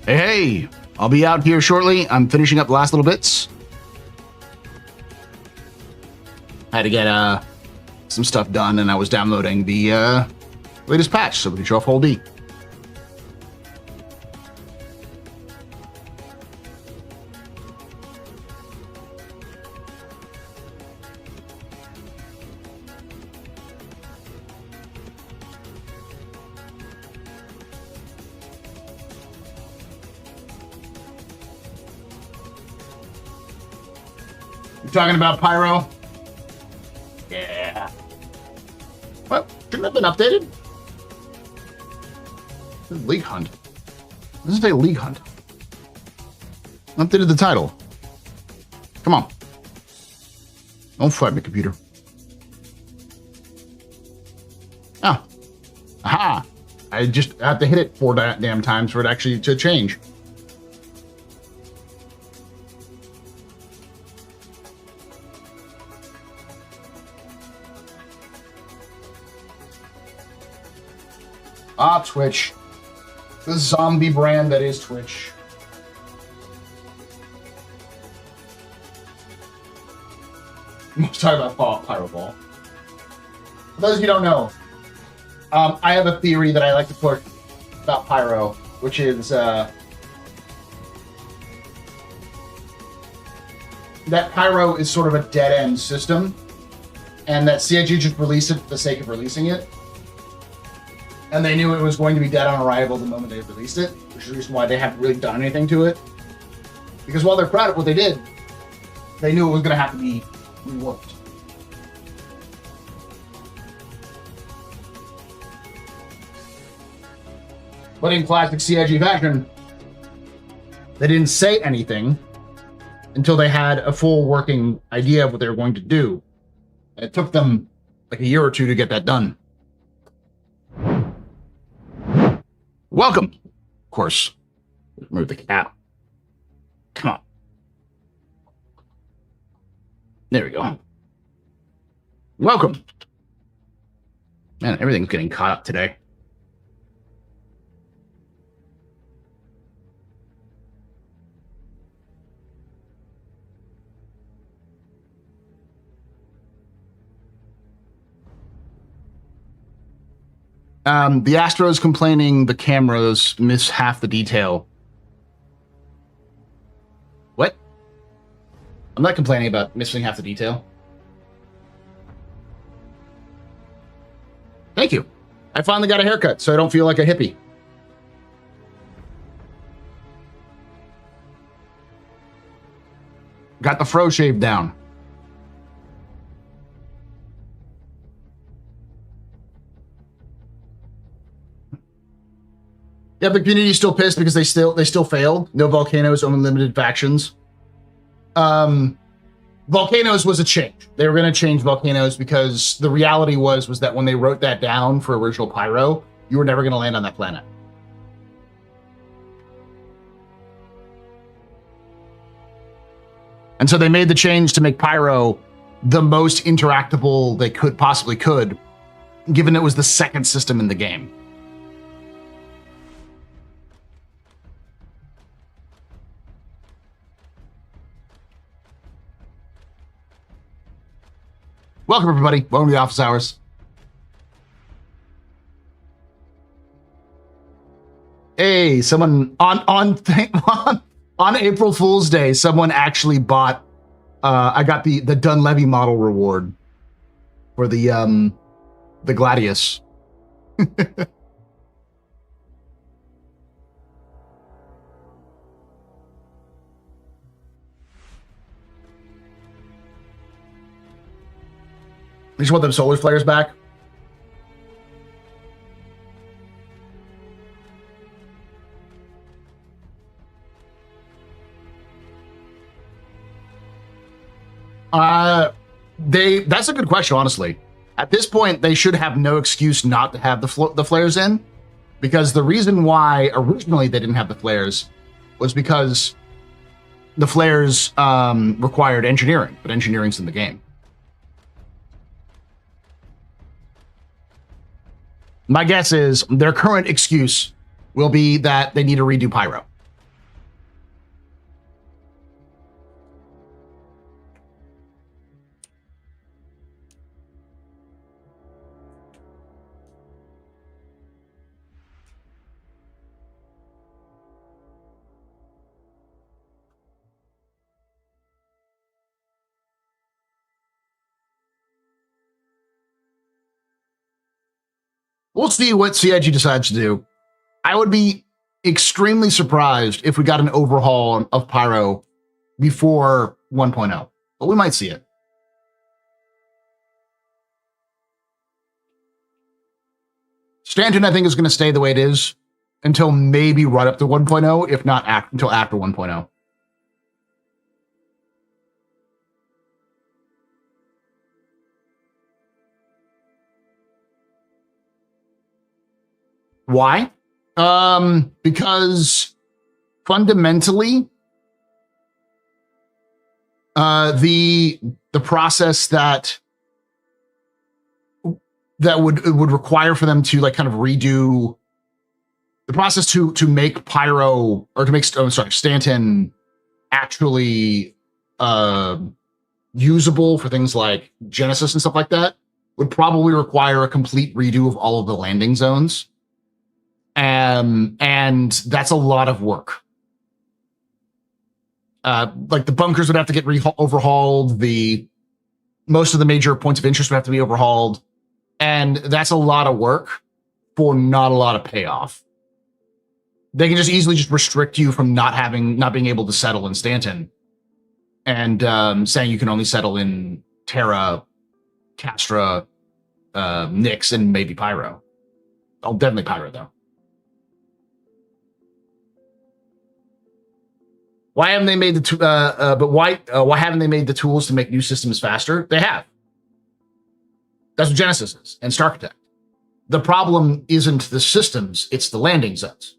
Hey, I'll be out here shortly. I'm finishing up the last little bits. I had to get some stuff done, and I was downloading the latest patch so we can show off Whole D. You talking about Pyro? Yeah. Well, shouldn't have been updated. This is League Hunt. This is a League Hunt. Updated the title. Come on. Don't fight me, computer. Ah. Aha. I just have to hit it 4 damn times for it actually to change. Ah, Twitch. The zombie brand that is Twitch. Let's talk about Pyro Ball. For those of you who don't know, I have a theory that I like to push about Pyro, which is that Pyro is sort of a dead-end system, and that CIG just released it for the sake of releasing it. And they knew it was going to be dead on arrival the moment they released it, which is the reason why they haven't really done anything to it. Because while they're proud of what they did, they knew it was going to have to be reworked. But in classic CIG fashion, they didn't say anything until they had a full working idea of what they were going to do. And it took them like a year or two to get that done. Welcome. Of course. Remove the cap. Come on. There we go. Welcome. Man, everything's getting caught up today. The Astro's complaining the cameras miss half the detail. What? I'm not complaining about missing half the detail. Thank you. I finally got a haircut, so I don't feel like a hippie. Got the fro shaved down. Yeah, the community's still pissed because they still failed. No volcanoes, only limited factions. Volcanoes was a change. They were going to change volcanoes because the reality was that when they wrote that down for original Pyro, you were never going to land on that planet. And so they made the change to make Pyro the most interactable they possibly could, given it was the second system in the game. Welcome, everybody. Welcome to the office hours. Hey, someone on April Fool's Day, someone actually bought. I got the Dunleavy model reward for the Gladius. You just want them solar flares back? That's a good question, honestly. At this point, they should have no excuse not to have the flares in, because the reason why originally they didn't have the flares was because the flares required engineering, but engineering's in the game. My guess is their current excuse will be that they need to redo Pyro. We'll see what CIG decides to do. I would be extremely surprised if we got an overhaul of Pyro before 1.0, but we might see it. Stanton, I think, is going to stay the way it is until maybe right up to 1.0, if not until after 1.0. Why? Because fundamentally, the process that would require for them to like kind of redo the process to make Pyro or to make Stanton actually usable for things like Genesis and stuff like that would probably require a complete redo of all of the landing zones. And that's a lot of work. Like the bunkers would have to get overhauled. Most of the major points of interest would have to be overhauled. And that's a lot of work for not a lot of payoff. They can just easily just restrict you from not being able to settle in Stanton and saying you can only settle in Terra, Castra, Nyx, and maybe Pyro. Oh, definitely Pyro, though. Why haven't they made why haven't they made the tools to make new systems faster? They have. That's what Genesis is, and Starkitect. The problem isn't the systems, it's the landing zones.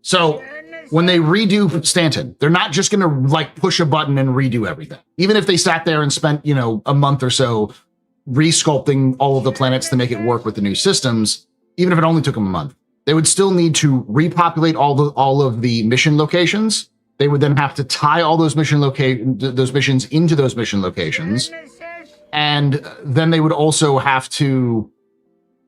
So when they redo Stanton, they're not just going to like push a button and redo everything. Even if they sat there and spent, a month or so resculpting all of the planets to make it work with the new systems, even if it only took them a month, they would still need to repopulate all of the mission locations. They would then have to tie all those missions into those mission locations. And then they would also have to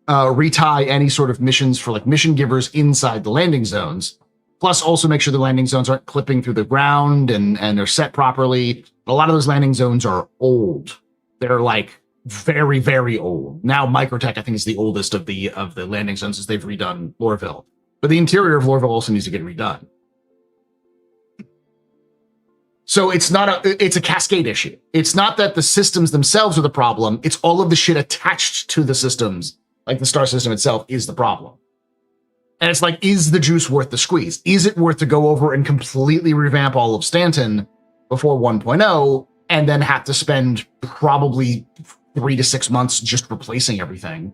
retie any sort of missions for like mission givers inside the landing zones. Plus also make sure the landing zones aren't clipping through the ground and they're set properly. A lot of those landing zones are old. They're like very, very old. Now Microtech, I think, is the oldest of the landing zones as they've redone Lorville. But the interior of Lorville also needs to get redone. So it's a cascade issue. It's not that the systems themselves are the problem. It's all of the shit attached to the systems, like the star system itself, is the problem. And it's like, is the juice worth the squeeze? Is it worth to go over and completely revamp all of Stanton before 1.0 and then have to spend probably 3 to 6 months just replacing everything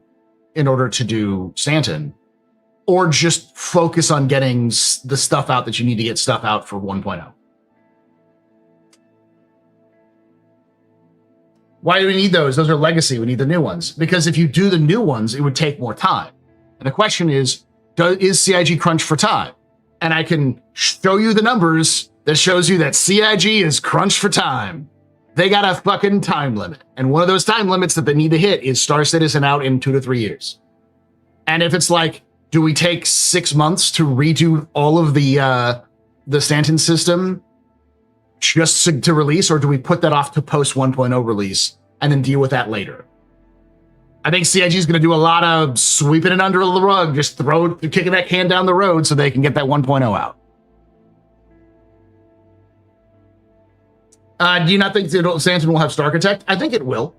in order to do Stanton? Or just focus on getting the stuff out that you need to get stuff out for 1.0? Why do we need those? Those are legacy. We need the new ones. Because if you do the new ones, it would take more time. And the question is CIG crunched for time? And I can show you the numbers that shows you that CIG is crunched for time. They got a fucking time limit. And one of those time limits that they need to hit is Star Citizen out in 2 to 3 years. And if it's like, do we take 6 months to redo all of the Stanton system just to release, or do we put that off to post 1.0 release and then deal with that later? I think CIG is going to do a lot of sweeping it under the rug, just kicking that can down the road so they can get that 1.0 out. Do you not think Stanton will have Starkitect? I think it will,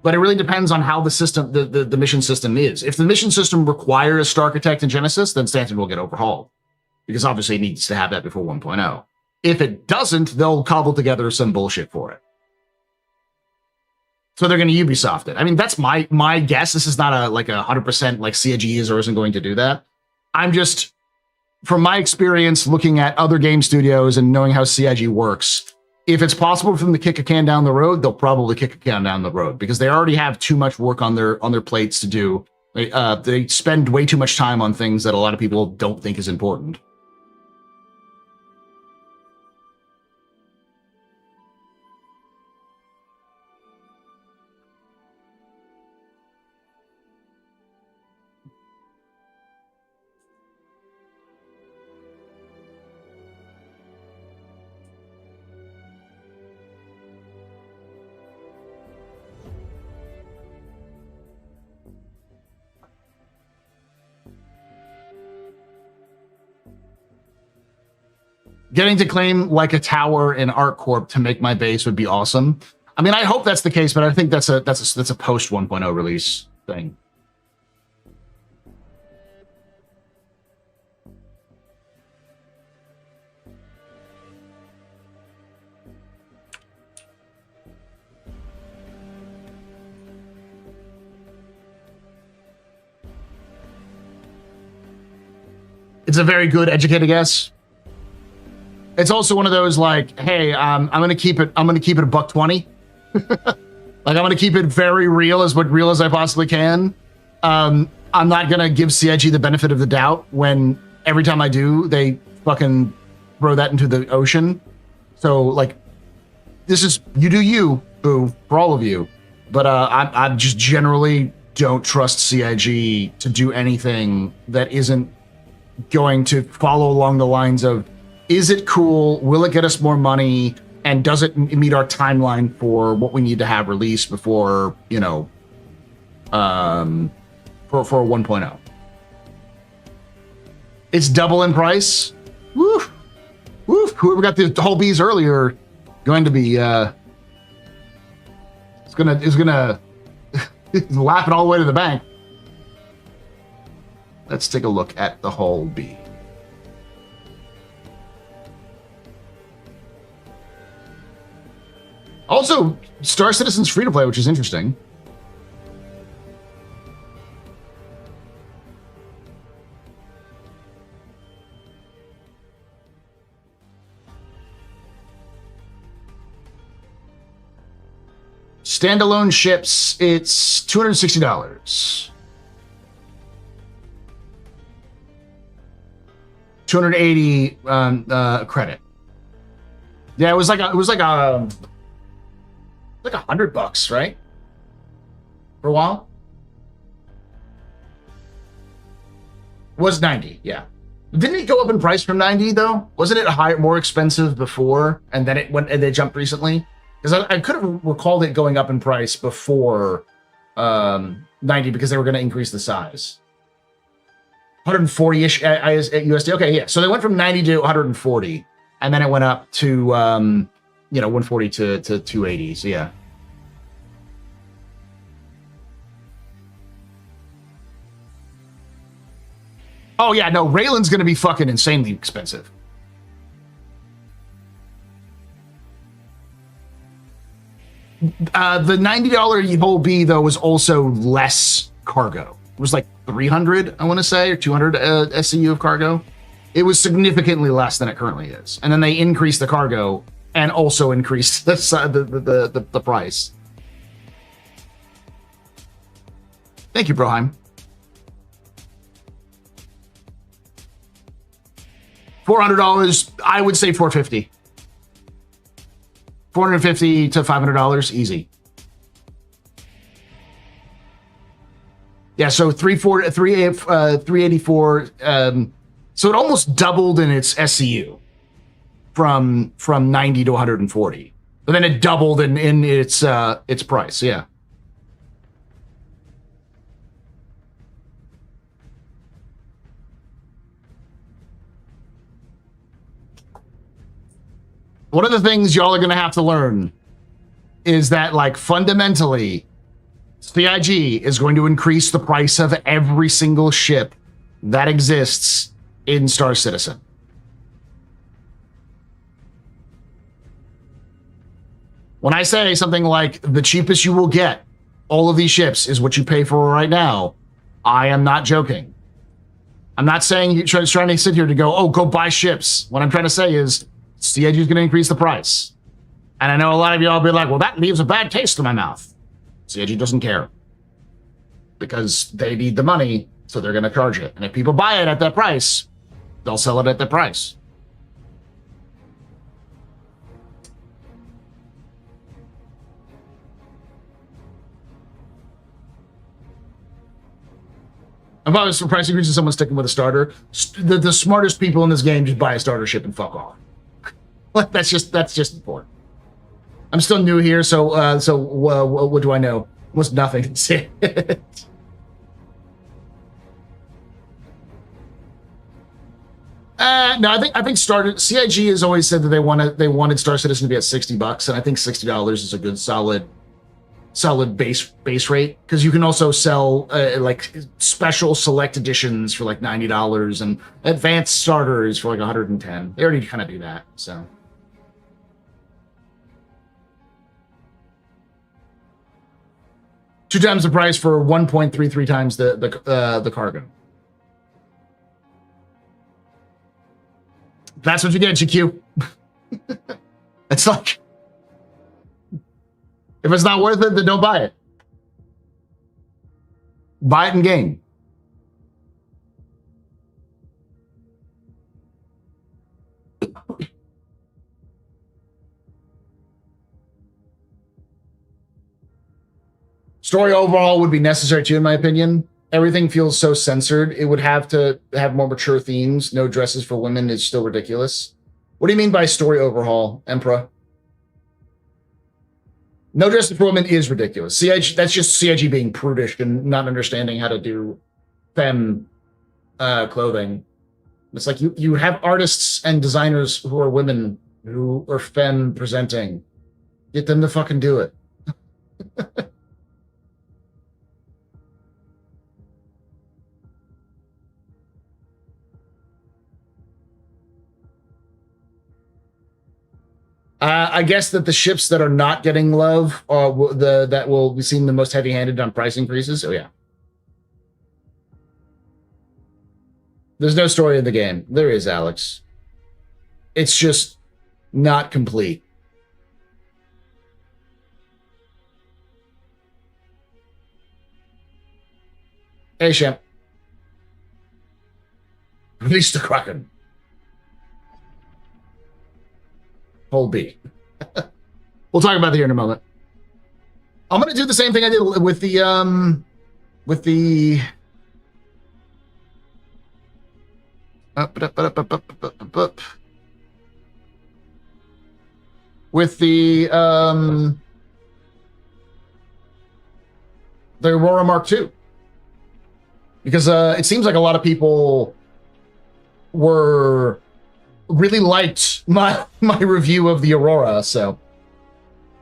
but it really depends on how the system, the mission system is. If the mission system requires Starkitect and Genesis, then Stanton will get overhauled, because obviously it needs to have that before 1.0. If it doesn't, they'll cobble together some bullshit for it. So they're going to Ubisoft it. I mean, that's my guess. This is not a 100% like CIG is or isn't going to do that. I'm just, from my experience looking at other game studios and knowing how CIG works, if it's possible for them to kick a can down the road, they'll probably kick a can down the road, because they already have too much work on their plates to do. They spend way too much time on things that a lot of people don't think is important. Getting to claim like a tower in ArcCorp to make my base would be awesome. I mean, I hope that's the case, but I think that's a post 1.0 release thing. It's a very good educated guess. It's also one of those like, hey, I'm gonna keep it $1.20. Like I'm gonna keep it very real as I possibly can. I'm not gonna give CIG the benefit of the doubt when every time I do, they fucking throw that into the ocean. So like, this is you do you, boo, for all of you. But I just generally don't trust CIG to do anything that isn't going to follow along the lines of, is it cool? Will it get us more money? And does it meet our timeline for what we need to have released before, you know, for a 1.0? It's double in price. Woof. Woof. Whoever got the whole bees earlier going to be is gonna laugh it all the way to the bank. Let's take a look at the whole bee. Also, Star Citizen's free to play, which is interesting. Standalone ships, it's $260. 280 credit. Yeah, it was like $100, right? For a while. It was 90, yeah. Didn't it go up in price from 90 though? Wasn't it higher, more expensive before, and then it went and they jumped recently? Because I could have recalled it going up in price before 90 because they were going to increase the size. 140-ish USD. Okay, yeah. So they went from 90 to 140, and then it went up to, you know, 140 to 280. So yeah. Oh yeah, no, Raylan's going to be fucking insanely expensive. The $90 whole B though was also less cargo. It was like 300, I want to say, or 200 SCU of cargo. It was significantly less than it currently is. And then they increased the cargo and also increased the price. Thank you, Broheim. $400, I would say $450. $450 to $500, easy. Yeah, so 384. So it almost doubled in its SCU from 90 to 140, but then it doubled in its price. Yeah. One of the things y'all are going to have to learn is that, like, fundamentally, CIG is going to increase the price of every single ship that exists in Star Citizen. When I say something like the cheapest you will get all of these ships is what you pay for right now, I am not joking. I'm not saying you're trying to sit here to go, oh, go buy ships. What I'm trying to say is CIG is going to increase the price. And I know a lot of y'all will be like, well, that leaves a bad taste in my mouth. CIG doesn't care. Because they need the money, so they're going to charge it. And if people buy it at that price, they'll sell it at that price. If I was for price increases, someone sticking with a starter, the smartest people in this game just buy a starter ship and fuck off. That's just important. I'm still new here, so what do I know? Almost nothing. That's it. No, I think CIG has always said that they wanted Star Citizen to be at $60, and I think $60 is a good solid base rate, because you can also sell like special select editions for like $90 and advanced starters for like 110. They already kind of do that, so. Two times the price for 1.33 times the cargo. That's what you get, GQ. It's like, if it's not worth it, then don't buy it. Buy it in game. Story overhaul would be necessary too, in my opinion. Everything feels so censored. It would have to have more mature themes. No dresses for women is still ridiculous. What do you mean by story overhaul, Emperor? No dresses for women is ridiculous. CIG, that's just CIG being prudish and not understanding how to do femme clothing. It's like you have artists and designers who are women who are femme presenting. Get them to fucking do it. I guess that the ships that are not getting love are that will be seen the most heavy-handed on price increases. Oh yeah. There's no story in the game. There is, Alex. It's just not complete. Hey, Shemp. Release the Kraken. Whole B. We'll talk about that here in a moment. I'm going to do the same thing I did with the Aurora Mark II, because it seems like a lot of people really liked my review of the Aurora, so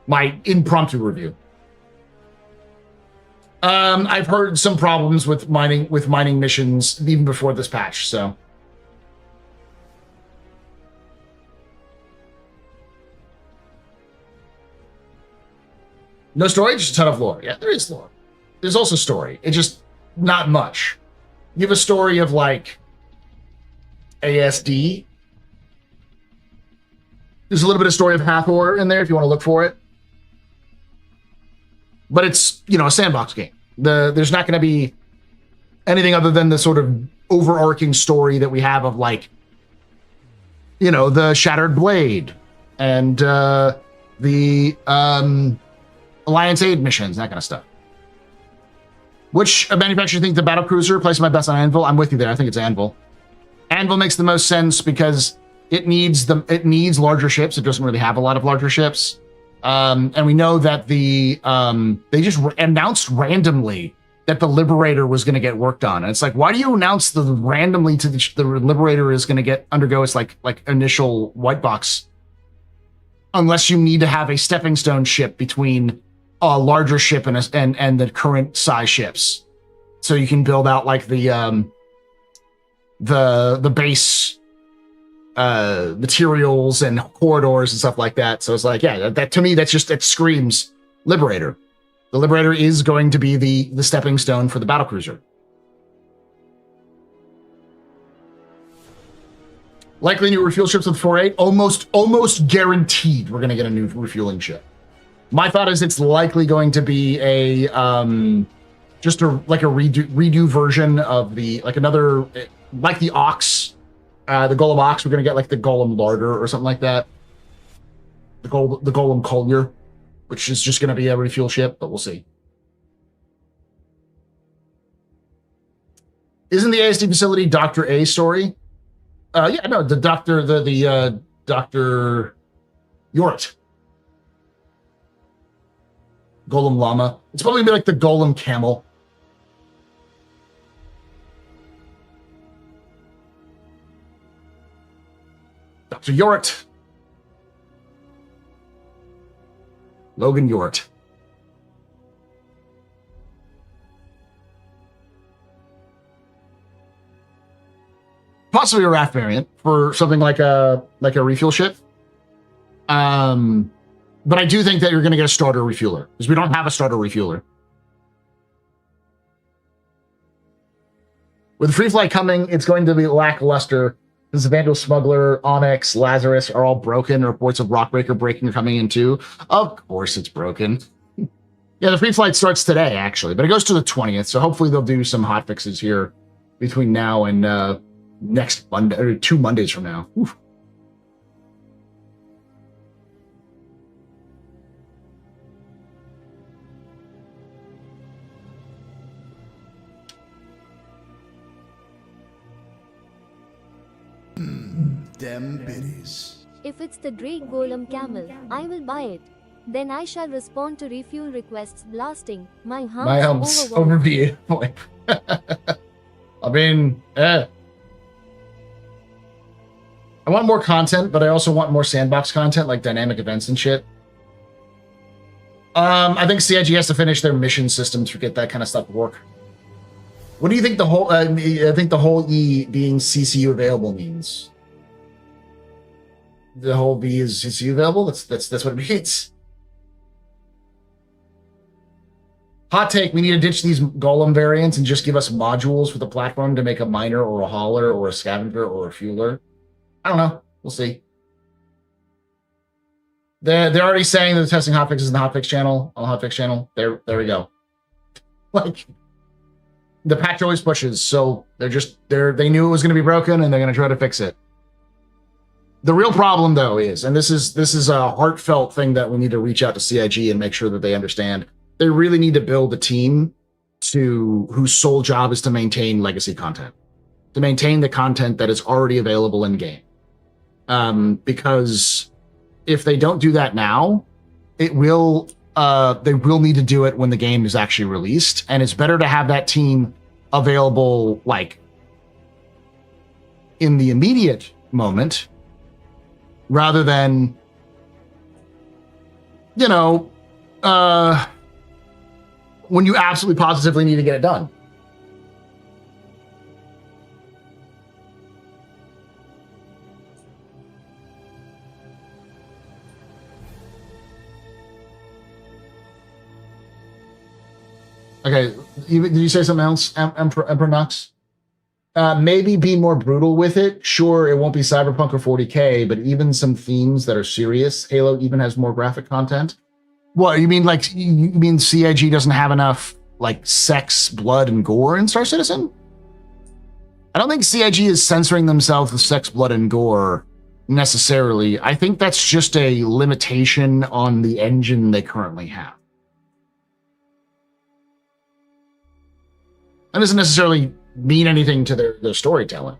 my impromptu review. I've heard some problems with mining missions even before this patch, so no story, just a ton of lore. Yeah, there is lore. There's also story. It's just not much. You have a story of like ASD. There's a little bit of story of Hathor in there if you want to look for it. But it's, a sandbox game. There's not going to be anything other than the sort of overarching story that we have of like, the Shattered Blade and the Alliance Aid missions, that kind of stuff. Which manufacturer think the battlecruiser places my best on Anvil? I'm with you there. I think it's Anvil. Anvil makes the most sense because it needs larger ships. It doesn't really have a lot of larger ships. And we know that they just announced randomly that the Liberator was going to get worked on. And it's like, why do you announce randomly to the Liberator is going to undergo its like initial white box, unless you need to have a stepping stone ship between a larger ship and the current size ships, so you can build out like the base materials and corridors and stuff like that. So it's like, yeah, that to me, that screams Liberator. The Liberator is going to be the stepping stone for the battlecruiser. Likely new refuel ships with 4.8. Almost guaranteed we're going to get a new refueling ship. My thought is it's likely going to be a redo version of the another like the Ox. The Golem Ox, we're going to get like the Golem Larder or something like that. The Golem Collier, which is just going to be a refuel ship, but we'll see. Isn't the ASD facility Dr. A story? Yeah, no, the Dr. Dr. Yort. Golem Llama. It's probably going to be like the Golem Camel. Dr. Yort. Logan Yort. Possibly a raft variant for something like a refuel ship. But I do think that you're going to get a starter refueler because we don't have a starter refueler. With Free Fly coming, it's going to be lackluster because Vandal Smuggler, Onyx, Lazarus are all broken. Reports of Rockbreaker breaking are coming in too. Of course it's broken. Yeah, the Free Flight starts today, actually, but it goes to the 20th, so hopefully they'll do some hotfixes here between now and next Monday, or 2 Mondays from now. Oof. Them biddies. If it's the Drake Golem Camel, I will buy it. Then I shall respond to refuel requests blasting my humps overview. I mean, I want more content, but I also want more sandbox content, like dynamic events and shit. I think CIG has to finish their mission system to get that kind of stuff to work. What do you think the whole? I think the whole E being CCU available means. The whole B is CCU available. That's what it means. Hot take: we need to ditch these golem variants and just give us modules for the platform to make a miner or a hauler or a scavenger or a fueler. I don't know. We'll see. They're already saying that they're testing hotfixes in the hotfix channel, on the hotfix channel. There we go. Like, the patch always pushes, so they knew it was going to be broken and they're going to try to fix it. The real problem, though, is, and this is a heartfelt thing that we need to reach out to CIG and make sure that they understand. They really need to build a team whose sole job is to maintain legacy content, to maintain the content that is already available in game. Because if they don't do that now, they will need to do it when the game is actually released, and it's better to have that team available like in the immediate moment rather than, you know, when you absolutely positively need to get it done. Okay, did you say something else, Emperor Nux? Maybe be more brutal with it. Sure, it won't be Cyberpunk or 40K, but even some themes that are serious. Halo even has more graphic content. What, you mean like, you mean CIG doesn't have enough like sex, blood, and gore in Star Citizen? I don't think CIG is censoring themselves with sex, blood, and gore necessarily. I think that's just a limitation on the engine they currently have. That doesn't necessarily mean anything to their storytelling.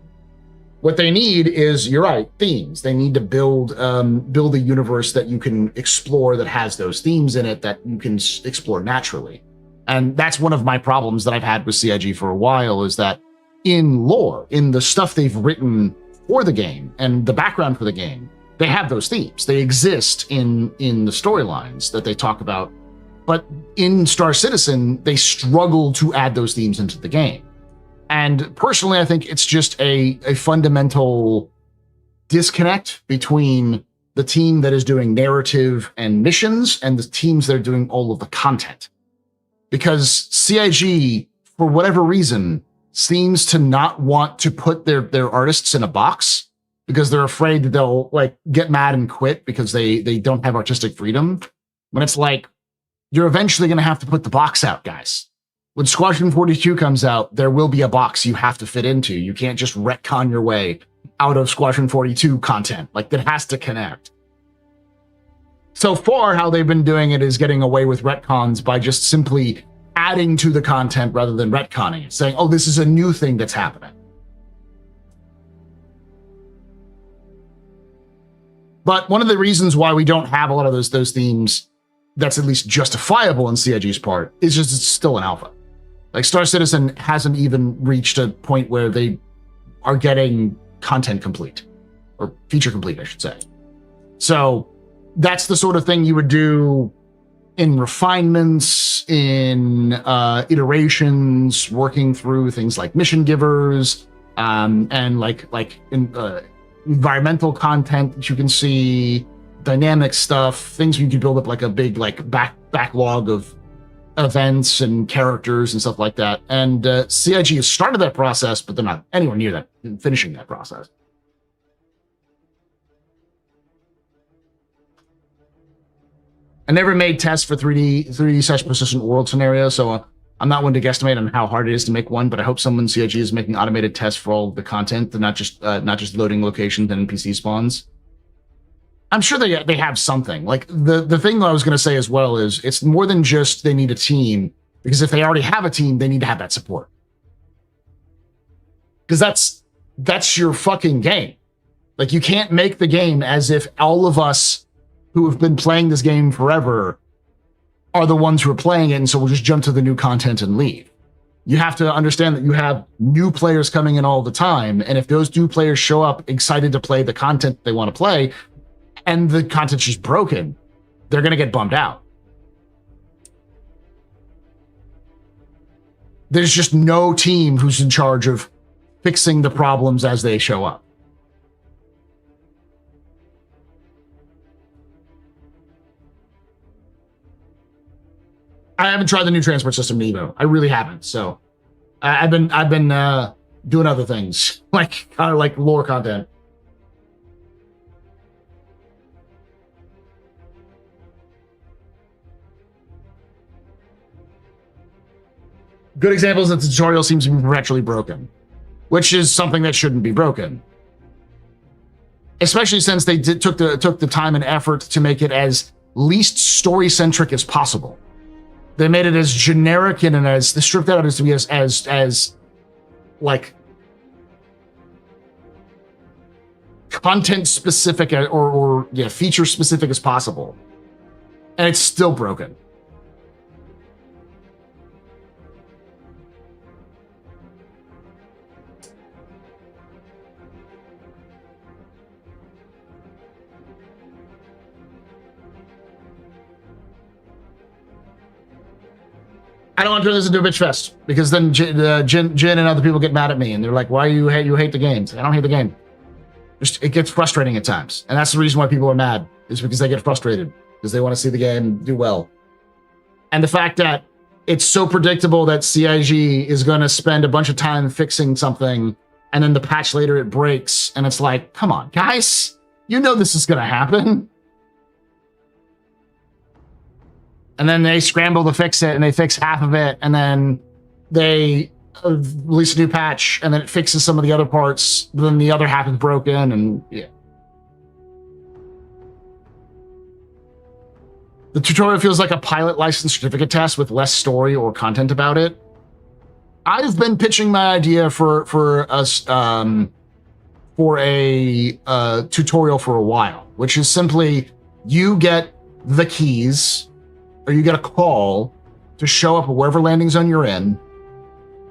What they need is, you're right, themes. They need to build a universe that you can explore that has those themes in it that you can explore naturally. And that's one of my problems that I've had with CIG for a while, is that in lore, in the stuff they've written for the game and the background for the game, they have those themes. They exist in the storylines that they talk about. But in Star Citizen, they struggle to add those themes into the game. And personally, I think it's just a fundamental disconnect between the team that is doing narrative and missions and the teams that are doing all of the content. Because CIG, for whatever reason, seems to not want to put their artists in a box because they're afraid that they'll like get mad and quit because they don't have artistic freedom. When it's like, you're eventually going to have to put the box out, guys. When Squadron 42 comes out, there will be a box you have to fit into. You can't just retcon your way out of Squadron 42 content. Like, that has to connect. So far, how they've been doing it is getting away with retcons by just simply adding to the content rather than retconning it, saying, oh, this is a new thing that's happening. But one of the reasons why we don't have a lot of those themes that's at least justifiable in CIG's part is just it's still an alpha. Like, Star Citizen hasn't even reached a point where they are getting content complete or feature complete, I should say. So that's the sort of thing you would do in refinements, in iterations, working through things like mission givers, and like in environmental content that you can see, dynamic stuff, things where you can build up like a big like backlog of events and characters and stuff like that. And CIG has started that process, but they're not anywhere near that, finishing that process. I never made tests for 3D such persistent world scenario, so I'm not one to guesstimate on how hard it is to make one, but I hope someone in CIG is making automated tests for all the content and not just loading locations and NPC spawns. I'm sure they have something. Like the thing that I was going to say as well is it's more than just they need a team, because if they already have a team, they need to have that support. Because that's your fucking game. Like you can't make the game as if all of us who have been playing this game forever are the ones who are playing it, and so we'll just jump to the new content and leave. You have to understand that you have new players coming in all the time, and if those new players show up excited to play the content they want to play, and the content's just broken, they're going to get bummed out. There's just no team who's in charge of fixing the problems as they show up. I haven't tried the new transport system in Evo. I really haven't. So I've been doing other things, like kind of like lore content. Good examples that the tutorial seems to be perpetually broken, which is something that shouldn't be broken. Especially since they took the time and effort to make it as least story-centric as possible. They made it as generic and as they stripped that out as to be as like content specific or feature specific as possible. And it's still broken. I don't want to turn this into a bitch fest, because then Jin and other people get mad at me, and they're like, "Why you hate the games?" I don't hate the game. Just it gets frustrating at times, and that's the reason why people are mad, is because they get frustrated because they want to see the game do well. And the fact that it's so predictable that CIG is going to spend a bunch of time fixing something, and then the patch later it breaks, and it's like, come on, guys, you know this is going to happen. And then they scramble to fix it, and they fix half of it, and then they release a new patch, and then it fixes some of the other parts, but then the other half is broken, and yeah. The tutorial feels like a pilot license certificate test with less story or content about it. I've been pitching my idea for a tutorial for a while, which is simply you get the keys, or you get a call to show up at wherever landing zone you're in,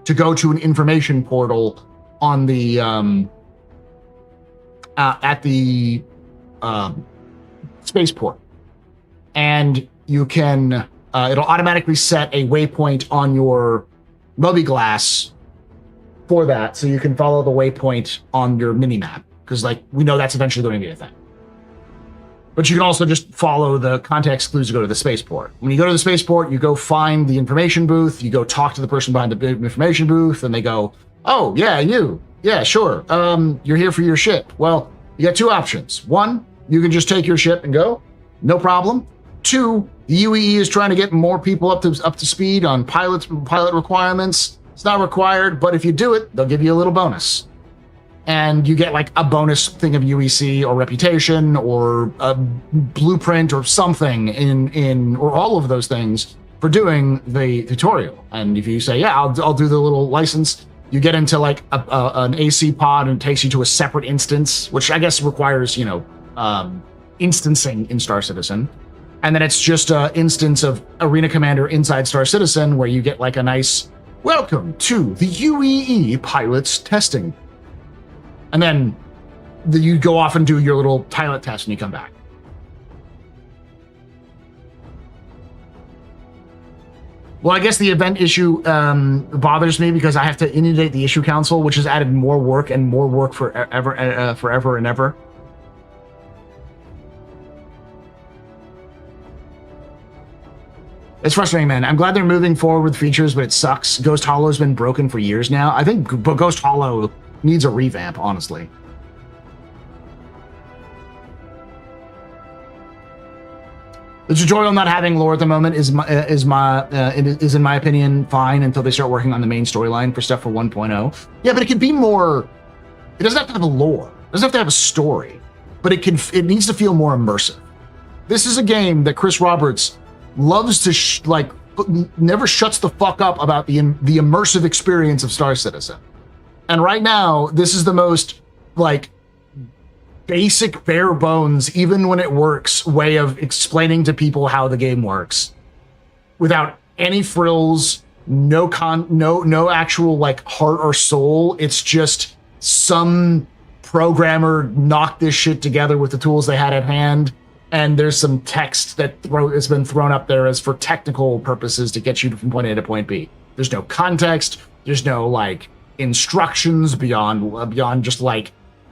to go to an information portal on the at the spaceport, and you can it'll automatically set a waypoint on your Mobiglass for that, so you can follow the waypoint on your minimap, because like we know that's eventually going to be a thing. But you can also just follow the context clues to go to the spaceport. When you go to the spaceport, you go find the information booth, you go talk to the person behind the information booth, and they go, "Oh, yeah, you. Yeah, sure. You're here for your ship." Well, you got two options. One, you can just take your ship and go. No problem. Two, the UEE is trying to get more people up to speed on pilot requirements. It's not required, but if you do it, they'll give you a little bonus. And you get like a bonus thing of UEC or reputation or a blueprint or something in or all of those things for doing the tutorial. And if you say, "Yeah, I'll do the little license," you get into like an AC pod, and it takes you to a separate instance, which I guess requires, instancing in Star Citizen. And then it's just an instance of Arena Commander inside Star Citizen, where you get like a nice "Welcome to the UEE pilots testing." And then you go off and do your little pilot test and you come back. Well, I guess the event issue bothers me because I have to inundate the issue council, which has added more work forever and ever. It's frustrating, man. I'm glad they're moving forward with features, but it sucks. Ghost Hollow's been broken for years now. I think Ghost Hollow needs a revamp, honestly. The tutorial not having lore at the moment is in my opinion fine until they start working on the main storyline for stuff for 1.0. Yeah, but it could be more. It doesn't have to have a lore. It doesn't have to have a story, but it needs to feel more immersive. This is a game that Chris Roberts loves to never shuts the fuck up about the immersive experience of Star Citizen. And right now, this is the most basic, bare bones, even when it works, way of explaining to people how the game works, without any frills, no actual heart or soul. It's just some programmer knocked this shit together with the tools they had at hand, and there's some text that has been thrown up there as for technical purposes to get you from point A to point B. There's no context. There's no instructions beyond just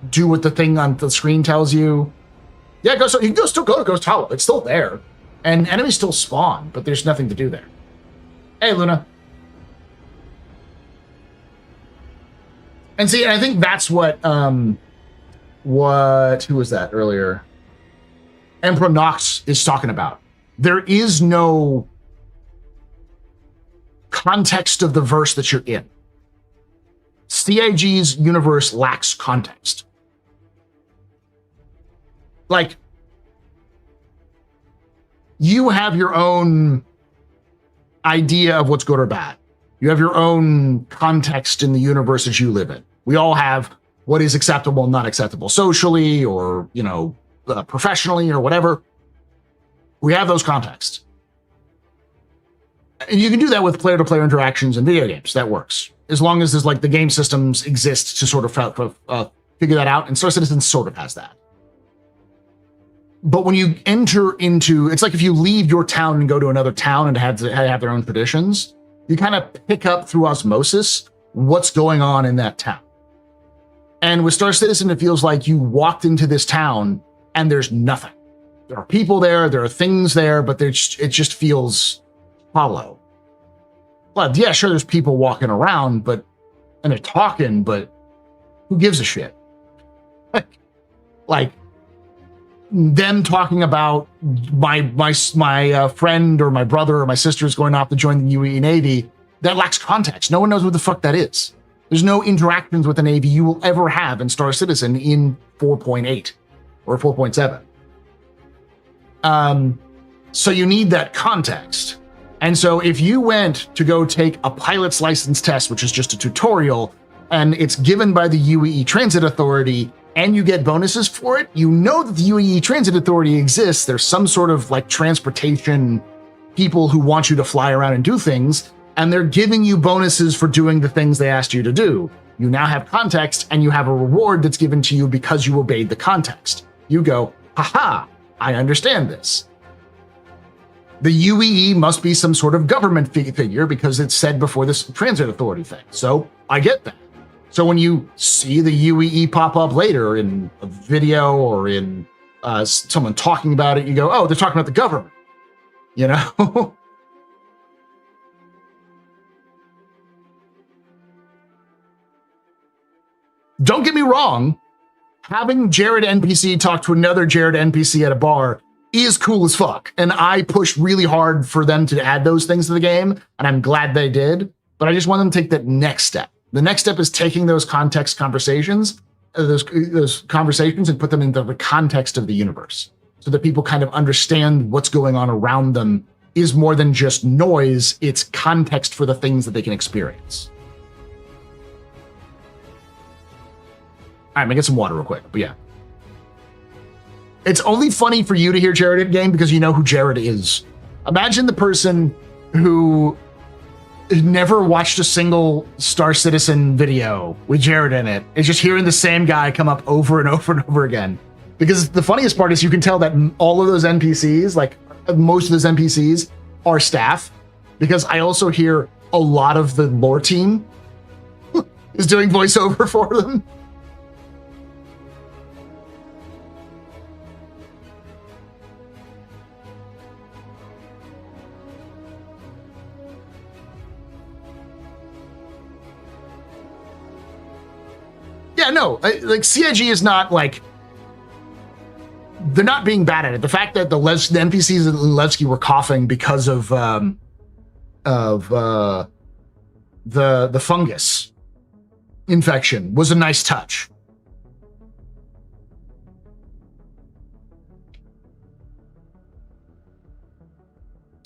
do what the thing on the screen tells you. Yeah, you can still go to Ghost Hollow. It's still there. And enemies still spawn, but there's nothing to do there. Hey, Luna. And see, I think that's who was that earlier? Emperor Nox is talking about. There is no context of the verse that you're in. CIG's universe lacks context. You have your own idea of what's good or bad. You have your own context in the universe that you live in. We all have what is acceptable and not acceptable socially or, professionally or whatever. We have those contexts. And you can do that with player-to-player interactions in video games. That works. As long as there's the game systems exist to sort of figure that out. And Star Citizen sort of has that. But when you enter into, it's like if you leave your town and go to another town and have their own traditions, you kind of pick up through osmosis what's going on in that town. And with Star Citizen, it feels like you walked into this town and there's nothing. There are people there, there are things there, but it just feels hollow. Well, yeah, sure, there's people walking around, and they're talking, but who gives a shit? Like them talking about my friend or my brother or my sister is going off to join the UAE Navy, that lacks context. No one knows what the fuck that is. There's no interactions with the Navy you will ever have in Star Citizen in 4.8 or 4.7. So you need that context. And so if you went to go take a pilot's license test, which is just a tutorial, and it's given by the UAE Transit Authority, and you get bonuses for it, you know that the UAE Transit Authority exists. There's some sort of transportation people who want you to fly around and do things, and they're giving you bonuses for doing the things they asked you to do. You now have context, and you have a reward that's given to you because you obeyed the context. You go, haha, I understand this. The UAE must be some sort of government figure because it's said before this transit authority thing. So I get that. So when you see the UAE pop up later in a video or in someone talking about it, you go, oh, they're talking about the government, you know? Don't get me wrong. Having Jared NPC talk to another Jared NPC at a bar is cool as fuck. And I pushed really hard for them to add those things to the game, and I'm glad they did. But I just want them to take that next step. The next step is taking those context conversations, those conversations, and put them into the context of the universe so that people kind of understand what's going on around them is more than just noise. It's context for the things that they can experience. All right, I'm gonna get some water real quick, but yeah. It's only funny for you to hear Jared in game because you know who Jared is. Imagine the person who never watched a single Star Citizen video with Jared in it. It's just hearing the same guy come up over and over and over again. Because the funniest part is you can tell that all of those NPCs, like most of those NPCs, are staff. Because I also hear a lot of the lore team is doing voiceover for them. Yeah, no, like CIG is not like, they're not being bad at it. The fact that the NPCs in Levski were coughing because of the fungus infection was a nice touch.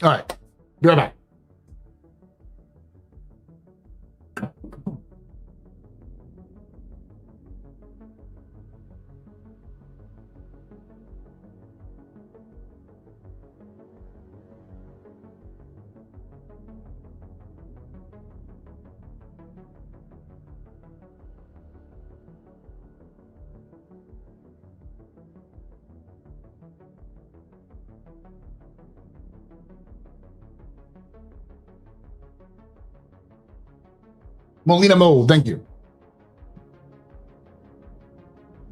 All right, be right back. Molina Mold, thank you.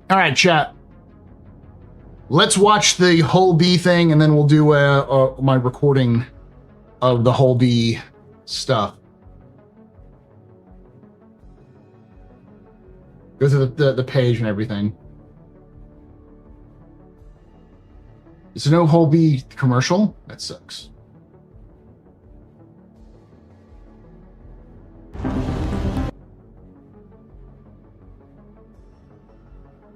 All right, chat. Let's watch the whole B thing, and then we'll do my recording of the whole B stuff. Go through the page and everything. Is there no whole B commercial? That sucks.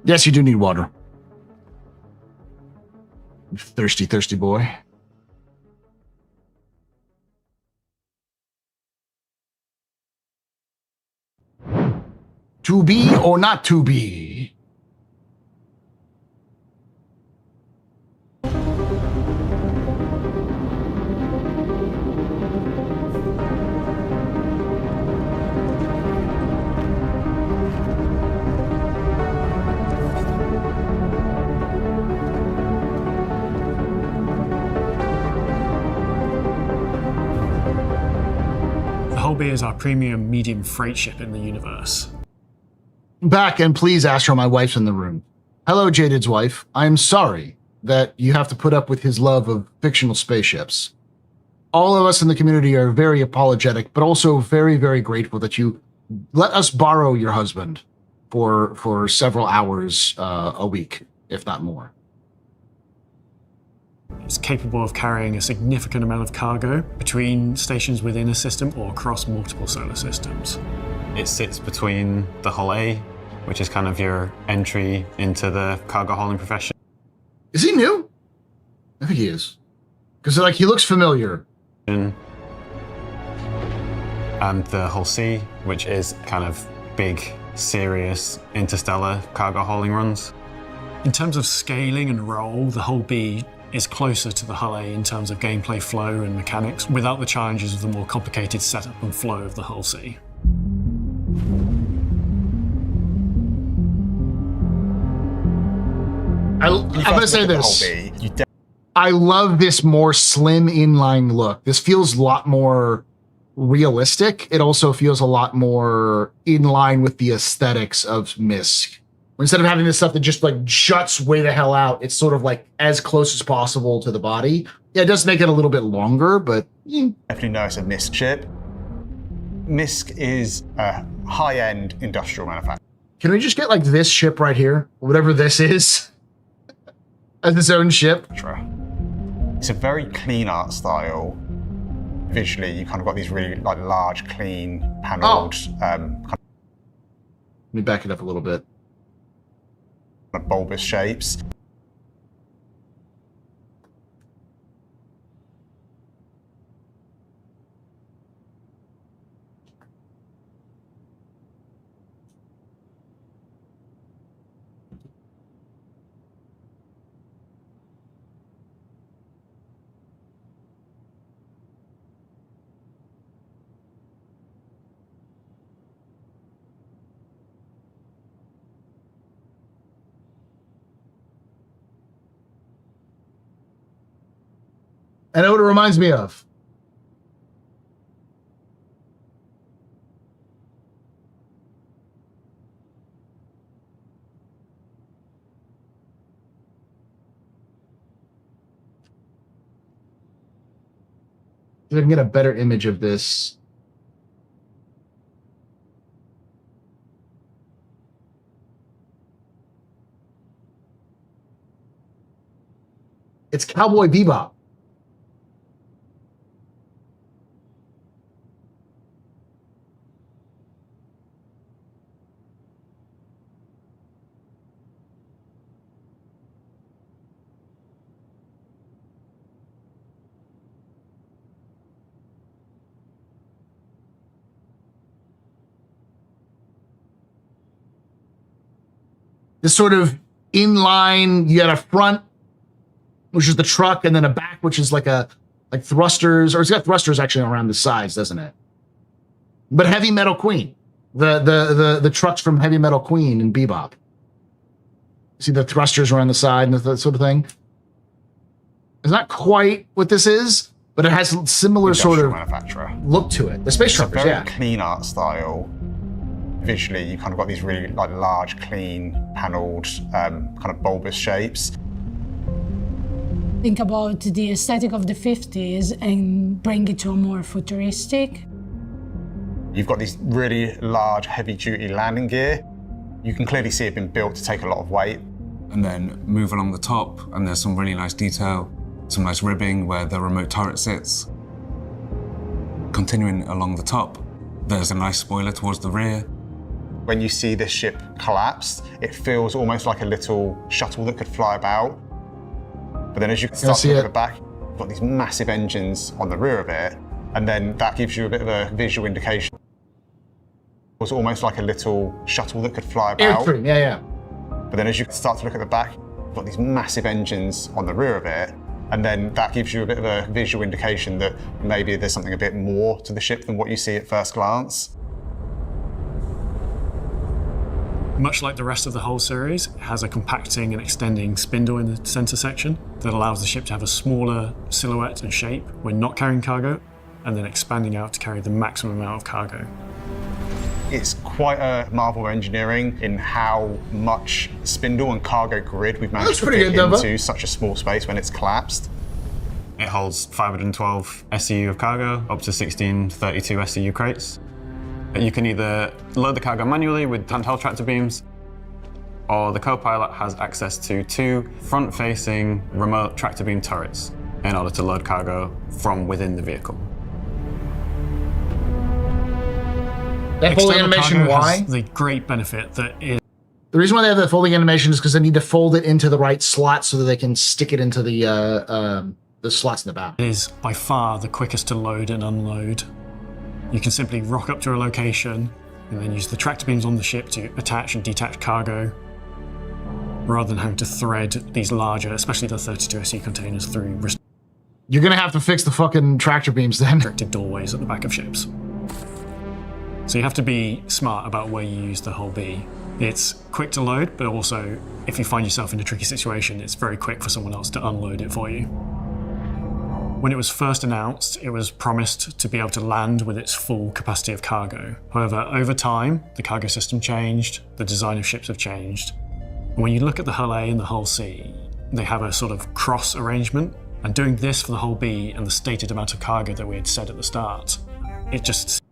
Yes, you do need water. Thirsty, thirsty boy. To be or not to be? The Holby is our premium medium freight ship in the universe. Back, and please, Astro, my wife's in the room. Hello, Jaded's wife. I'm sorry that you have to put up with his love of fictional spaceships. All of us in the community are very apologetic, but also very, very grateful that you let us borrow your husband for several hours a week, if not more. It's capable of carrying a significant amount of cargo between stations within a system or across multiple solar systems. It sits between the Hull A, which is kind of your entry into the cargo hauling profession. Is he new? I think he is. Because like he looks familiar. And the Hull C, which is kind of big, serious interstellar cargo hauling runs. In terms of scaling and role, the Hull B is closer to the Hull A in terms of gameplay flow and mechanics, without the challenges of the more complicated setup and flow of the Hull C. I'm going to say this. I love this more slim inline look. This feels a lot more realistic. It also feels a lot more in line with the aesthetics of Misc. Instead of having this stuff that just like juts way the hell out, it's sort of like as close as possible to the body. Yeah, it does make it a little bit longer, but... Definitely know it's a Misc ship. Misc is a high-end industrial manufacturer. Can we just get like this ship right here? Whatever this is. As its own ship. It's a very clean art style. Visually, you kind of got these really like large, clean, paneled... Let me back it up a little bit. Bulbous shapes. I know what it reminds me of. I can get a better image of this. It's Cowboy Bebop. This sort of inline, you got a front, which is the truck, and then a back, which is like thrusters, or it's got thrusters actually around the sides, doesn't it? But Heavy Metal Queen, the trucks from Heavy Metal Queen and Bebop. See the thrusters around the side and that sort of thing. It's not quite what this is, but it has a similar sort of look to it. The space truckers, yeah. Clean art style. Visually, you kind of got these really like large, clean, panelled, kind of bulbous shapes. Think about the aesthetic of the 50s and bring it to a more futuristic. You've got these really large, heavy-duty landing gear. You can clearly see it being built to take a lot of weight. And then move along the top, and there's some really nice detail, some nice ribbing where the remote turret sits. Continuing along the top, there's a nice spoiler towards the rear. When you see this ship collapse, it feels almost like a little shuttle that could fly about. But then as you start to look at the back, you've got these massive engines on the rear of it, and then that gives you a bit of a visual indication. It was almost like a little shuttle that could fly about. Airstream, yeah. But then as you start to look at the back, you've got these massive engines on the rear of it, and then that gives you a bit of a visual indication that maybe there's something a bit more to the ship than what you see at first glance. Much like the rest of the whole series, it has a compacting and extending spindle in the center section that allows the ship to have a smaller silhouette and shape when not carrying cargo, and then expanding out to carry the maximum amount of cargo. It's quite a marvel of engineering in how much spindle and cargo grid we've managed to fit into such a small space when it's collapsed. It holds 512 SCU of cargo, up to 1632 SCU crates. You can either load the cargo manually with handheld tractor beams, or the co-pilot has access to 2 front-facing remote tractor beam turrets in order to load cargo from within the vehicle. That folding animation, why? Has the great benefit that is... The reason why they have that folding animation is because they need to fold it into the right slot so that they can stick it into the slots in the back. It is by far the quickest to load and unload. You can simply rock up to a location and then use the tractor beams on the ship to attach and detach cargo, rather than having to thread these larger, especially the 32 SE containers, through You're gonna have to fix the fucking tractor beams then. restricted doorways at the back of ships. So you have to be smart about where you use the whole B. It's quick to load, but also if you find yourself in a tricky situation, it's very quick for someone else to unload it for you. When it was first announced, it was promised to be able to land with its full capacity of cargo. However, over time, the cargo system changed, the design of ships have changed. And when you look at the hull A and the hull C, they have a sort of cross arrangement. And doing this for the hull B and the stated amount of cargo that we had said at the start, it just...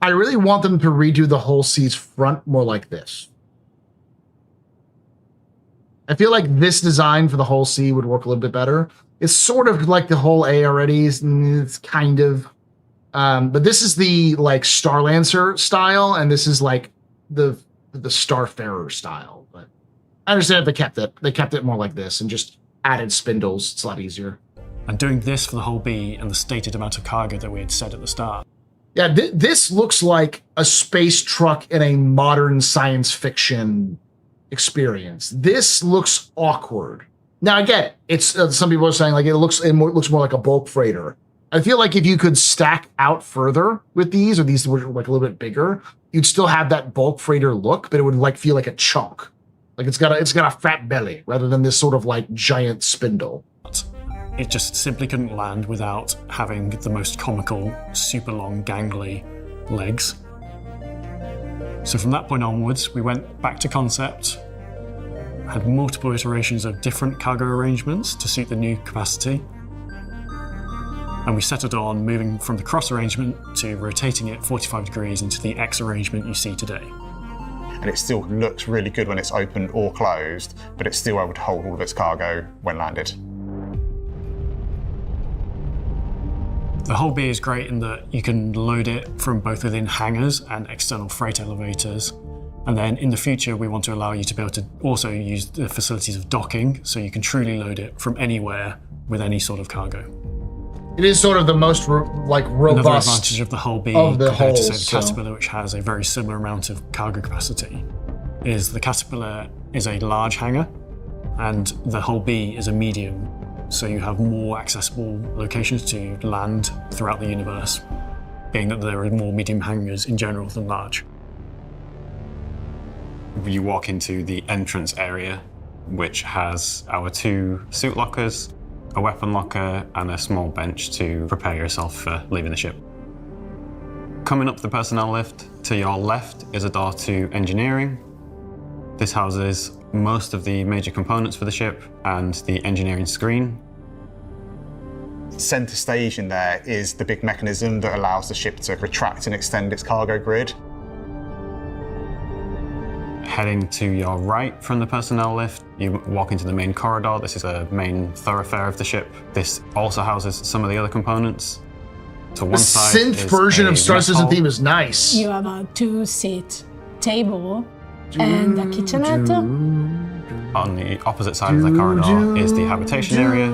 I really want them to redo the hull C's front more like this. I feel like this design for the whole C would work a little bit better. It's sort of like the whole A already. It's kind of, but this is the like Starlancer style, and this is like the Starfarer style. But I understand if they kept it. They kept it more like this and just added spindles. It's a lot easier. And doing this for the whole B and the stated amount of cargo that we had said at the start. Yeah, this looks like a space truck in a modern science fiction experience. This looks awkward. Now I get it. It's some people are saying like it looks more like a bulk freighter. I feel like if you could stack out further with these, or these were like a little bit bigger, you'd still have that bulk freighter look, but it would like feel like a chunk. Like it's got a fat belly rather than this sort of like giant spindle. it just simply couldn't land without having the most comical, super long, gangly legs. So from that point onwards, we went back to concept, had multiple iterations of different cargo arrangements to suit the new capacity, and we settled on moving from the cross arrangement to rotating it 45 degrees into the X arrangement you see today. And it still looks really good when it's open or closed, but it's still able to hold all of its cargo when landed. The whole B is great in that you can load it from both within hangars and external freight elevators. And then in the future, we want to allow you to be able to also use the facilities of docking, so you can truly load it from anywhere with any sort of cargo. It is sort of the most robust. Another advantage of the whole B compared to, say, the so. Caterpillar, which has a very similar amount of cargo capacity, is the Caterpillar is a large hangar and the whole B is a medium. So you have more accessible locations to land throughout the universe, being that there are more medium hangars in general than large. You walk into the entrance area, which has our 2 suit lockers, a weapon locker, and a small bench to prepare yourself for leaving the ship. Coming up the personnel lift, to your left is a door to engineering. This houses most of the major components for the ship and the engineering screen. Center stage in there is the big mechanism that allows the ship to retract and extend its cargo grid. Heading to your right from the personnel lift, you walk into the main corridor. This is a main thoroughfare of the ship. This also houses some of the other components. To one side, synth version of Star Citizen theme is nice. You have a 2-seat table and a kitchenette. On the opposite side of the corridor is the habitation area.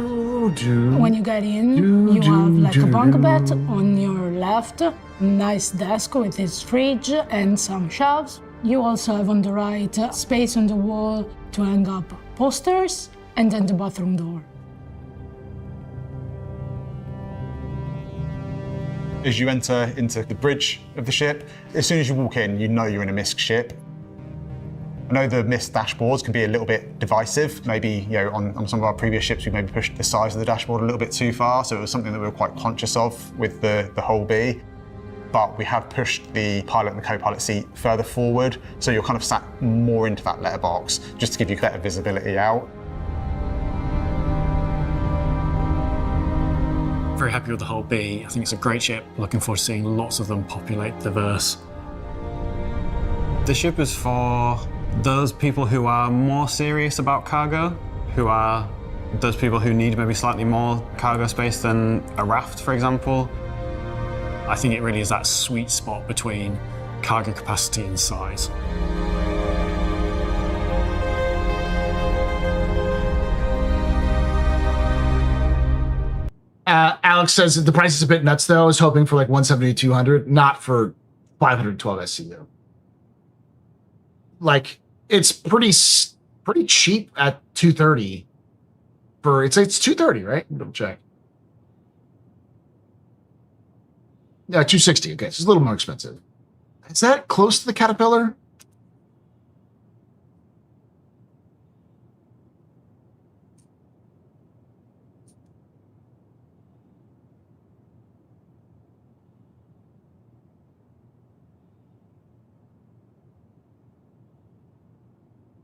When you get in, you have like a bunk bed on your left, nice desk with its fridge and some shelves. You also have on the right space on the wall to hang up posters, and then the bathroom door. As you enter into the bridge of the ship, as soon as you walk in, you know you're in a Misc ship. I know the Misc dashboards can be a little bit divisive. Maybe, on some of our previous ships, we maybe pushed the size of the dashboard a little bit too far, so it was something that we were quite conscious of with the whole B. But we have pushed the pilot and the co-pilot seat further forward, so you're kind of sat more into that letterbox, just to give you better visibility out. Very happy with the whole B. I think it's a great ship. Looking forward to seeing lots of them populate the verse. The ship is for those people who are more serious about cargo, who are those people who need maybe slightly more cargo space than a raft, for example. I think it really is that sweet spot between cargo capacity and size. Alex says the price is a bit nuts though. I was hoping for like 170 to 200, not for 512 SCU. Like it's pretty cheap at 230. For it's 230, right? Double check. Yeah, 260. Okay, so it's a little more expensive. Is that close to the Caterpillar?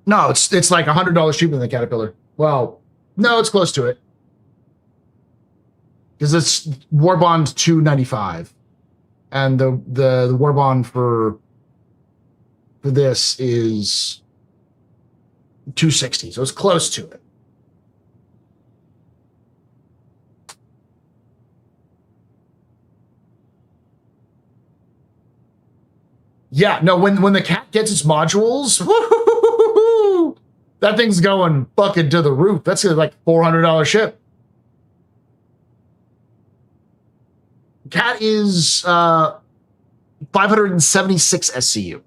No, it's like $100 cheaper than the Caterpillar. Well, no, it's close to it. Because it's War Bond $295. And the War Bond for this is $260. So it's close to it. Yeah, no, when the cat gets its modules, woo-hoo-hoo-hoo-hoo, that thing's going fucking to the roof. That's like $400 ship. Cat is 576 SCU.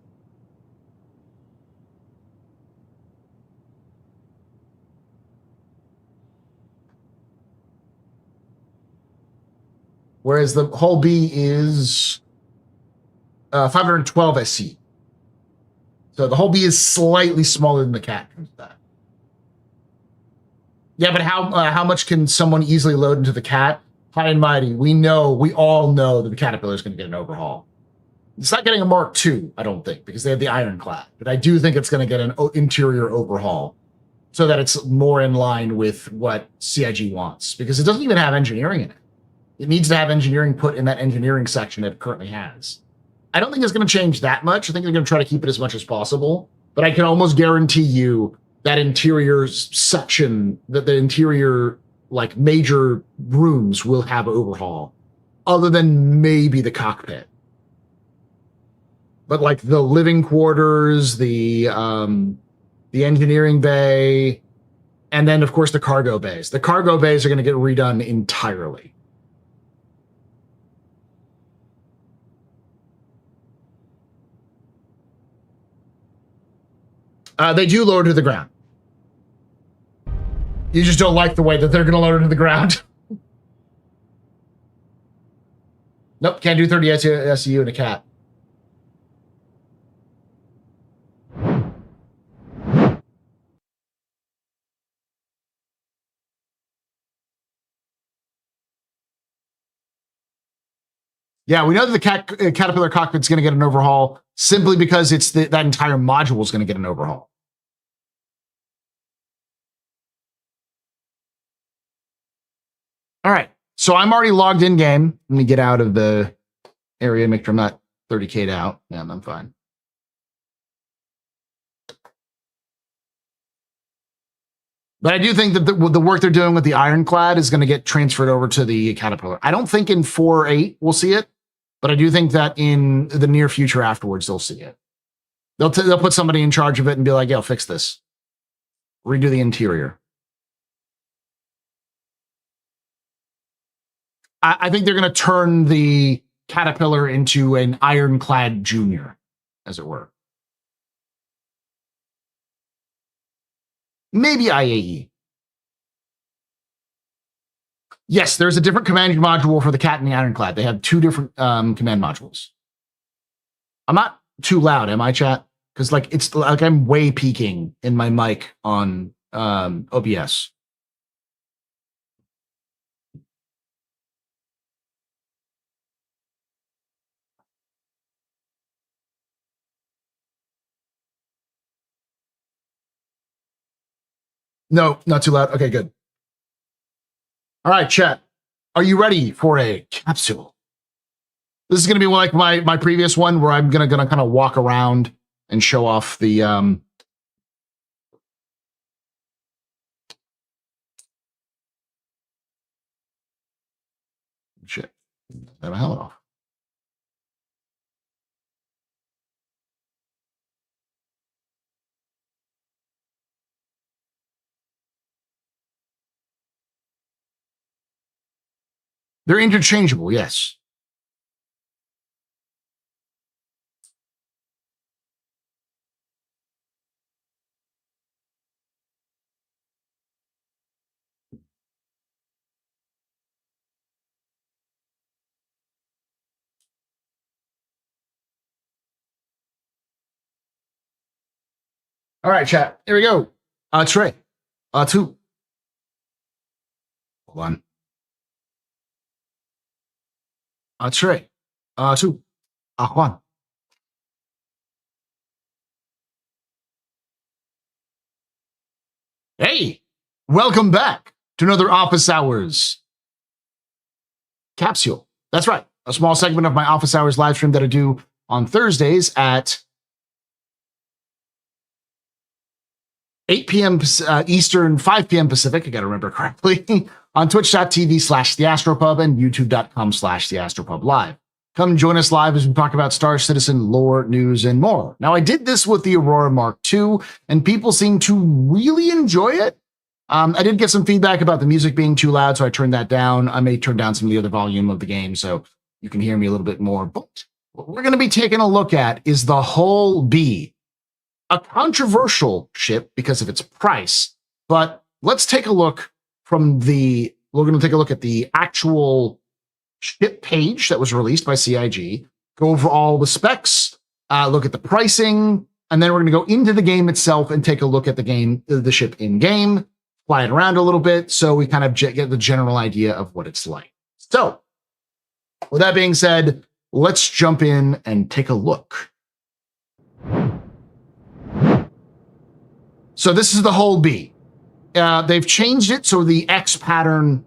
Whereas the whole B is 512 SC. So the whole B is slightly smaller than the Cat. Yeah, but how much can someone easily load into the Cat? High and mighty, we all know that the Caterpillar is going to get an overhaul. It's not getting a Mark II, I don't think, because they have the Ironclad. But I do think it's going to get an interior overhaul so that it's more in line with what CIG wants, because it doesn't even have engineering in it. It needs to have engineering put in that engineering section that it currently has. I don't think it's going to change that much. I think they're going to try to keep it as much as possible, but I can almost guarantee you that interior section, that the interior, like, major rooms will have overhaul, other than maybe the cockpit. But like the living quarters, the engineering bay, and then of course the cargo bays. The cargo bays are going to get redone entirely. They do lower to the ground. You just don't like the way that they're going to lower to the ground. Nope, can't do 30 SEU in a Cat. Yeah, we know that the Caterpillar cockpit's going to get an overhaul simply because it's that entire module is going to get an overhaul. All right, so I'm already logged in game. Let me get out of the area, make sure I'm not 30K'd out. Yeah, I'm fine. But I do think that the work they're doing with the Ironclad is going to get transferred over to the Caterpillar. I don't think in 4.8 we'll see it, but I do think that in the near future afterwards they'll see it. They'll put somebody in charge of it and be like, "Yo, fix this. Redo the interior." I think they're going to turn the Caterpillar into an Ironclad Junior, as it were. Maybe IAE. Yes, there's a different command module for the Cat and the Ironclad. They have two different command modules. I'm not too loud, am I, chat? Because like it's like I'm way peaking in my mic on OBS. No, not too loud. Okay, good. All right, chat. Are you ready for a capsule? This is going to be like my previous one, where I'm gonna kind of walk around and show off the shit. I have a helmet off. They're interchangeable, yes. All right, chat. Here we go. Trey. Two. Hold on. Trey. Two. Juan. Hey, welcome back to another Office Hours capsule. That's right. A small segment of my Office Hours live stream that I do on Thursdays at 8 p.m. Eastern, 5 p.m. Pacific, I got to remember correctly, on twitch.tv/theastropub and youtube.com/theastropub live. Come join us live as we talk about Star Citizen, lore, news, and more. Now, I did this with the Aurora Mark II, and people seem to really enjoy it. I did get some feedback about the music being too loud, so I turned that down. I may turn down some of the other volume of the game so you can hear me a little bit more. But what we're going to be taking a look at is the Hull B. A controversial ship because of its price, but let's take a look we're going to take a look at the actual ship page that was released by CIG, go over all the specs, look at the pricing, and then we're going to go into the game itself and take a look at the ship in game. fly it around a little bit so we kind of get the general idea of what it's like. So, with that being said, let's jump in and take a look. So this is the hull B. They've changed it so the X pattern,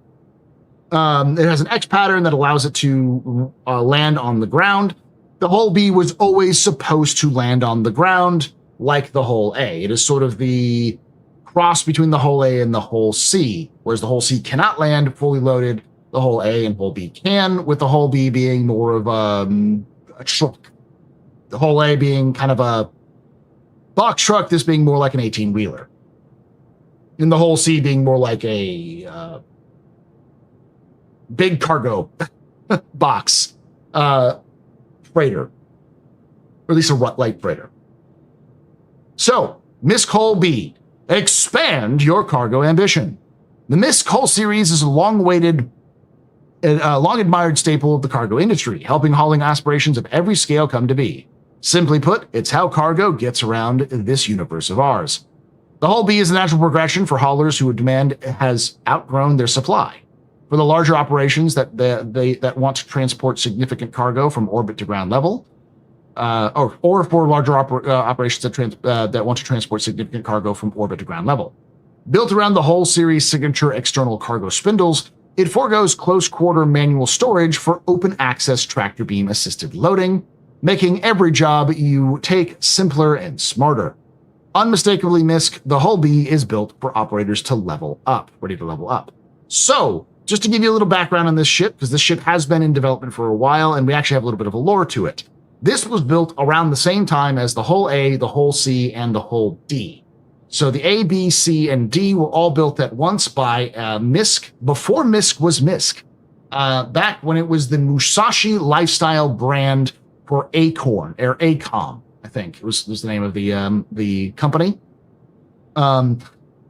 it has an X pattern that allows it to land on the ground. The hull B was always supposed to land on the ground like the hull A. It is sort of the cross between the hull A and the hull C, whereas the hull C cannot land fully loaded. The hull A and hull B can, with the hull B being more of a truck. The hull A being kind of a box truck, this being more like an 18-wheeler. And the hull C being more like a big cargo box freighter, or at least a light freighter. So, Misc Hull B, expand your cargo ambition. The Misc Hull series is a long-awaited, long-admired staple of the cargo industry, helping hauling aspirations of every scale come to be. Simply put, it's how cargo gets around this universe of ours. The Hull B is a natural progression for haulers whose demand has outgrown their supply. For the larger operations that want to transport significant cargo from orbit to ground level, or for larger operations that want to transport significant cargo from orbit to ground level. Built around the Hull series signature external cargo spindles, it forgoes close-quarter manual storage for open-access tractor beam assisted loading, making every job you take simpler and smarter. Unmistakably, Misc, the Hull B is built for operators to level up, ready to level up. So, just to give you a little background on this ship, because this ship has been in development for a while, and we actually have a little bit of a lore to it. This was built around the same time as the Hull A, the Hull C, and the Hull D. So the A, B, C, and D were all built at once by Misc, before Misc was Misc. Back when it was the Musashi lifestyle brand for Acorn, or ACOM, I think was the name of the company.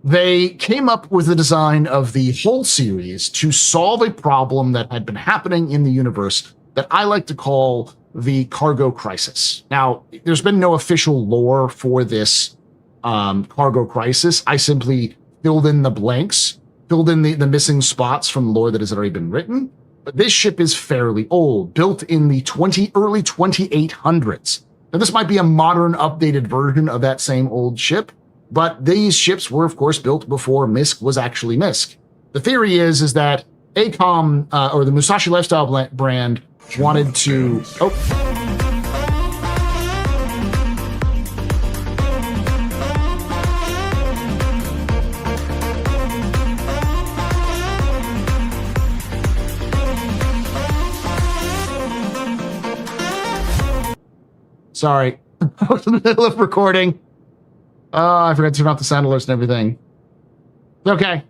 They came up with the design of the Hull series to solve a problem that had been happening in the universe that I like to call the cargo crisis. Now, there's been no official lore for this cargo crisis. I simply filled in the blanks, filled in the missing spots from lore that has already been written. But this ship is fairly old, built in the early 2800s. Now, this might be a modern, updated version of that same old ship, but these ships were, of course, built before Misc was actually Misc. The theory is that ACOM, or the Musashi Lifestyle brand, wanted to... Sorry, I was in the middle of recording. I forgot to turn off the sound alerts and everything. Okay.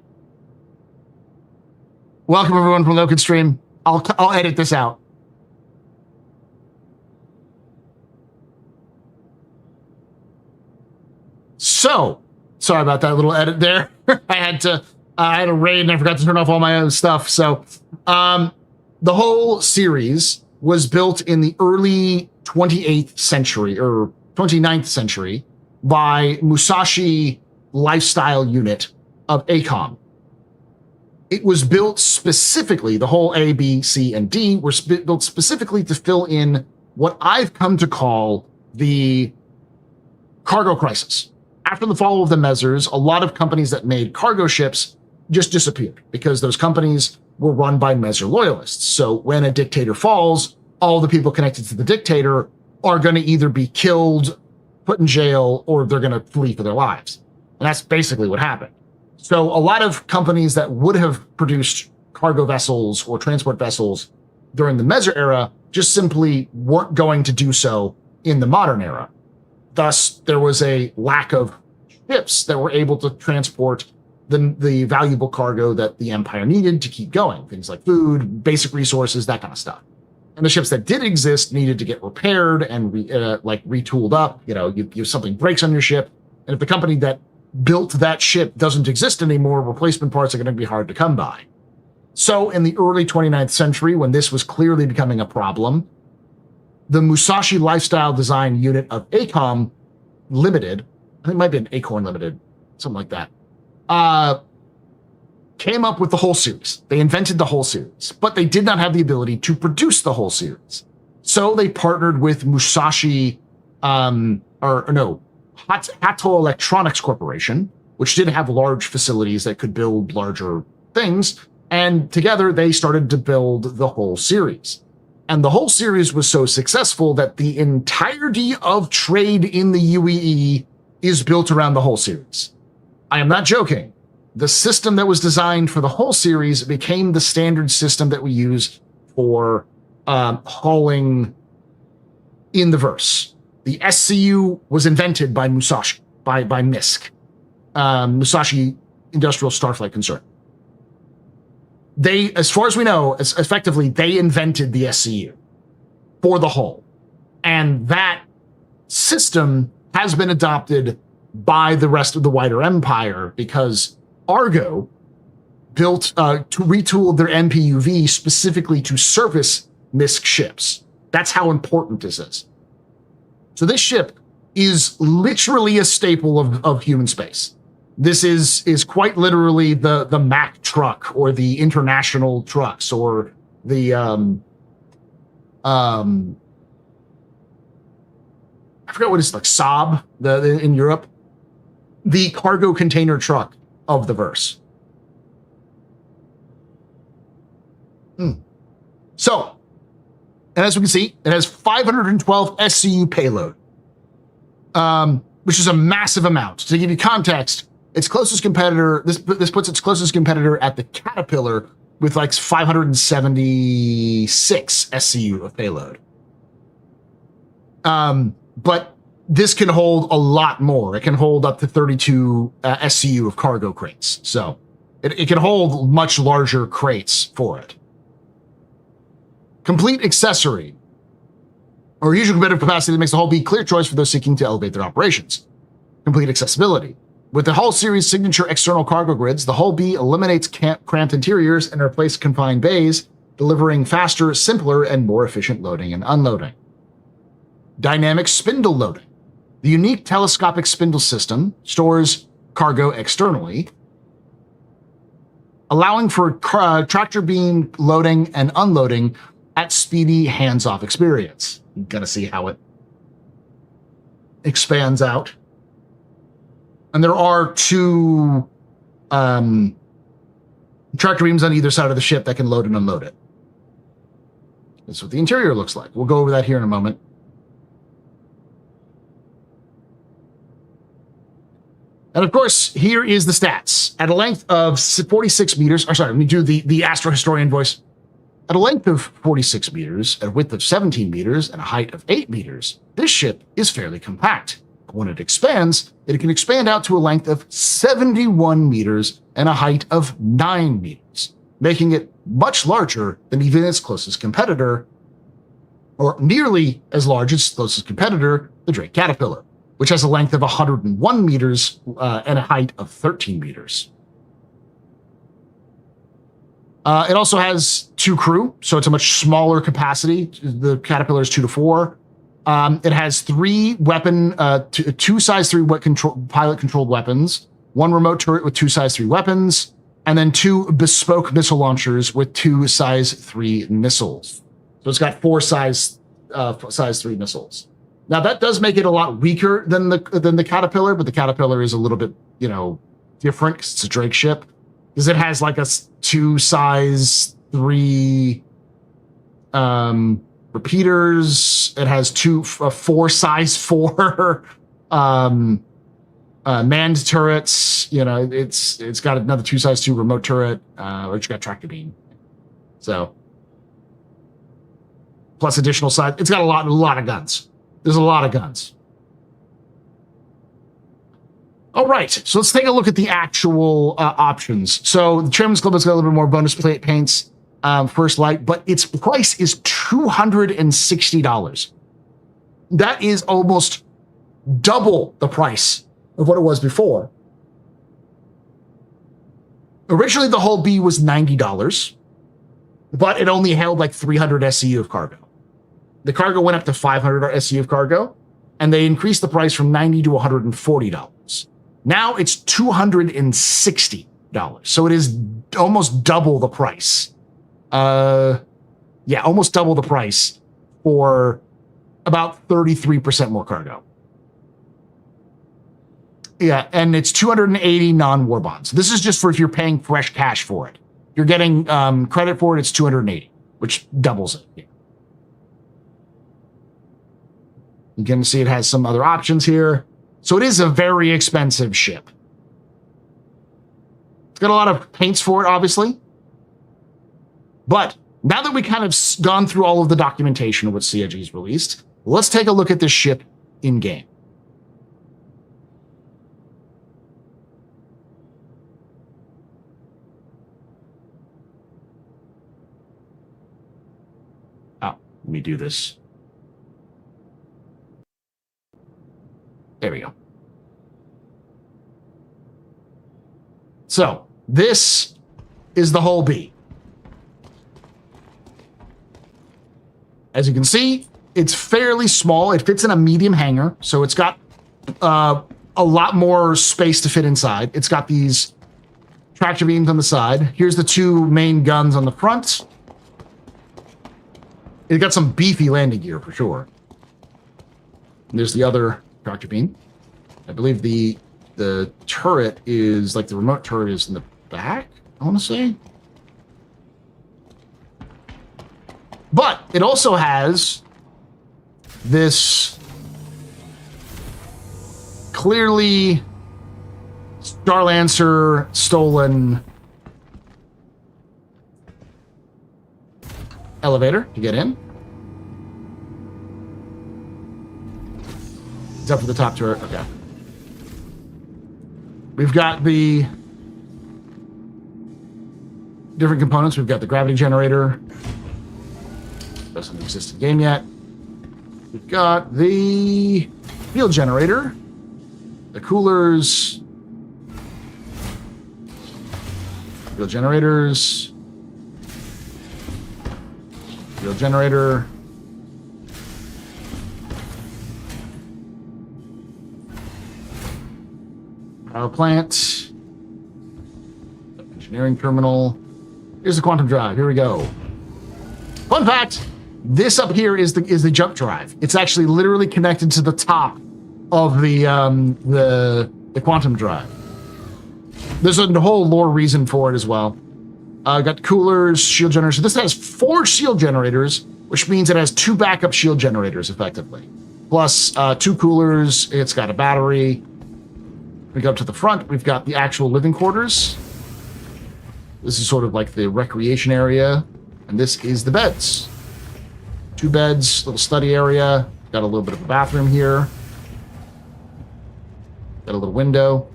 Welcome everyone from Locan Stream. I'll edit this out. So, sorry about that little edit there. I had a raid and I forgot to turn off all my own stuff. So, the whole series was built in the early 28th century or 29th century by Musashi Lifestyle Unit of ACOM. It was built specifically, the whole A, B, C, and D were built specifically to fill in what I've come to call the cargo crisis. After the fall of the Mezzers, a lot of companies that made cargo ships just disappeared because those companies were run by Mezzer loyalists. So when a dictator falls, all the people connected to the dictator are going to either be killed, put in jail, or they're going to flee for their lives. And that's basically what happened. So a lot of companies that would have produced cargo vessels or transport vessels during the Mezzer era just simply weren't going to do so in the modern era. Thus, there was a lack of ships that were able to transport the valuable cargo that the Empire needed to keep going. Things like food, basic resources, that kind of stuff. And the ships that did exist needed to get repaired and retooled up. You know, something breaks on your ship, and if the company that built that ship doesn't exist anymore, replacement parts are going to be hard to come by. So in the early 29th century, when this was clearly becoming a problem, the Musashi Lifestyle Design Unit of ACOM Limited, I think it might be an Acorn Limited, something like that, came up with the whole series. They invented the whole series, but they did not have the ability to produce the whole series. So they partnered with Musashi, Hato Electronics Corporation, which did have large facilities that could build larger things. And together they started to build the whole series. And the whole series was so successful that the entirety of trade in the UEE is built around the whole series. I am not joking. The system that was designed for the whole series became the standard system that we use for hauling in the verse. The SCU was invented by Musashi, by Misc, Musashi Industrial Starflight Concern. They, as far as we know, effectively, they invented the SCU for the hull. And that system has been adopted by the rest of the wider empire because Argo built, retooled their MPUV specifically to service Misc ships. That's how important this is. So this ship is literally a staple of human space. This is quite literally the Mack truck or the international trucks or the I forget what it's like, Saab in Europe, the cargo container truck of the verse. So, and as we can see, it has 512 SCU payload, which is a massive amount. To give you context, its closest competitor, this puts its closest competitor at the Caterpillar with like 576 SCU of payload. But this can hold a lot more. It can hold up to 32 SCU of cargo crates. So it can hold much larger crates for it. Complete accessory, or usual competitive capacity that makes the hull be a clear choice for those seeking to elevate their operations. Complete accessibility. With the hull series signature external cargo grids, the hull B eliminates cramped interiors and replaces confined bays, delivering faster, simpler, and more efficient loading and unloading. Dynamic spindle loading. The unique telescopic spindle system stores cargo externally, allowing for tractor beam loading and unloading at speedy hands-off experience. You're gonna see how it expands out. And there are two tractor beams on either side of the ship that can load and unload it. That's what the interior looks like. We'll go over that here in a moment. And of course, here is the stats. At a length of 46 meters, or sorry, let me do the Astro Historian voice. At a length of 46 meters, at a width of 17 meters, and a height of 8 meters, this ship is fairly compact. But when it expands, it can expand out to a length of 71 meters and a height of 9 meters, making it much larger than even its closest competitor, or nearly as large as its closest competitor, the Drake Caterpillar, which has a length of 101 meters and a height of 13 meters. It also has 2 crew, so it's a much smaller capacity. The Caterpillar is 2 to 4. It has 3 weapon, 2 size 3 pilot-controlled weapons, 1 remote turret with 2 size 3 weapons, and then 2 bespoke missile launchers with 2 size 3 missiles. So it's got 4 size 3 missiles. Now that does make it a lot weaker than the Caterpillar, but the Caterpillar is a little bit, different because it's a Drake ship. Because it has like a 2 size 3 repeaters. It has 4 size 4 manned turrets. It's got another 2 size 2 remote turret, which got tractor beam. So plus additional size. It's got a lot of guns. There's a lot of guns. All right, so let's take a look at the actual options. So the Chairman's Club has got a little bit more bonus paints, First Light, but its price is $260. That is almost double the price of what it was before. Originally, the hull B was $90, but it only held like 300 SCU of cargo. The cargo went up to 500 SCU of cargo, and they increased the price from $90 to $140. Now it's $260. So it is almost double the price. Yeah, almost double the price for about 33% more cargo. Yeah, and it's 280 non-war bonds. This is just for if you're paying fresh cash for it. You're getting credit for it, it's 280, which doubles it. Yeah. You can see it has some other options here. So it is a very expensive ship. It's got a lot of paints for it, obviously. But now that we kind of gone through all of the documentation of what CIG's released, let's take a look at this ship in-game. Oh, let me do this. There we go. So, this is the hull B. As you can see, it's fairly small. It fits in a medium hangar, so it's got a lot more space to fit inside. It's got these tractor beams on the side. Here's the two main guns on the front. It's got some beefy landing gear for sure. And there's the other tractor beam. I believe the turret is, like the remote turret is in the back, I want to say. But it also has this clearly Starlancer stolen elevator to get in. It's up for the top turret. Okay. We've got the different components. We've got the gravity generator. Doesn't exist in the game yet. We've got the fuel generator, the coolers, fuel generators, fuel generator, power plant, engineering terminal. Here's the quantum drive. Here we go. Fun fact. This up here is the jump drive. It's actually literally connected to the top of the quantum drive. There's a whole lore reason for it as well. Got coolers, shield generators. So this has 4 shield generators, which means it has 2 backup shield generators effectively. Plus 2 coolers. It's got a battery. We go up to the front. We've got the actual living quarters. This is sort of like the recreation area, and this is the beds. 2 beds, little study area. Got a little bit of a bathroom here. Got a little window.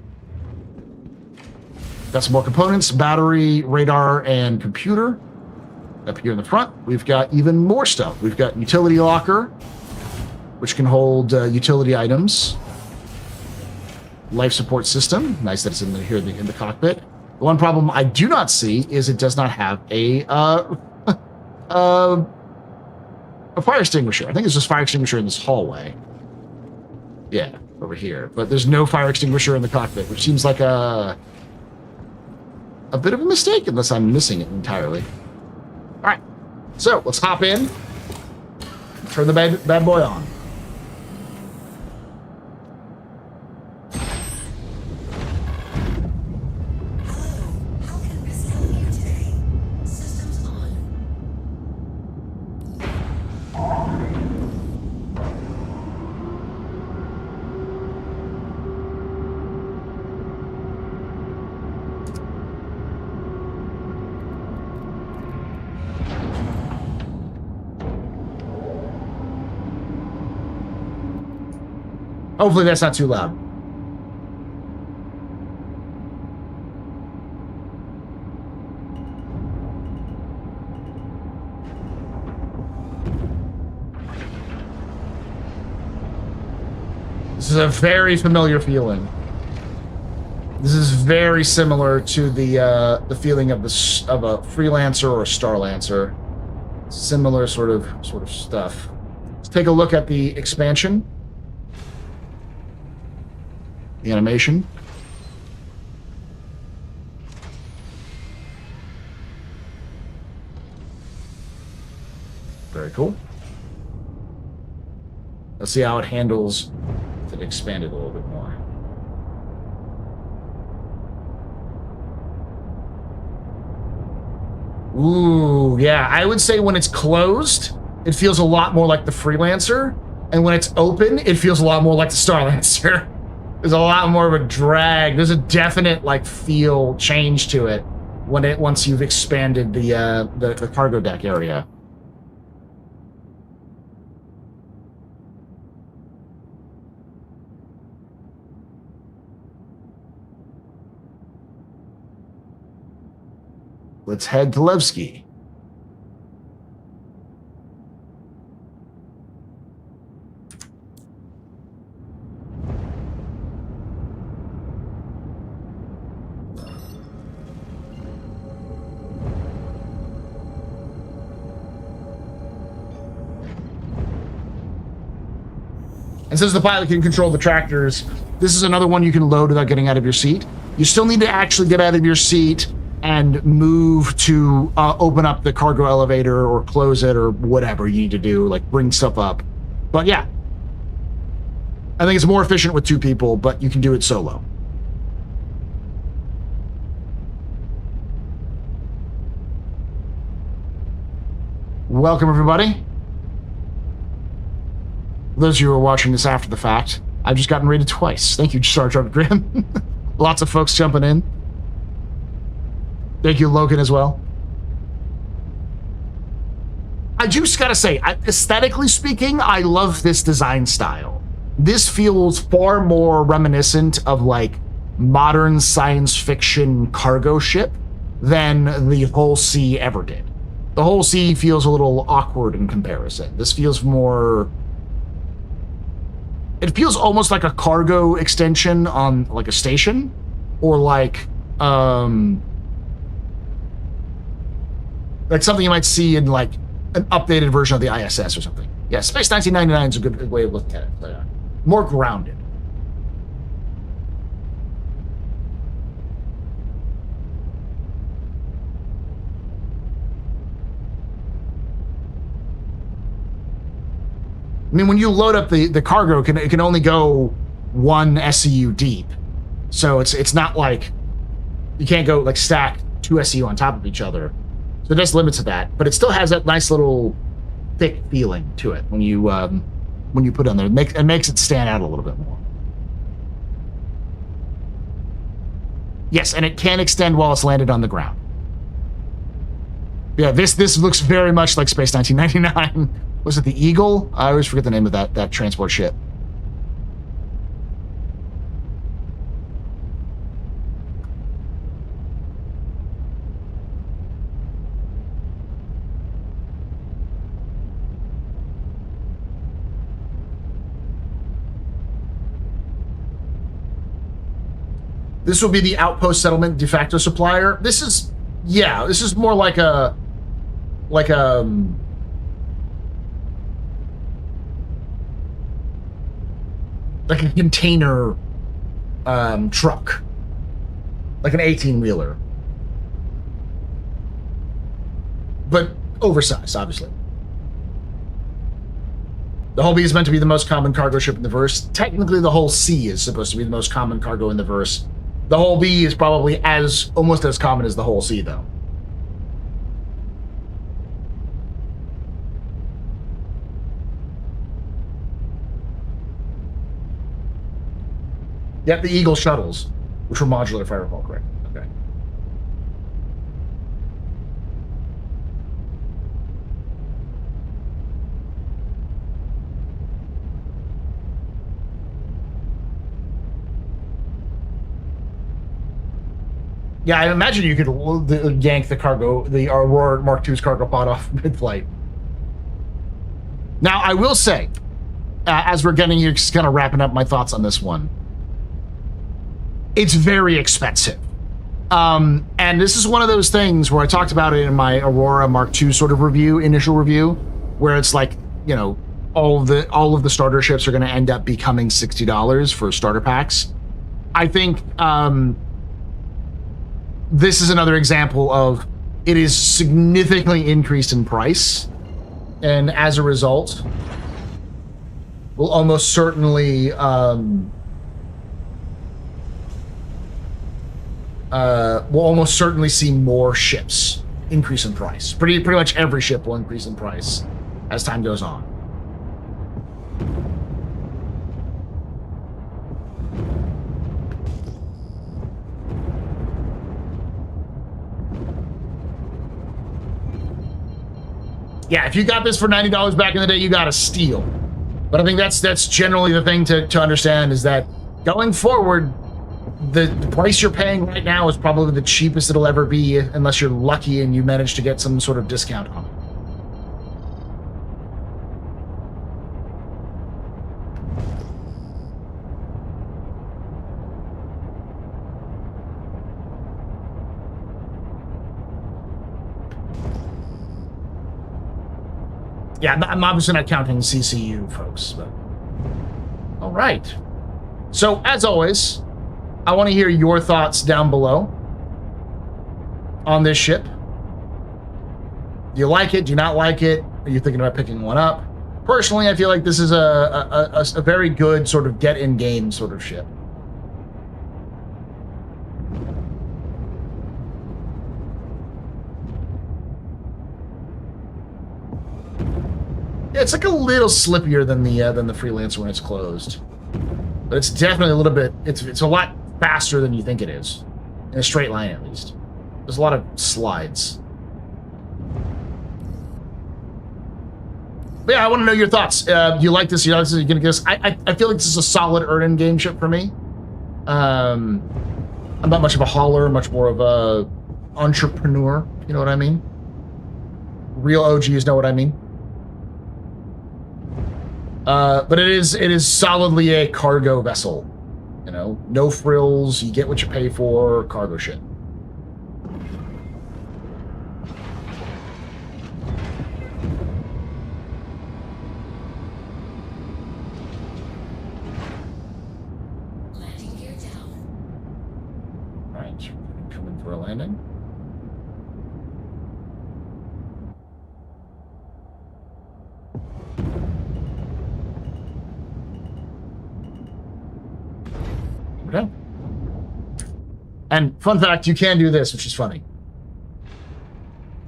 Got some more components, battery, radar, and computer. Up here in the front, we've got even more stuff. We've got utility locker, which can hold utility items. Life support system. Nice that it's in here in the cockpit. The one problem I do not see is it does not have a fire extinguisher. I think there's just fire extinguisher in this hallway. Yeah, over here. But there's no fire extinguisher in the cockpit, which seems like a bit of a mistake, unless I'm missing it entirely. All right, so let's hop in. Turn the bad boy on. Hopefully that's not too loud. This is a very familiar feeling. This is very similar to the feeling of a Freelancer or a Starlancer. Similar sort of stuff. Let's take a look at the expansion. The animation. cool. Let's see how it handles if it expanded a little bit more. Ooh, yeah. I would say when it's closed, it feels a lot more like the Freelancer. And when it's open, it feels a lot more like the Starlancer. There's a lot more of a drag. There's a definite like feel change to it once you've expanded the cargo deck area. Let's head to Levski. And since the pilot can control the tractors, this is another one you can load without getting out of your seat. You still need to actually get out of your seat and move to open up the cargo elevator or close it or whatever you need to do, like bring stuff up. But yeah, I think it's more efficient with 2 people, but you can do it solo. Welcome, everybody. Those of you who are watching this after the fact, I've just gotten rated twice. Thank you, Sergeant Grimm. Lots of folks jumping in. Thank you, Logan, as well. I just gotta say, aesthetically speaking, I love this design style. This feels far more reminiscent of like modern science fiction cargo ship than the Whole Sea ever did. The Whole Sea feels a little awkward in comparison. This feels more... It feels almost like a cargo extension on like a station, or like something you might see in like an updated version of the ISS or something. Yeah, Space 1999 is a good way of looking at it. But, more grounded. I mean, when you load up the cargo, it can only go 1 SCU deep. So it's not like you can't go like stack 2 SCU on top of each other. So it does limit to that, but it still has that nice little thick feeling to it when you put it on there. It makes it stand out a little bit more. Yes, and it can extend while it's landed on the ground. Yeah, this looks very much like Space 1999. Was it the Eagle? I always forget the name of that transport ship. This will be the outpost settlement de facto supplier. This is more like a container truck, like an 18-wheeler, but oversized, obviously. The Whole B is meant to be the most common cargo ship in the verse. Technically, the Whole Sea is supposed to be the most common cargo in the verse. The Whole B is probably almost as common as the Whole Sea, though. Yep, the Eagle shuttles, which were modular, if I recall correctly. Okay. Yeah, I imagine you could yank the Aurora Mark II's cargo pod off mid-flight. Now, I will say, as we're getting here, just kind of wrapping up my thoughts on this one, it's very expensive. And this is one of those things where I talked about it in my Aurora Mark II sort of initial review, where it's like, all of the starter ships are going to end up becoming $60 for starter packs. I think this is another example of it is significantly increased in price, and as a result, will almost certainly see more ships increase in price. Pretty much every ship will increase in price as time goes on. Yeah, if you got this for $90 back in the day, you got a steal. But I think that's generally the thing to understand, is that going forward, the price you're paying right now is probably the cheapest it'll ever be, unless you're lucky and you manage to get some sort of discount on it. Yeah, I'm obviously not counting CCU, folks, but... All right. So, as always, I want to hear your thoughts down below on this ship. Do you like it? Do you not like it? Are you thinking about picking one up? Personally, I feel like this is a very good sort of get-in-game sort of ship. Yeah, it's like a little slippier than the Freelancer when it's closed, but it's definitely a little bit. It's a lot faster than you think it is, in a straight line at least. There's a lot of slides. But yeah, I want to know your thoughts. Do you like this? You know, this is gonna get us. I feel like this is a solid earn-in game ship for me. I'm not much of a hauler, much more of a entrepreneur. You know what I mean? Real OGs know what I mean. But it is solidly a cargo vessel. You know, no frills, you get what you pay for, cargo shit. Landing gear down. Right, coming for a landing. Okay. And fun fact, you can do this, which is funny.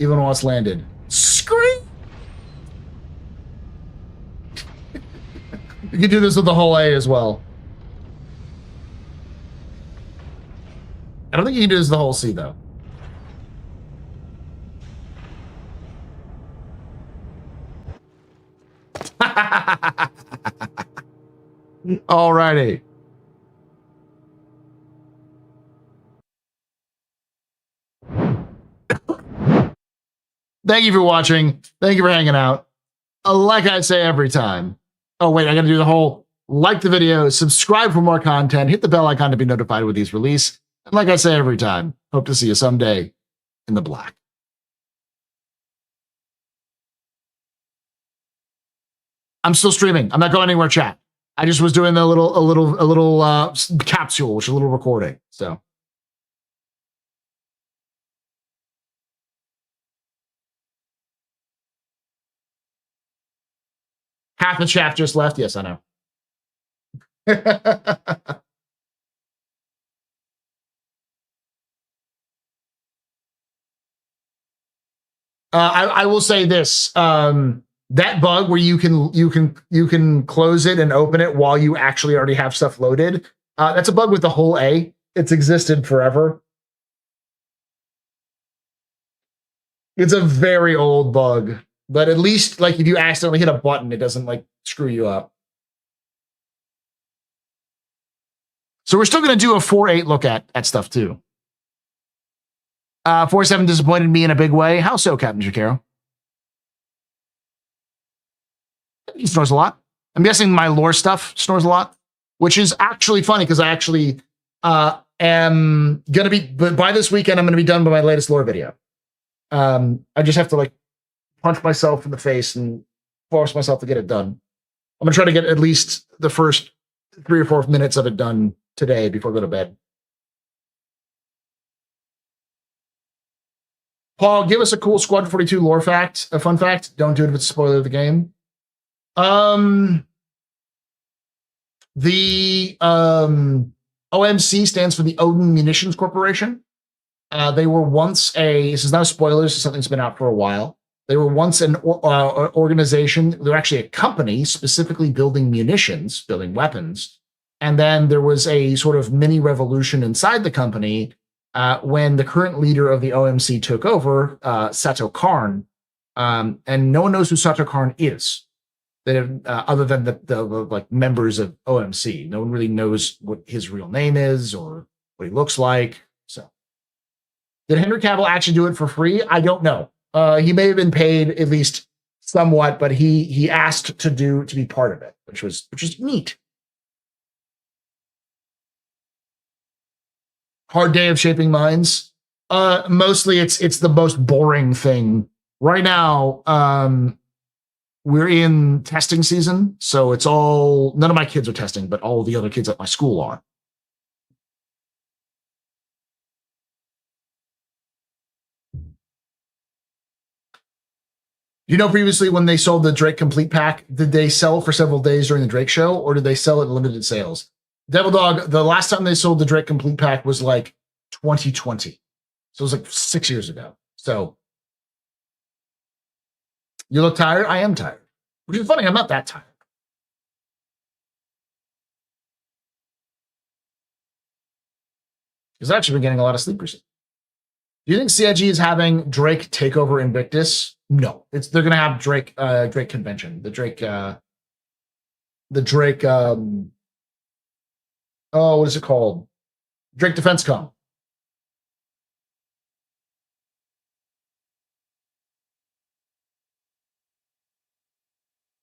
Even while it's landed. Scream! You can do this with the whole A as well. I don't think you can do this with the whole C, though. Alrighty. Thank you for watching. Thank you for hanging out. Like I say every time. Oh, wait, I got to do the whole like the video, subscribe for more content, hit the bell icon to be notified when these release. And like I say every time, hope to see you someday in the black. I'm still streaming. I'm not going anywhere, chat. I just was doing a little capsule, which is a little recording. So. Half the chat just left. Yes, I know. I will say this: that bug where you can close it and open it while you actually already have stuff loaded. That's a bug with the whole A. It's existed forever. It's a very old bug. But at least, like, if you accidentally hit a button, it doesn't, like, screw you up. So we're still going to do a 4.8 look at stuff, too. 4.7 disappointed me in a big way. How so, Captain Shakiro? He snores a lot. I'm guessing my lore stuff snores a lot, which is actually funny, because I actually am going to be, by this weekend, I'm going to be done with my latest lore video. I just have to, like, punch myself in the face and force myself to get it done. I'm going to try to get at least the first 3 or 4 minutes of it done today before I go to bed. Paul, give us a cool Squad 42 lore fact, a fun fact. Don't do it if it's a spoiler of the game. The OMC stands for the Odin Munitions Corporation. They were once this is not a spoiler, this is something that's been out for a while. They were once an organization, they were actually a company specifically building munitions, building weapons. And then there was a sort of mini revolution inside the company when the current leader of the OMC took over, Sato Karn. And no one knows who Sato Karn is. Other than the like members of OMC. No one really knows what his real name is or what he looks like. So, did Henry Cavill actually do it for free? I don't know. He may have been paid at least somewhat, but he asked to be part of it, which was neat. Hard day of shaping minds. Mostly it's the most boring thing right now. We're in testing season, so it's all, none of my kids are testing, but all the other kids at my school are. You know, previously when they sold the Drake Complete Pack, did they sell for several days during the Drake show, or did they sell it in limited sales? Devil Dog, the last time they sold the Drake Complete Pack was like 2020. So it was like 6 years ago. So you look tired? I am tired. Which is funny, I'm not that tired. Because I've actually been getting a lot of sleep recently. Do you think CIG is having Drake take over Invictus? No. They're gonna have Drake convention. The Drake what is it called? Drake Defense Con.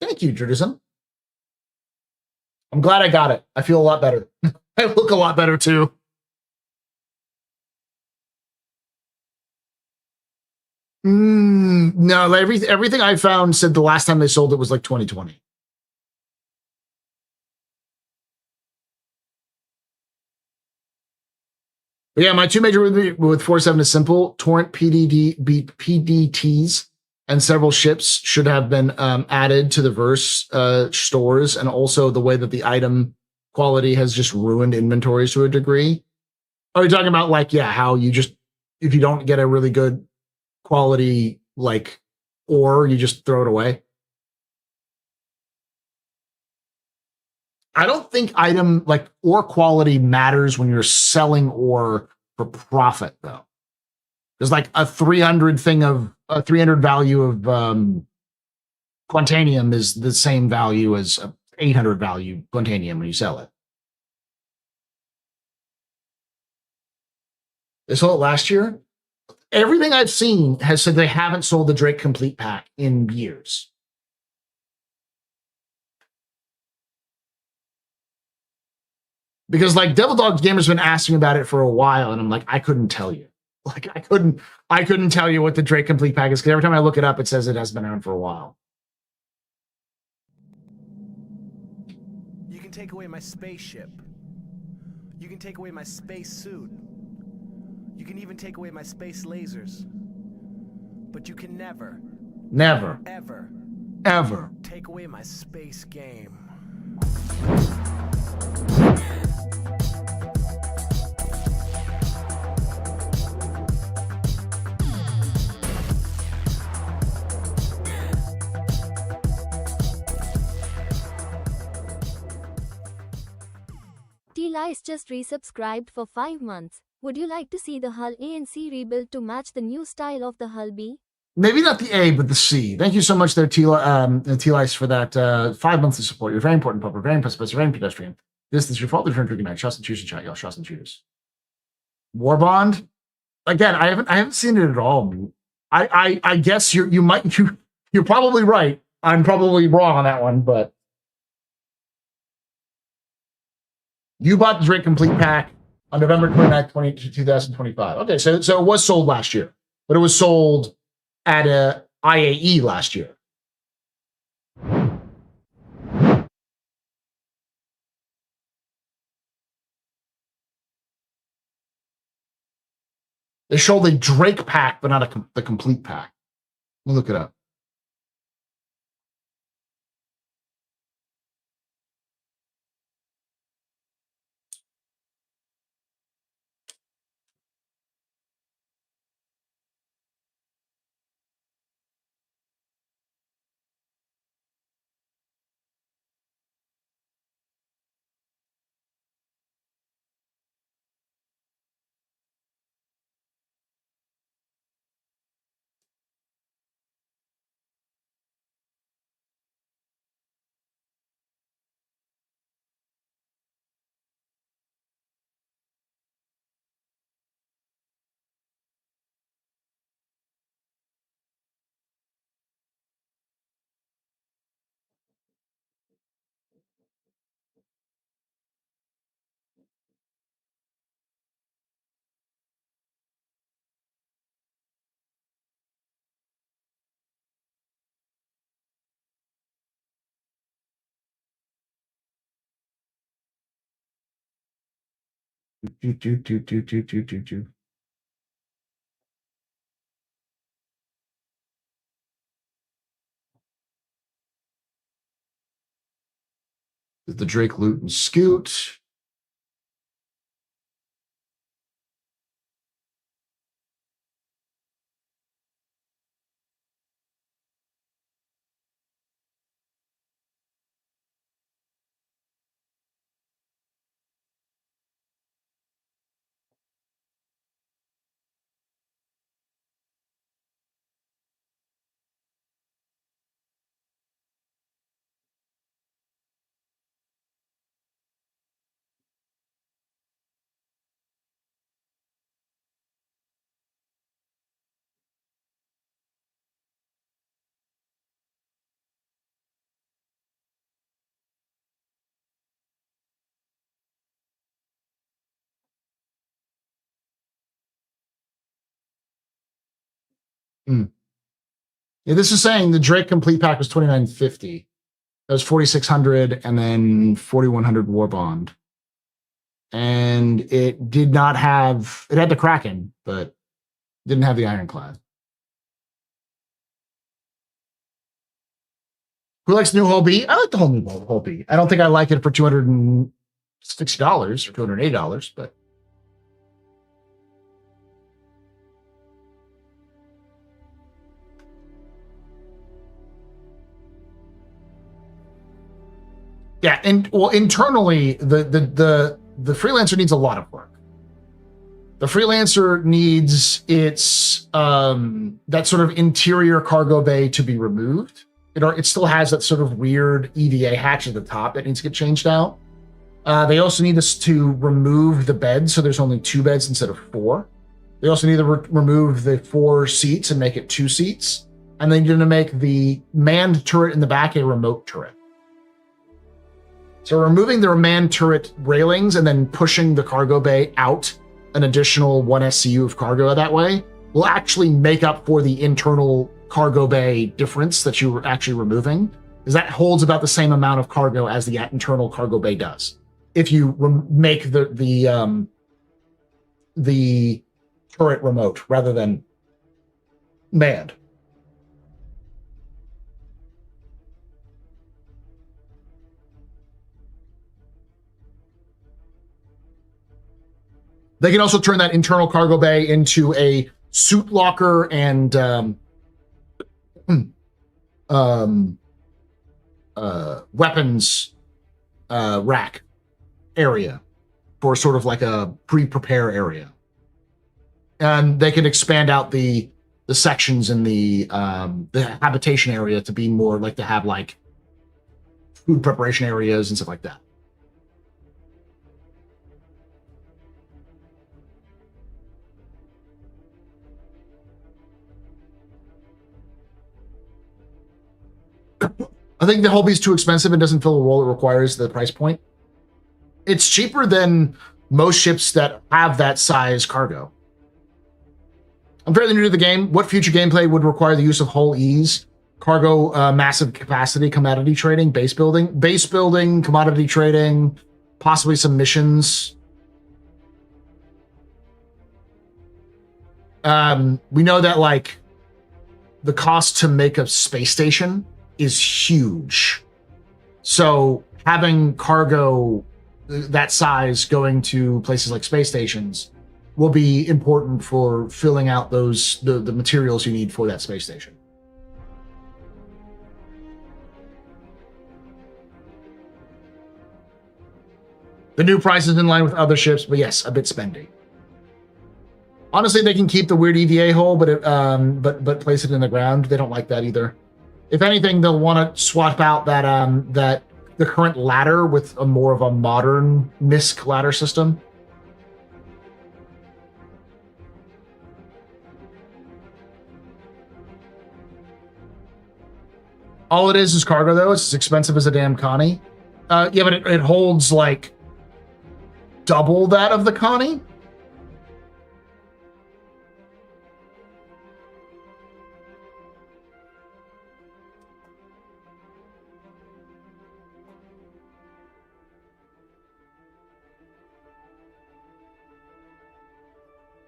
Thank you, Judaism. I'm glad I got it. I feel a lot better. I look a lot better too. No, everything I found said the last time they sold it was like 2020. But yeah, my two major with 4.7 is simple. Torrent PDTs and several ships should have been added to the verse stores, and also the way that the item quality has just ruined inventories to a degree. Are you talking about like, yeah, how you just, if you don't get a really good quality like ore, you just throw it away? I don't think item like ore quality matters when you're selling ore for profit though. There's like a 300 value of Quantanium is the same value as a 800 value Quantanium when you sell it. They sold it last year. Everything I've seen has said they haven't sold the Drake Complete Pack in years. Because like Devil Dog Gamer's been asking about it for a while, and I'm like, I couldn't tell you. Like I couldn't tell you what the Drake Complete Pack is, because every time I look it up, it says it has been around for a while. You can take away my spaceship. You can take away my space suit. You can even take away my space lasers. But you can never, ever take away my space game. T-Lice just resubscribed for 5 months. Would you like to see the hull A and C rebuilt to match the new style of the hull B? Maybe not the A, but the C. Thank you so much there, T-Lice, for that 5 months of support. You're very important, Pupper, very impressive, very pedestrian. This is your fault. Return to night. Trust and choose and chat, y'all. Trust and choose. War Bond? Again, I haven't seen it at all. I guess you're probably right. I'm probably wrong on that one, but you bought the Drake Complete Pack on November 29th, 2025. Okay, so it was sold last year, but it was sold at a IAE last year. They show the Drake pack, but not the complete pack. We'll look it up. The Drake Loot and Scoot. Yeah, this is saying the Drake complete pack was $29.50. That was $4,600 and then $4,100 War Bond. And it did not have, it had the Kraken, but didn't have the Ironclad. Who likes the new Hull B? I like the whole new Hull B. I don't think I like it for $260 or $280, but yeah, and well, internally, the Freelancer needs a lot of work. The Freelancer needs its that sort of interior cargo bay to be removed. It still has that sort of weird EVA hatch at the top that needs to get changed out. They also need us to remove the beds, so there's only 2 beds instead of 4. They also need to remove the 4 seats and make it 2 seats. And they need to make the manned turret in the back a remote turret. So removing the manned turret railings and then pushing the cargo bay out an additional 1 SCU of cargo that way will actually make up for the internal cargo bay difference that you were actually removing, because that holds about the same amount of cargo as the internal cargo bay does. If you make the turret remote rather than manned. They can also turn that internal cargo bay into a suit locker and weapons rack area for sort of like a pre-prepare area. And they can expand out the sections in the habitation area to be more like to have like food preparation areas and stuff like that. I think the Hull B is too expensive and doesn't fill the role it requires the price point. It's cheaper than most ships that have that size cargo. I'm fairly new to the game. What future gameplay would require the use of Hull E's? Cargo, massive capacity, commodity trading, base building, commodity trading, possibly some missions. We know that like the cost to make a space station is huge. So having cargo that size going to places like space stations will be important for filling out the materials you need for that space station. The new price is in line with other ships, but yes, a bit spendy. Honestly, they can keep the weird EVA hole, but place it in the ground. They don't like that either. If anything, they'll want to swap out that the current ladder with a more of a modern Misc ladder system. All it is cargo, though. It's as expensive as a damn Connie. Yeah, but it holds like double that of the Connie.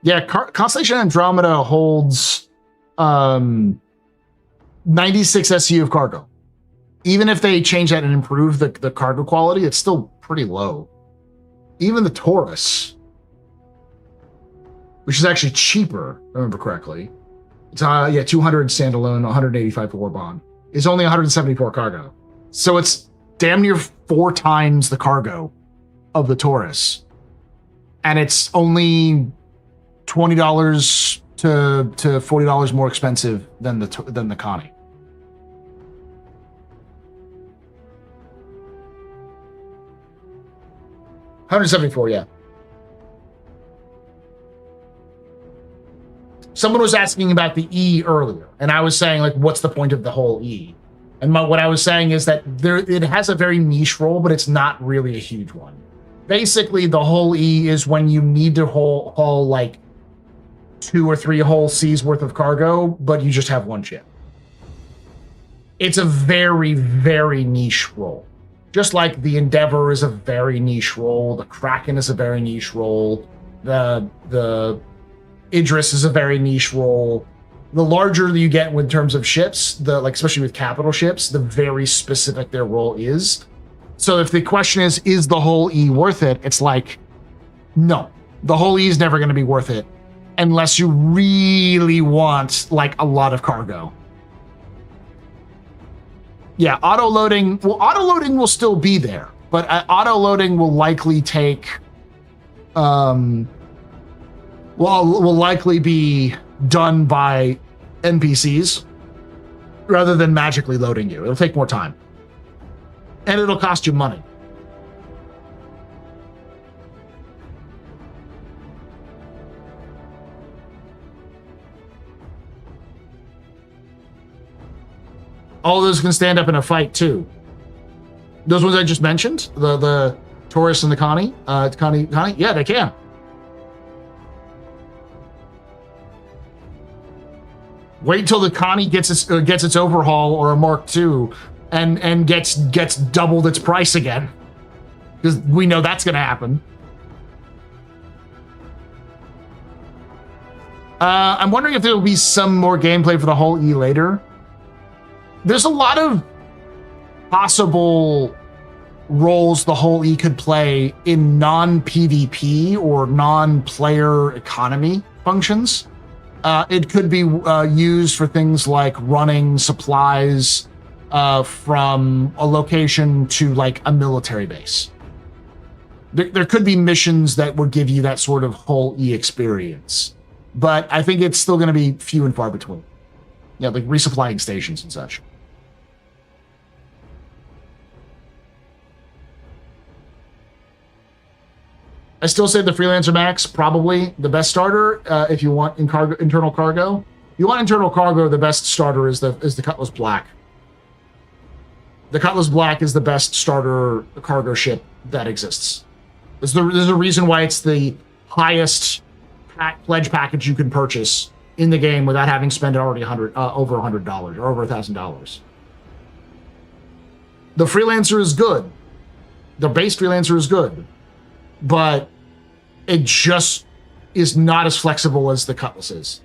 Yeah, Constellation Andromeda holds 96 SU of cargo. Even if they change that and improve the cargo quality, it's still pretty low. Even the Taurus, which is actually cheaper, if I remember correctly. It's 200 standalone, 185 for war bond. Is only 174 cargo. So it's damn near 4 times the cargo of the Taurus. And it's only $20 to $40 more expensive than the Connie. $174, yeah. Someone was asking about the E earlier, and I was saying, like, what's the point of the whole E? And what I was saying is that it has a very niche role, but it's not really a huge one. Basically, the whole E is when you need to haul like 2 or 3 whole C's worth of cargo, but you just have one ship. It's a very, very niche role. Just like the Endeavor is a very niche role, the Kraken is a very niche role, the Idris is a very niche role. The larger you get in terms of ships, especially with capital ships, the very specific their role is. So if the question is the whole E worth it? It's like, no, the whole E is never going to be worth it unless you really want like a lot of cargo. Yeah, auto-loading will still be there, but auto-loading will likely take, will likely be done by NPCs rather than magically loading you. It'll take more time. And it'll cost you money. All those can stand up in a fight too. Those ones I just mentioned, the Taurus and the Connie, yeah, they can. Wait till the Connie gets its overhaul or a Mark II, and gets doubled its price again, because we know that's going to happen. I'm wondering if there will be some more gameplay for the whole E later. There's a lot of possible roles the whole E could play in non-PvP or non-player economy functions. It could be used for things like running supplies from a location to like a military base. There could be missions that would give you that sort of whole E experience, but I think it's still going to be few and far between. Yeah, like resupplying stations and such. I still say the Freelancer Max, probably the best starter if you want internal cargo. If you want internal cargo, the best starter is the Cutlass Black. The Cutlass Black is the best starter cargo ship that exists. There's a reason why it's the highest pledge package you can purchase in the game without having spent already over $100 or over $1,000. The Freelancer is good. The base Freelancer is good, but it just is not as flexible as the Cutlass is.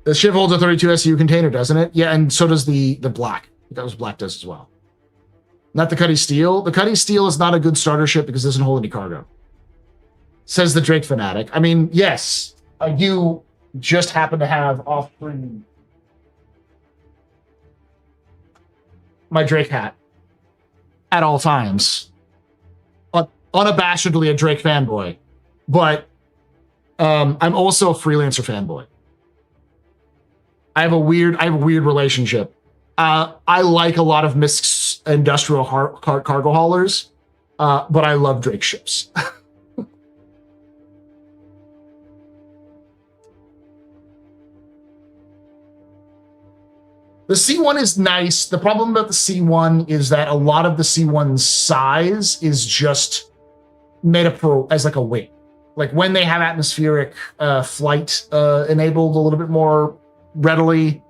The ship holds a 32 SU container, doesn't it? Yeah, and so does the black. That was black does as well. Not the Cuddy Steel. The Cuddy Steel is not a good starter ship because it doesn't hold any cargo. Says the Drake fanatic. I mean, yes, I do just happen to have off-screen my Drake hat at all times. Unabashedly a Drake fanboy, but I'm also a Freelancer fanboy. I have a weird relationship. I like a lot of Misc's industrial cargo haulers, but I love Drake ships. The C1 is nice. The problem about the C1 is that a lot of the C1's size is just made up for as like a wing. Like when they have atmospheric flight enabled a little bit more readily,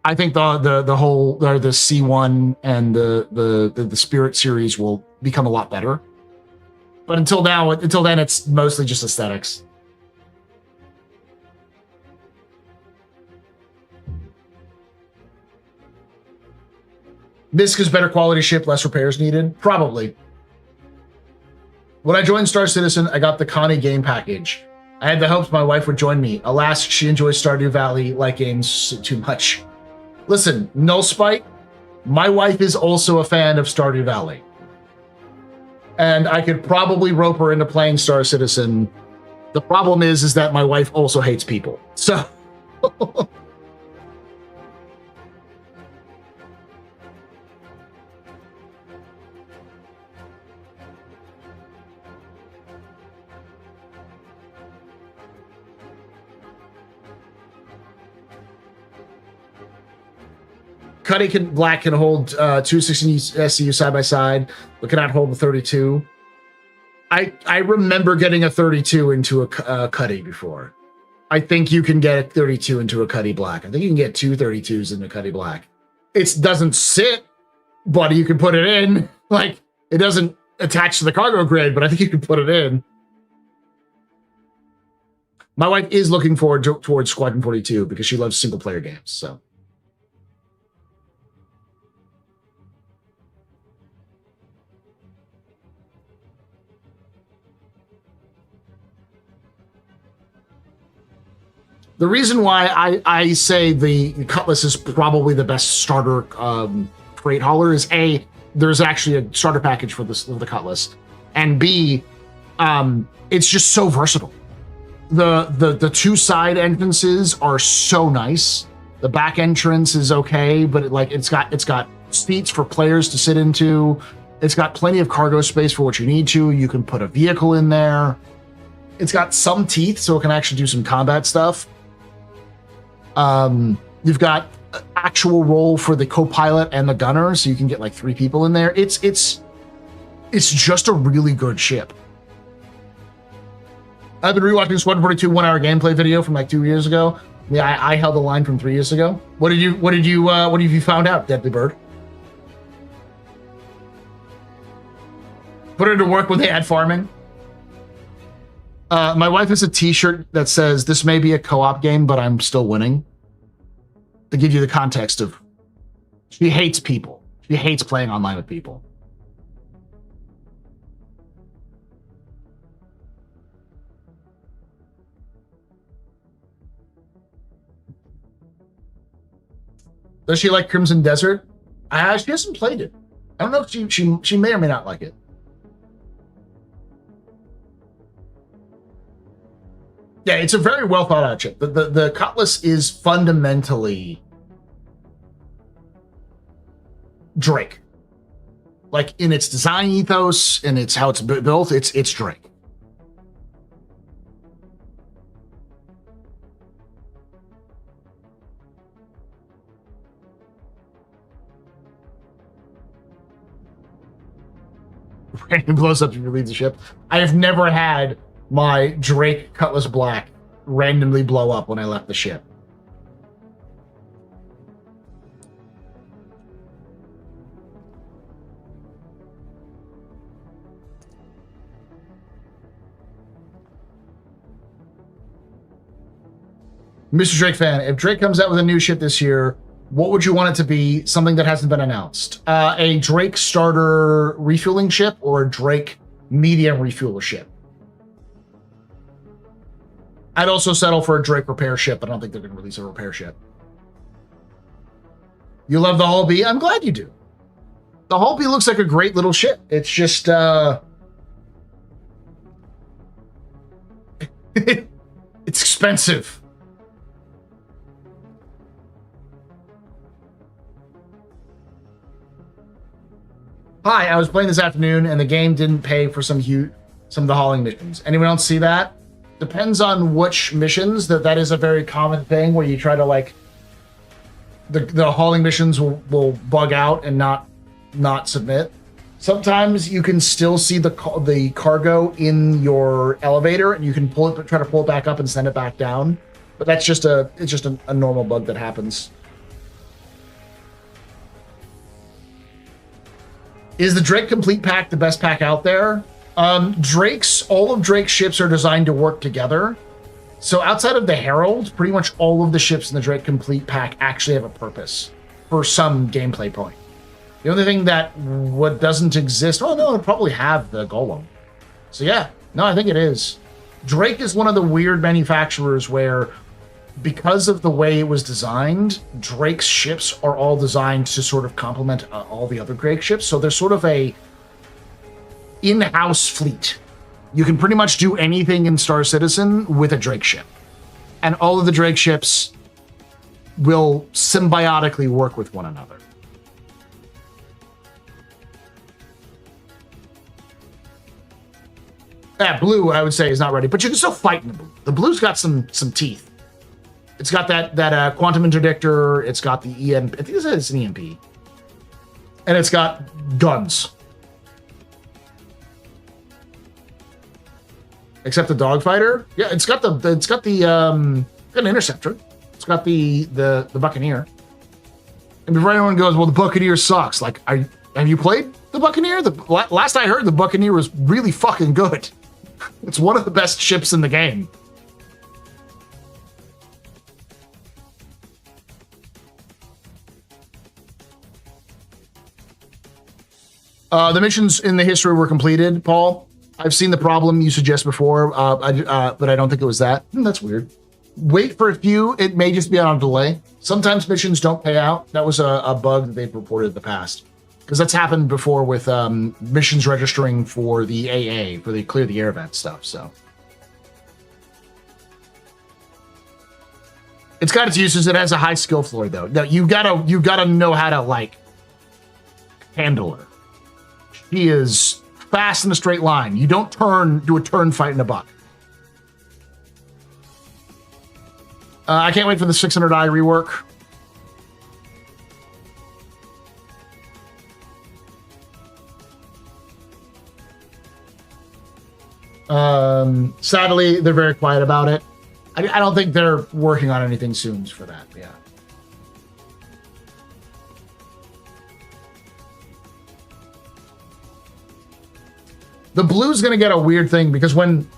I think the whole the C1 and the Spirit series will become a lot better. But until then, it's mostly just aesthetics. Misc is better quality ship, less repairs needed? Probably. When I joined Star Citizen, I got the Connie game package. I had the hopes my wife would join me. Alas, she enjoys Stardew Valley-like games too much. Listen, no spite, my wife is also a fan of Stardew Valley. And I could probably rope her into playing Star Citizen. The problem is that my wife also hates people. So... Cuddy Black can hold 216 SCU side by side, but cannot hold the 32. I remember getting a 32 into a Cuddy before. I think you can get a 32 into a Cuddy Black. I think you can get two 32s into Cuddy Black. It doesn't sit, but you can put it in. Like, it doesn't attach to the cargo grid, but I think you can put it in. My wife is looking forward towards Squadron 42 because she loves single player games, so. The reason why I say the Cutlass is probably the best starter freight hauler is A, there's actually a starter package for the Cutlass, and B, it's just so versatile. The two side entrances are so nice. The back entrance is okay, but it's got seats for players to sit into. It's got plenty of cargo space for what you need to. You can put a vehicle in there. It's got some teeth, so it can actually do some combat stuff. You've got actual role for the co-pilot and the gunner, so you can get like 3 people in there. It's just a really good ship. I've been rewatching Squadron 42 1-hour gameplay video from like 2 years ago. Yeah, I held the line from 3 years ago. What have you found out, Deadly Bird? Put her to work when they add farming. My wife has a t-shirt that says, "This may be a co-op game, but I'm still winning." To give you the context of, she hates people. She hates playing online with people. Does she like Crimson Desert? She hasn't played it. I don't know if she may or may not like it. Yeah, it's a very well thought out chip. The Cutlass is fundamentally Drake. Like in its design ethos and it's how it's built, it's Drake. Random blows up if you leave the ship. I have never had my Drake Cutlass Black randomly blow up when I left the ship. Mr. Drake fan, if Drake comes out with a new ship this year, what would you want it to be? Something that hasn't been announced. A Drake starter refueling ship or a Drake medium refueler ship? I'd also settle for a Drake repair ship, but I don't think they're going to release a repair ship. You love the Hull B? I'm glad you do. The Hull B looks like a great little ship. It's just, it's expensive. Hi, I was playing this afternoon and the game didn't pay for some of the hauling missions. Anyone else see that? Depends on which missions. That is a very common thing where you try to like the hauling missions will bug out and not submit. Sometimes you can still see the cargo in your elevator and you can try to pull it back up and send it back down. But that's just a normal bug that happens. Is the Drake Complete Pack the best pack out there? All of Drake's ships are designed to work together. So outside of the Herald, pretty much all of the ships in the Drake Complete Pack actually have a purpose for some gameplay point. The only thing that doesn't exist, oh no, it'll probably have the Golem. So yeah, no, I think it is. Drake is one of the weird manufacturers where, because of the way it was designed, Drake's ships are all designed to sort of complement all the other Drake ships. So there's sort of a in-house fleet. You can pretty much do anything in Star Citizen with a Drake ship. And all of the Drake ships will symbiotically work with one another. Blue, I would say, is not ready, but you can still fight in the blue. The blue's got some teeth. It's got that quantum interdictor. It's got the EMP. I think it's an EMP, and it's got guns. Except the dogfighter, yeah, it's got an interceptor. It's got the Buccaneer. And before anyone goes, well, the Buccaneer sucks. Like, have you played the Buccaneer? The last I heard, the Buccaneer was really fucking good. It's one of the best ships in the game. The missions in the history were completed, Paul. I've seen the problem you suggest before, but I don't think it was that. That's weird. Wait for a few. It may just be on a delay. Sometimes missions don't pay out. That was a bug that they've reported in the past. Because that's happened before with missions registering for the AA, for the Clear the Air event stuff, so. It's got its uses. It has a high skill floor, though. Now, you gotta know how to, like, handle her. She is fast in a straight line. You don't do a turn fighting a buck. I can't wait for the 600i rework. Sadly, they're very quiet about it. I don't think they're working on anything soon for that. Yeah. The blue's going to get a weird thing because when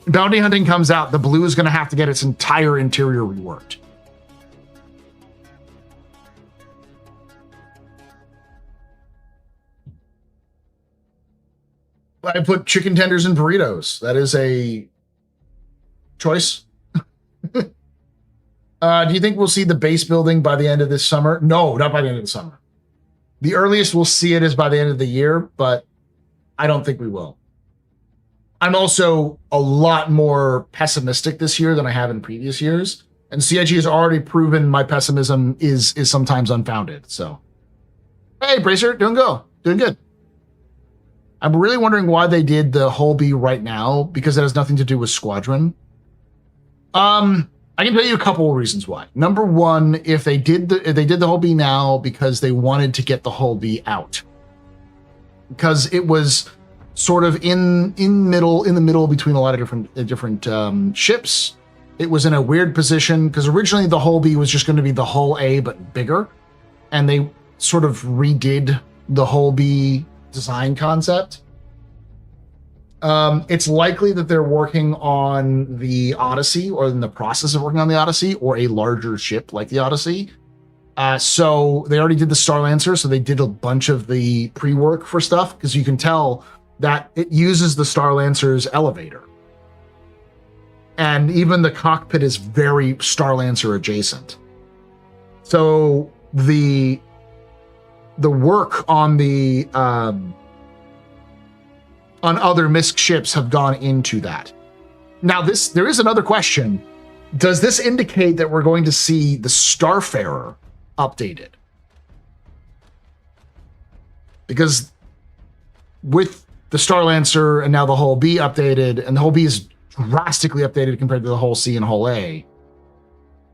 bounty hunting comes out, the blue is going to have to get its entire interior reworked. I put chicken tenders and burritos. That is a choice. Do you think we'll see the base building by the end of this summer? No, not by the end of the summer. The earliest we'll see it is by the end of the year, but I don't think we will. I'm also a lot more pessimistic this year than I have in previous years. And CIG has already proven my pessimism is sometimes unfounded. So, hey, Bracer, doing good. I'm really wondering why they did the Hull B right now, because it has nothing to do with Squadron. I can tell you a couple of reasons why. Number one, if they did the Hull B now because they wanted to get the Hull B out, because it was sort of in the middle between a lot of different ships. It was in a weird position because originally the Hull B was just going to be the Hull A but bigger, and they sort of redid the Hull B design concept. It's likely that they're working on the Odyssey, or in the process of working on the Odyssey, or a larger ship like the Odyssey. So they already did the Starlancer, so they did a bunch of the pre-work for stuff, because you can tell that it uses the Starlancer's elevator. And even the cockpit is very Starlancer adjacent. So the work on the on other Misc ships have gone into that. Now there is another question. Does this indicate that we're going to see the Starfarer updated? Because with the Starlancer and now the Hull B updated, and the Hull B is drastically updated compared to the Hull C and Hull A,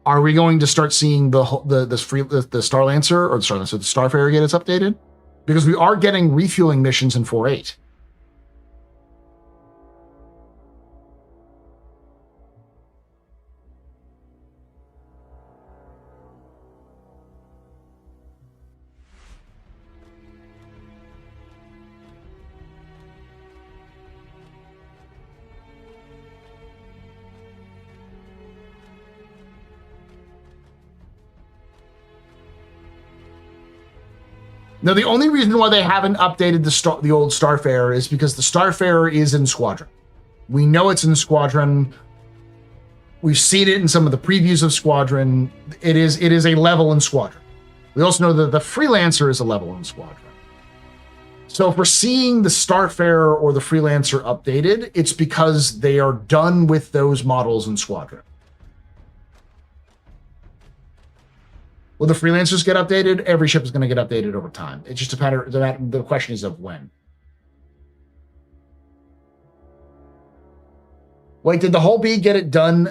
are we going to start seeing the Starlancer, or the Starlancer, the Starfarer get its updated? Because we are getting refueling missions in 4.8. Now, the only reason why they haven't updated the old Starfarer is because the Starfarer is in Squadron. We know it's in Squadron. We've seen it in some of the previews of Squadron. It is a level in Squadron. We also know that the Freelancer is a level in Squadron. So if we're seeing the Starfarer or the Freelancer updated, it's because they are done with those models in Squadron. Will the Freelancers get updated? Every ship is going to get updated over time. It's just a matter. The question is of when. Wait, did the Hull B get it done?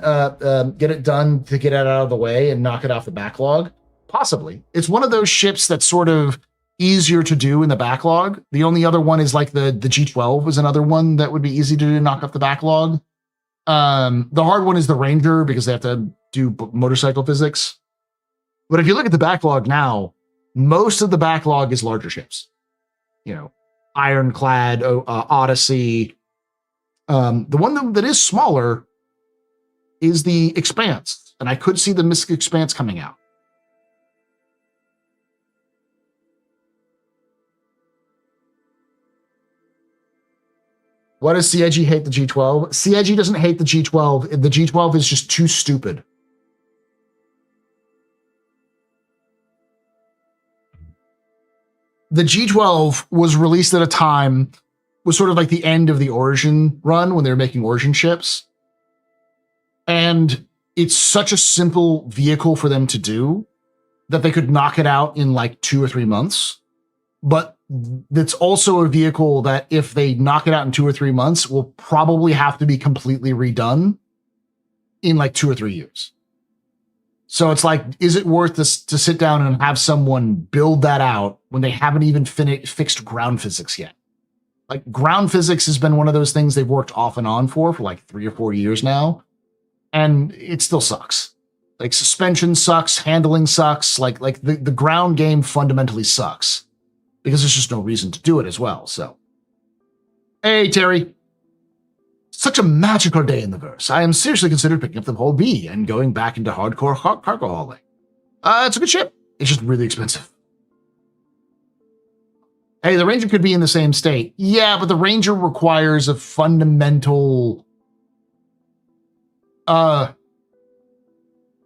Get it done to get it out of the way and knock it off the backlog? Possibly. It's one of those ships that's sort of easier to do in the backlog. The only other one is like the G12 was another one that would be easy to do, knock off the backlog. The hard one is the Ranger, because they have to do motorcycle physics. But if you look at the backlog now, most of the backlog is larger ships. You know, Ironclad, Odyssey. The one that is smaller is the Expanse, and I could see the Misc Expanse coming out. Why does CIG hate the G12? CIG doesn't hate the G12. The G12 is just too stupid. The G12 was released at a time, was sort of like the end of the Origin run when they were making Origin ships. And it's such a simple vehicle for them to do that they could knock it out in like 2 or 3 months. But it's also a vehicle that if they knock it out in 2 or 3 months, will probably have to be completely redone in like 2 or 3 years. So it's like, is it worth this to sit down and have someone build that out when they haven't even fixed ground physics yet? Like, ground physics has been one of those things they've worked off and on for like 3 or 4 years now, and it still sucks. Like, suspension sucks, handling sucks, like the ground game fundamentally sucks because there's just no reason to do it as well. So, hey, Terry. Such a magical day in the verse. I am seriously considered picking up the Hull B and going back into hardcore cargo hauling. It's a good ship. It's just really expensive. Hey, the Ranger could be in the same state. Yeah, but the Ranger requires a fundamental...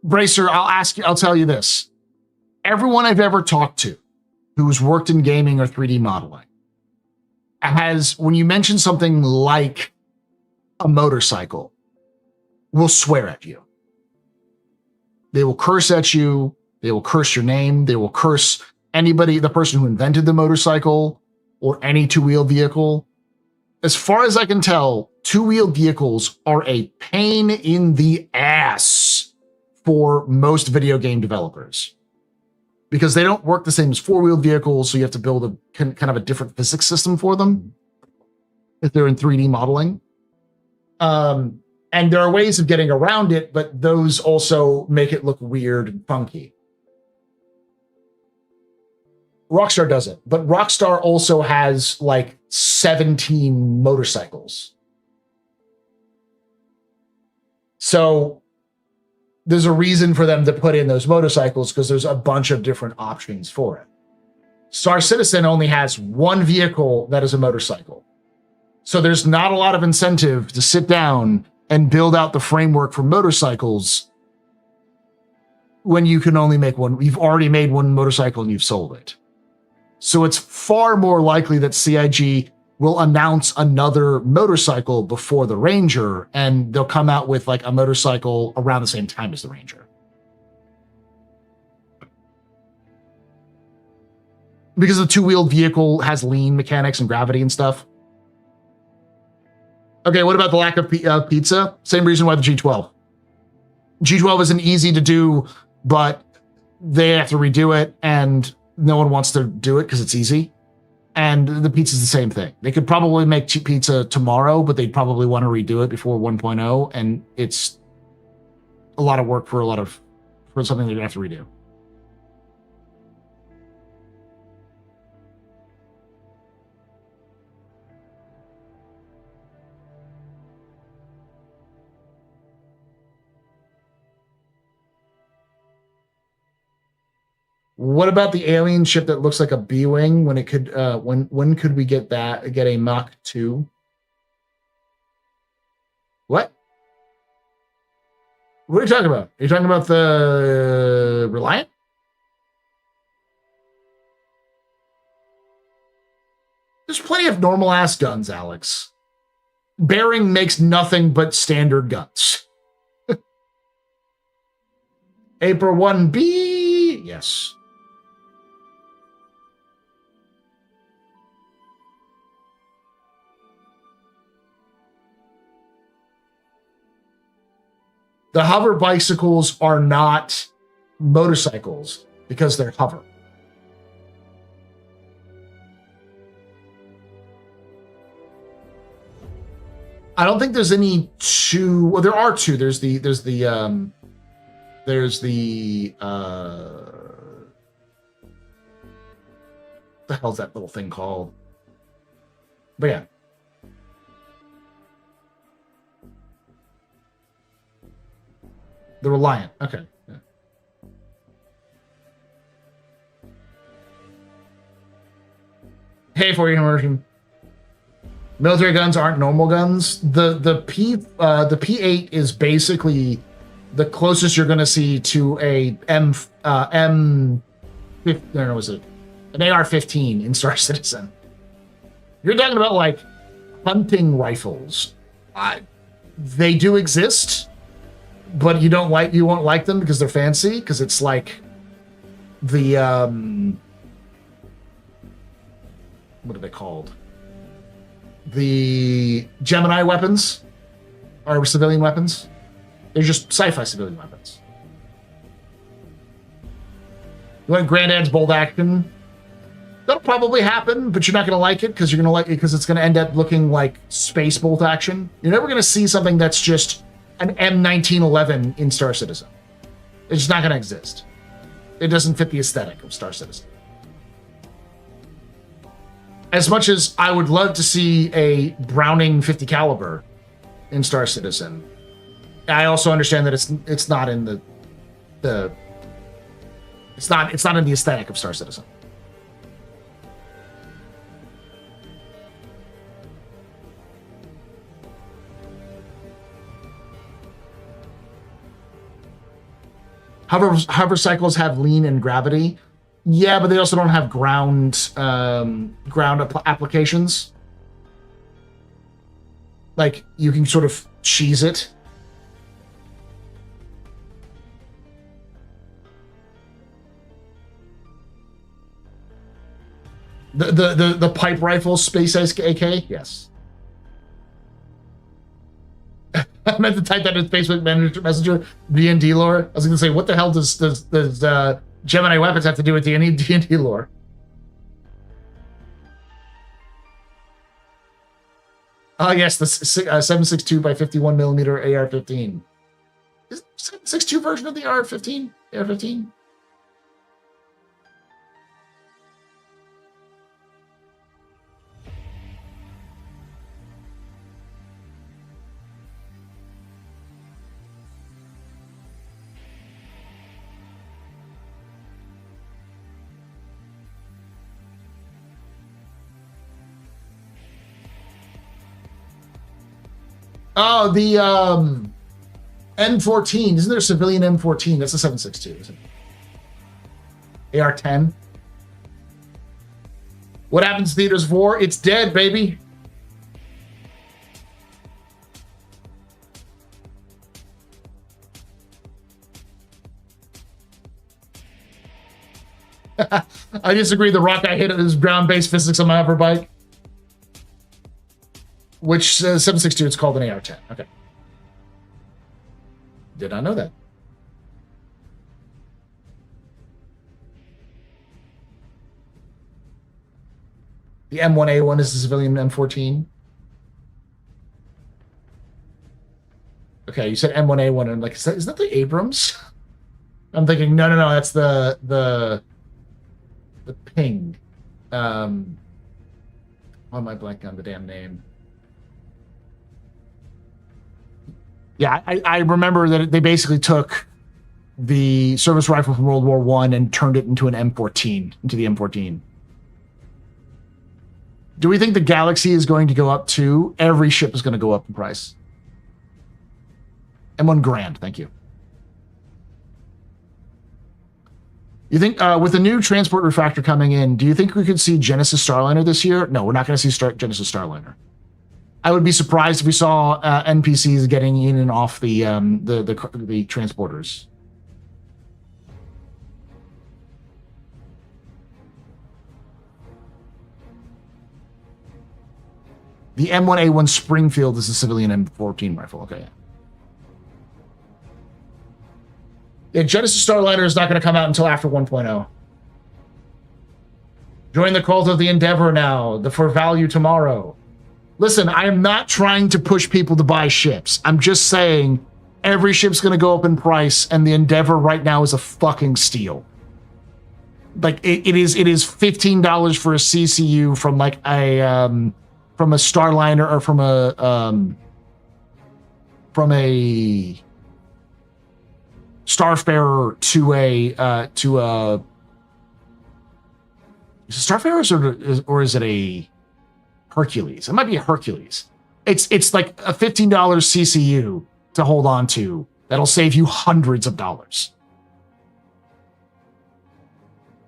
Bracer, I'll tell you this. Everyone I've ever talked to who's worked in gaming or 3D modeling has, when you mention something like a motorcycle, will swear at you. They will curse at you. They will curse your name. They will curse anybody, the person who invented the motorcycle or any two-wheeled vehicle. As far as I can tell, two-wheeled vehicles are a pain in the ass for most video game developers because they don't work the same as four-wheeled vehicles, so you have to build a kind of a different physics system for them if they're in 3D modeling. And there are ways of getting around it, but those also make it look weird and funky. Rockstar does it, but Rockstar also has like 17 motorcycles So there's a reason for them to put in those motorcycles because there's a bunch of different options for it. Star Citizen only has one vehicle that is a motorcycle. So there's not a lot of incentive to sit down and build out the framework for motorcycles when you can only make one. You've already made one motorcycle and you've sold it. So it's far more likely that CIG will announce another motorcycle before the Ranger, and they'll come out with like a motorcycle around the same time as the Ranger. Because the two-wheeled vehicle has lean mechanics and gravity and stuff. Okay, what about the lack of pizza? Same reason why the G12. G12 isn't easy to do, but they have to redo it, and no one wants to do it because it's easy. And the pizza's the same thing. They could probably make pizza tomorrow, but they'd probably want to redo it before 1.0, and it's a lot of work for something they're gonna have to redo. What about the alien ship that looks like a B-wing? When it could, when could we get that? Get a Mach 2? What? What are you talking about? Are you talking about the Reliant? There's plenty of normal ass guns, Alex. Bearing makes nothing but standard guns. April 1B, yes. The hover bicycles are not motorcycles because they're hover. I don't think there's any two. Well, there are two. There's the the hell's that little thing called? But yeah. The Reliant. Okay. Yeah. Hey, for your Immersion. Military guns aren't normal guns. The P8 is basically the closest you're going to see to a an AR-15 in Star Citizen. You're talking about like hunting rifles. They do exist. But you won't like them because they're fancy, because it's like the what are they called? The Gemini weapons are civilian weapons. They're just sci-fi civilian weapons. You want Granddad's bolt action? That'll probably happen, but you're not going to like it because it's going to end up looking like space bolt action. You're never going to see something that's just an M1911 in Star Citizen. It's just not going to exist. It doesn't fit the aesthetic of Star Citizen. As much as I would love to see a Browning 50 caliber in Star Citizen, I also understand that it's not in the it's not in the aesthetic of Star Citizen. Hover cycles have lean and gravity. Yeah, but they also don't have ground applications. Like, you can sort of cheese it. The pipe rifle space AK? Yes. I meant to type that in Facebook Messenger, D&D lore. I was going to say, what the hell does Gemini weapons have to do with D&D lore? Oh, yes, the 7.62 by 51 millimeter AR-15. Is it 7.62 version of the AR-15? AR-15? Oh, the M14. Isn't there a civilian M14? That's a 7.62, isn't it? AR-10. What happens to Theaters of War? It's dead, baby. I disagree. The rock I hit is ground-based physics on my upper bike. Which 7.62, it's called an AR-10. Okay. Did not know that. The M1A1 is the civilian M14. Okay, you said M1A1, and I'm like, is that the Abrams? I'm thinking, no, that's the Ping. Why am I blanking on the damn name? Yeah, I remember that they basically took the service rifle from World War I and turned it into an M14, into the M14. Do we think the Galaxy is going to go up too? Every ship is going to go up in price. M1 Grand, thank you. You think, with the new transport refactor coming in, do you think we could see Genesis Starliner this year? No, we're not going to see Genesis Starliner. I would be surprised if we saw NPCs getting in and off the transporters. The M1A1 Springfield is a civilian M14 rifle. Okay. Yeah, Genesis Starliner is not going to come out until after 1.0. Join the cult of the Endeavor now. The for value tomorrow. Listen, I am not trying to push people to buy ships. I'm just saying every ship's going to go up in price, and the Endeavor right now is a fucking steal. Like it is $15 for a CCU from like a Starliner or from a Starfarer to a is it Starfarer or is it a Hercules? It might be a Hercules. It's like a $15 CCU to hold on to that'll save you hundreds of dollars.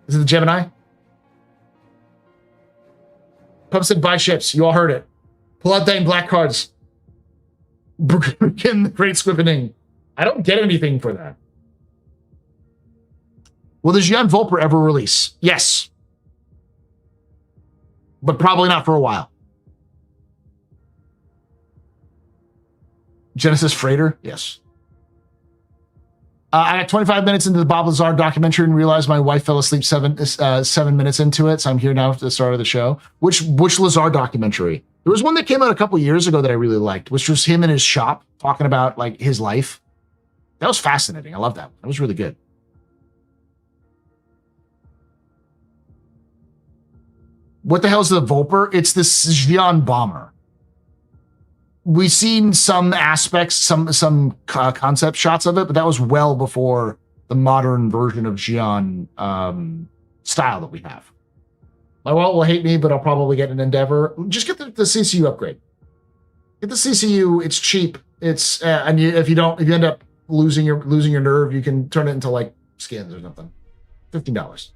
Is it the Gemini? Pub said buy ships. You all heard it. Pull out dang black cards. Begin the great squippening. I don't get anything for that. Will the Xi'an Volper ever release? Yes. But probably not for a while. Genesis Freighter? Yes. I got 25 minutes into the Bob Lazar documentary and realized my wife fell asleep 7 minutes into it, so I'm here now at the start of the show. Which Lazar documentary? There was one that came out a couple years ago that I really liked, which was him in his shop talking about like his life. That was fascinating. I love that. That was really good. What the hell is the Volper? It's this Xi'an bomber. We've seen some aspects, some concept shots of it, but that was well before the modern version of Xi'an style that we have. My wallet will hate me, but I'll probably get an Endeavor. Just get the CCU upgrade. Get the CCU. It's cheap. It's and if you end up losing your nerve, you can turn it into like skins or something. $15.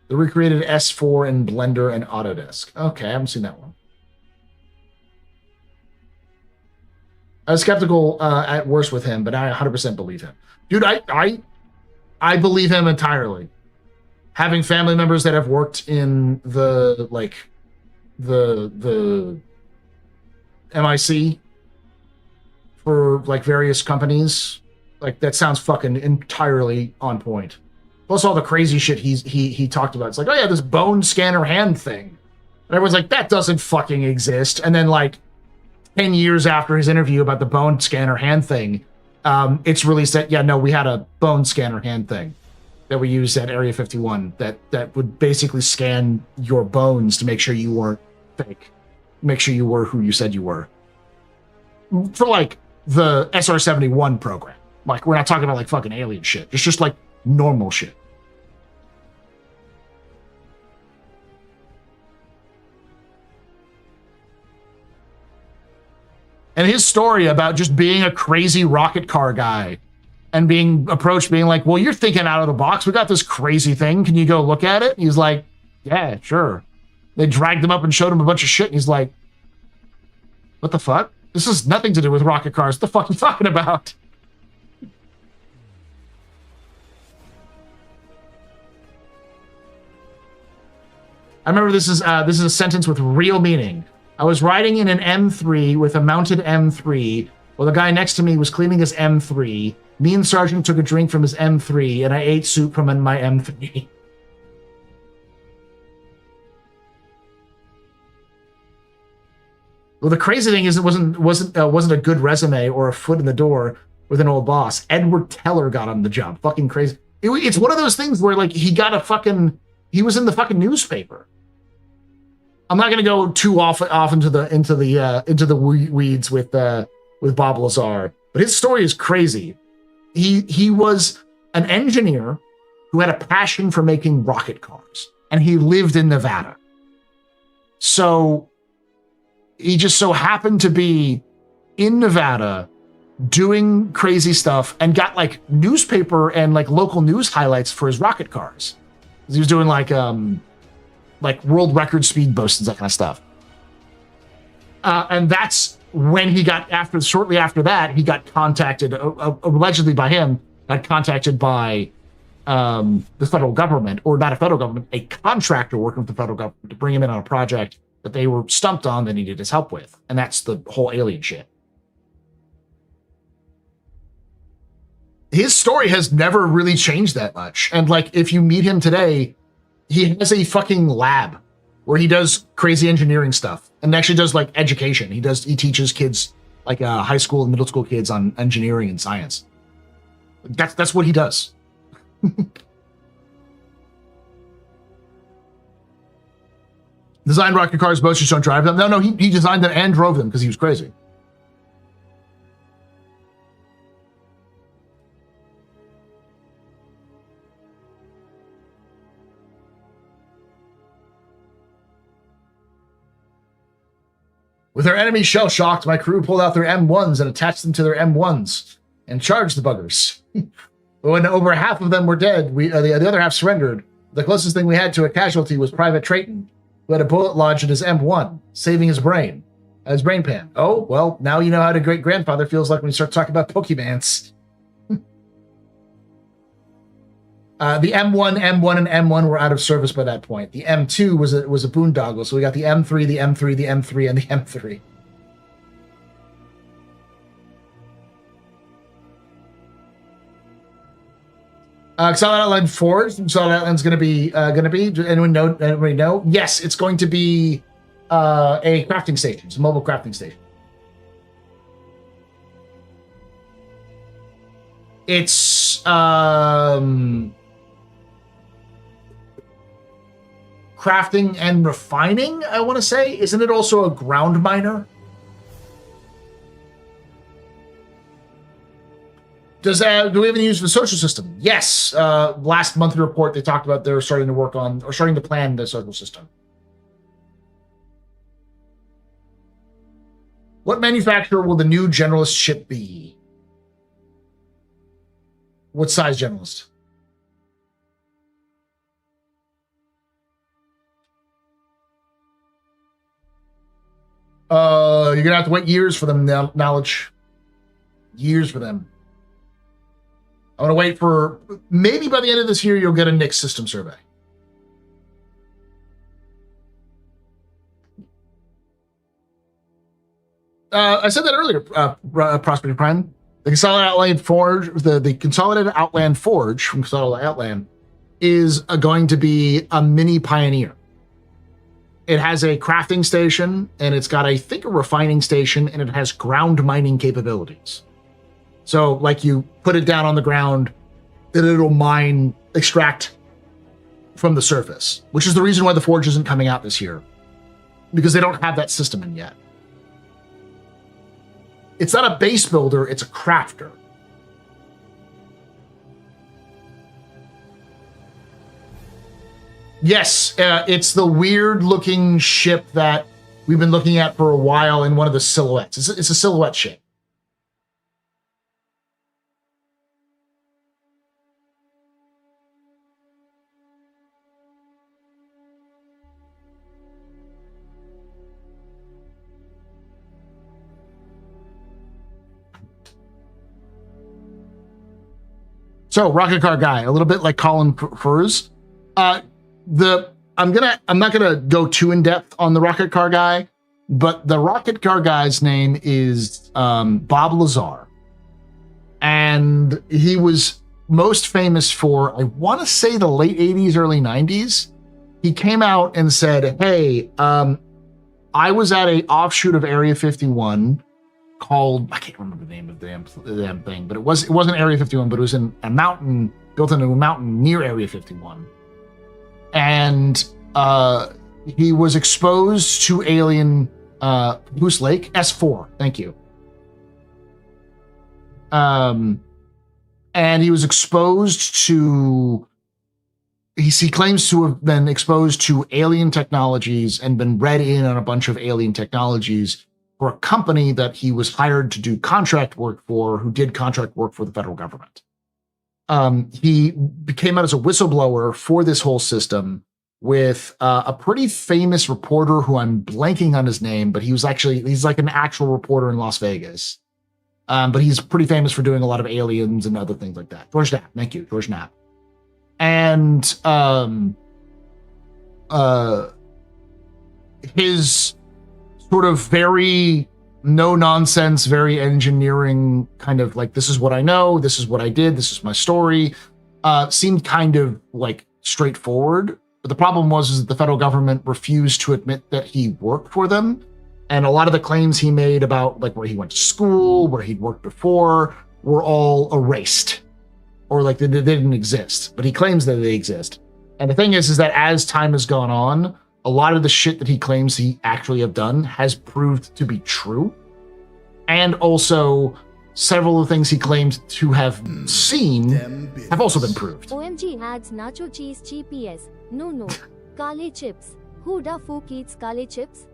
The recreated S4 in Blender and Autodesk. Okay, I haven't seen that one. I was skeptical at worst with him, but I 100% believe him. Dude, I believe him entirely. Having family members that have worked in the MIC for like various companies, like that sounds fucking entirely on point. Plus all the crazy shit he talked about. It's like, oh yeah, this bone scanner hand thing. And everyone's like, that doesn't fucking exist. And then like 10 years after his interview about the bone scanner hand thing, it's released that, yeah, no, we had a bone scanner hand thing that we used at Area 51 that would basically scan your bones to make sure you weren't fake. Make sure you were who you said you were. For like the SR-71 program. Like, we're not talking about like fucking alien shit. It's just like normal shit. And his story about just being a crazy rocket car guy and being approached, being like, well, you're thinking out of the box. We got this crazy thing. Can you go look at it? And he's like, yeah, sure. They dragged him up and showed him a bunch of shit. And he's like, what the fuck? This has nothing to do with rocket cars. What the fuck are you talking about? I remember this is a sentence with real meaning. I was riding in an M3 with a mounted M3 while the guy next to me was cleaning his M3. Me and Sergeant took a drink from his M3 and I ate soup from my M3. Well, the crazy thing is it wasn't a good resume or a foot in the door with an old boss. Edward Teller got on the job. Fucking crazy. It's one of those things where like he was in the fucking newspaper. I'm not going to go too off into the weeds with Bob Lazar, but his story is crazy. He was an engineer who had a passion for making rocket cars, and he lived in Nevada. So he just so happened to be in Nevada doing crazy stuff and got like newspaper and like local news highlights for his rocket cars. He was doing like world record speed boasts and that kind of stuff. And that's when he got shortly after that, he got contacted, allegedly by him, got contacted by the federal government, or not a federal government, a contractor working with the federal government to bring him in on a project that they were stumped on that needed his help with. And that's the whole alien shit. His story has never really changed that much. And like, if you meet him today, he has a fucking lab where he does crazy engineering stuff and actually does like education. He teaches kids, like high school and middle school kids, on engineering and science. That's what he does. Designed rocket cars, boats just don't drive them. No, he designed them and drove them because he was crazy. With our enemies shell-shocked, my crew pulled out their M1s and attached them to their M1s and charged the buggers. But when over half of them were dead, the other half surrendered. The closest thing we had to a casualty was Private Trayton, who had a bullet lodged in his M1, saving his brain pan. Oh, well, now you know how a great-grandfather feels like when you start talking about Pokemans. The M1, and M1 were out of service by that point. The M2 was a boondoggle, so we got the M3, the M3, the M3, and the M3. Consolidated Outland Forge. Consolidated Outland's going to be. Anybody know? Yes, it's going to be a crafting station. It's a mobile crafting station. It's crafting and refining, I want to say. Isn't it also a ground miner? Do we have any use for the social system? Yes. Last monthly report, they talked about they're starting to work on, or starting to plan the social system. What manufacturer will the new generalist ship be? What size generalist? You're gonna have to wait years for them knowledge. Years for them. I'm gonna wait for, maybe by the end of this year you'll get a Nix system survey. I said that earlier, Prosperity Prime. The Consolidated Outland Forge, the Consolidated Outland Forge from Consolidated Outland is going to be a mini Pioneer. It has a crafting station, and it's got, I think, a refining station, and it has ground mining capabilities. So, like, you put it down on the ground, then it'll extract from the surface, which is the reason why the Forge isn't coming out this year, because they don't have that system in yet. It's not a base builder, it's a crafter. Yes, it's the weird-looking ship that we've been looking at for a while in one of the silhouettes. It's a silhouette ship. So, rocket car guy, a little bit like Colin Furs. I'm not gonna go too in depth on the rocket car guy, but the rocket car guy's name is Bob Lazar, and he was most famous for, I want to say, the late '80s, early '90s. He came out and said, "Hey, I was at a offshoot of Area 51 called, I can't remember the name of the damn thing, but it wasn't Area 51, but it was in a mountain, built into a mountain near Area 51." And he was exposed to alien Moose Lake S4. Thank you. And he was exposed to. He claims to have been exposed to alien technologies and been read in on a bunch of alien technologies for a company that he was hired to do contract work for, who did contract work for the federal government. He came out as a whistleblower for this whole system with a pretty famous reporter who I'm blanking on his name, but he's like an actual reporter in Las Vegas. But he's pretty famous for doing a lot of aliens and other things like that. George Knapp, thank you, George Knapp. And his sort of very no-nonsense, very engineering kind of like, this is what I know, this is what I did, this is my story, seemed kind of like straightforward. But the problem was that the federal government refused to admit that he worked for them. And a lot of the claims he made about like where he went to school, where he'd worked before, were all erased. Or like they didn't exist. But he claims that they exist. And the thing is that as time has gone on, a lot of the shit that he claims he actually have done has proved to be true. And also, several of the things he claimed to have seen have also been proved. OMG adds nacho cheese GPS. No. Kale chips. Who da fuck eats kale chips?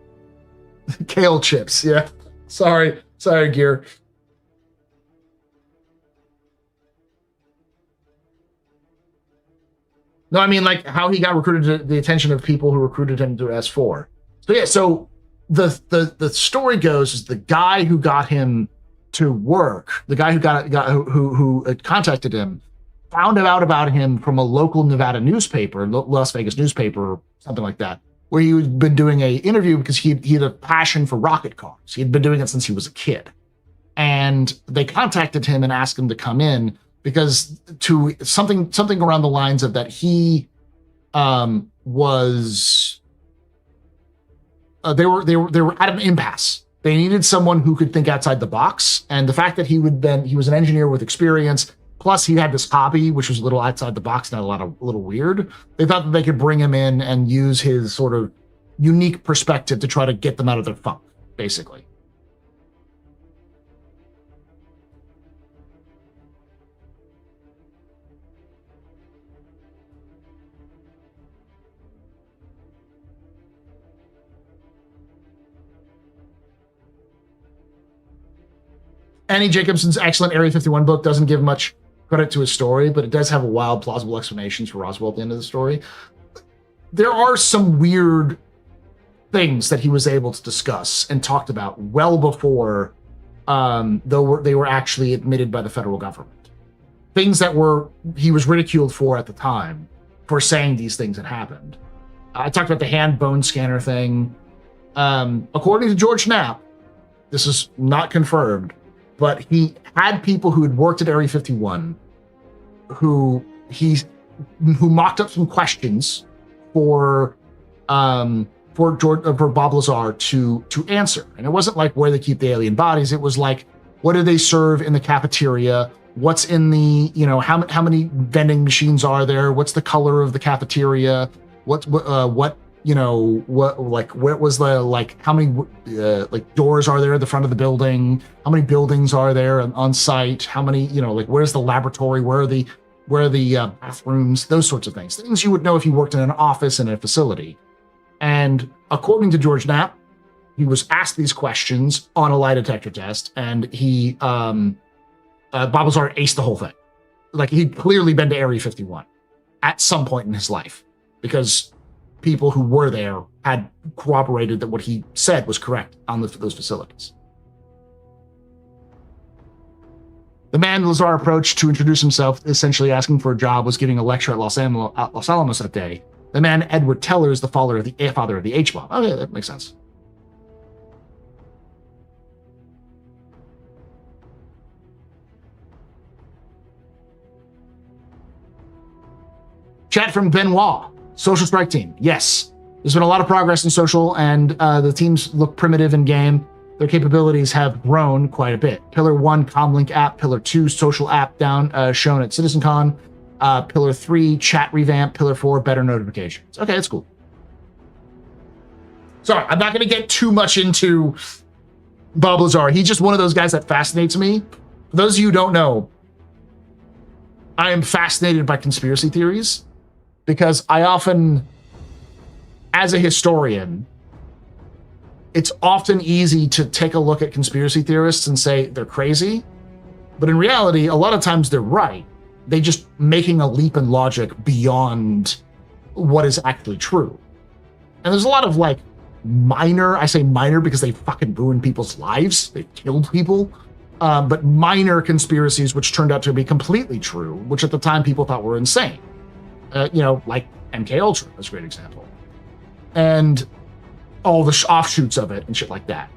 Kale chips, yeah. Sorry, Gear. No, I mean like how he got recruited to the attention of people who recruited him to S4. So yeah, so the story goes is the guy who got him to work, the guy who contacted him, found out about him from a local Nevada newspaper, Las Vegas newspaper, something like that, where he had been doing an interview because he had a passion for rocket cars. He had been doing it since he was a kid. And they contacted him and asked him to come in because to something around the lines of that he was they were at an impasse. They needed someone who could think outside the box, and the fact that he was an engineer with experience, plus he had this hobby which was a little outside the box, a little weird. They thought that they could bring him in and use his sort of unique perspective to try to get them out of their funk, basically. Annie Jacobson's excellent Area 51 book doesn't give much credit to his story, but it does have a wild, plausible explanations for Roswell at the end of the story. There are some weird things that he was able to discuss and talked about well before they were actually admitted by the federal government. Things that he was ridiculed for at the time for saying these things had happened. I talked about the hand bone scanner thing. According to George Knapp, this is not confirmed, but he had people who had worked at Area 51 who mocked up some questions for Bob Lazar to answer. And it wasn't like where they keep the alien bodies. It was like, what do they serve in the cafeteria? What's in the, how many vending machines are there? What's the color of the cafeteria? Where was the, how many doors are there at the front of the building? How many buildings are there on site? How many, where's the laboratory? Where are the bathrooms? Those sorts of things. Things you would know if you worked in an office in a facility. And according to George Knapp, he was asked these questions on a lie detector test, and he, Bob Lazar aced the whole thing. Like, he'd clearly been to Area 51 at some point in his life, because people who were there had corroborated that what he said was correct on those facilities. The man Lazar approached to introduce himself, essentially asking for a job, was giving a lecture at Los Alamos that day. The man, Edward Teller, is the father of the H-bomb. Okay, that makes sense. Chat from Benoit. Social Strike Team. Yes. There's been a lot of progress in social, and the teams look primitive in game. Their capabilities have grown quite a bit. Pillar 1, Comlink app. Pillar 2, social app down shown at CitizenCon. Pillar 3, chat revamp. Pillar 4, better notifications. Okay, that's cool. Sorry, I'm not going to get too much into Bob Lazar. He's just one of those guys that fascinates me. For those of you who don't know, I am fascinated by conspiracy theories, because I often, as a historian, it's often easy to take a look at conspiracy theorists and say they're crazy. But in reality, a lot of times they're right. They're just making a leap in logic beyond what is actually true. And there's a lot of like minor, I say minor because they fucking ruined people's lives. They killed people. But minor conspiracies which turned out to be completely true, which at the time people thought were insane. Like MK Ultra, that's a great example. And all the offshoots of it and shit like that.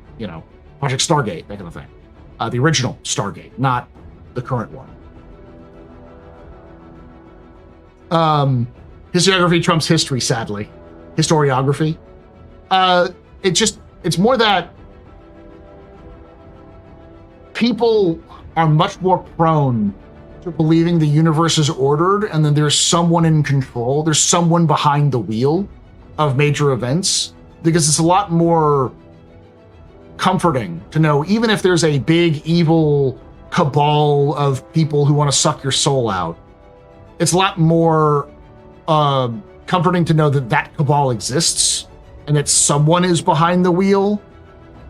Project Stargate, that kind of thing. The original Stargate, not the current one. Historiography trumps history, sadly. Historiography. It's more that people are much more prone to believing the universe is ordered and then there's someone in control, there's someone behind the wheel of major events, because it's a lot more comforting to know, even if there's a big evil cabal of people who want to suck your soul out, it's a lot more comforting to know that that cabal exists and that someone is behind the wheel,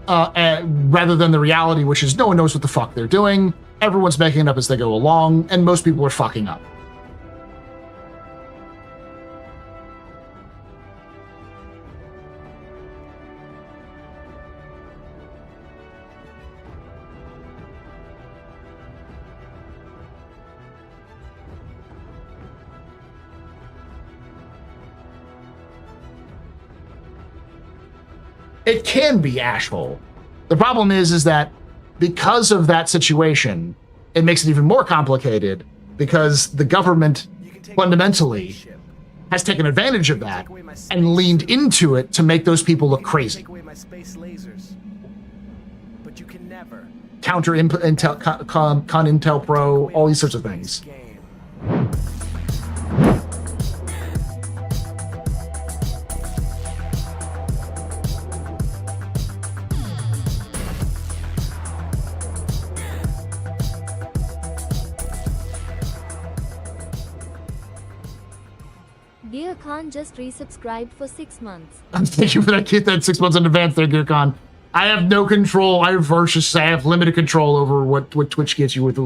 rather than the reality, which is no one knows what the fuck they're doing. Everyone's making it up as they go along, and most people are fucking up. It can be ashhole. The problem is that because of that situation, it makes it even more complicated, because the government fundamentally has taken advantage of that and leaned into it to make those people look crazy. Counter Intel, Con Intel Pro, all these sorts of things. Gear Khan just resubscribed for 6 months. Thank you for that 6 months in advance there, Gear Khan. I have no control. I have limited control over what Twitch gets you with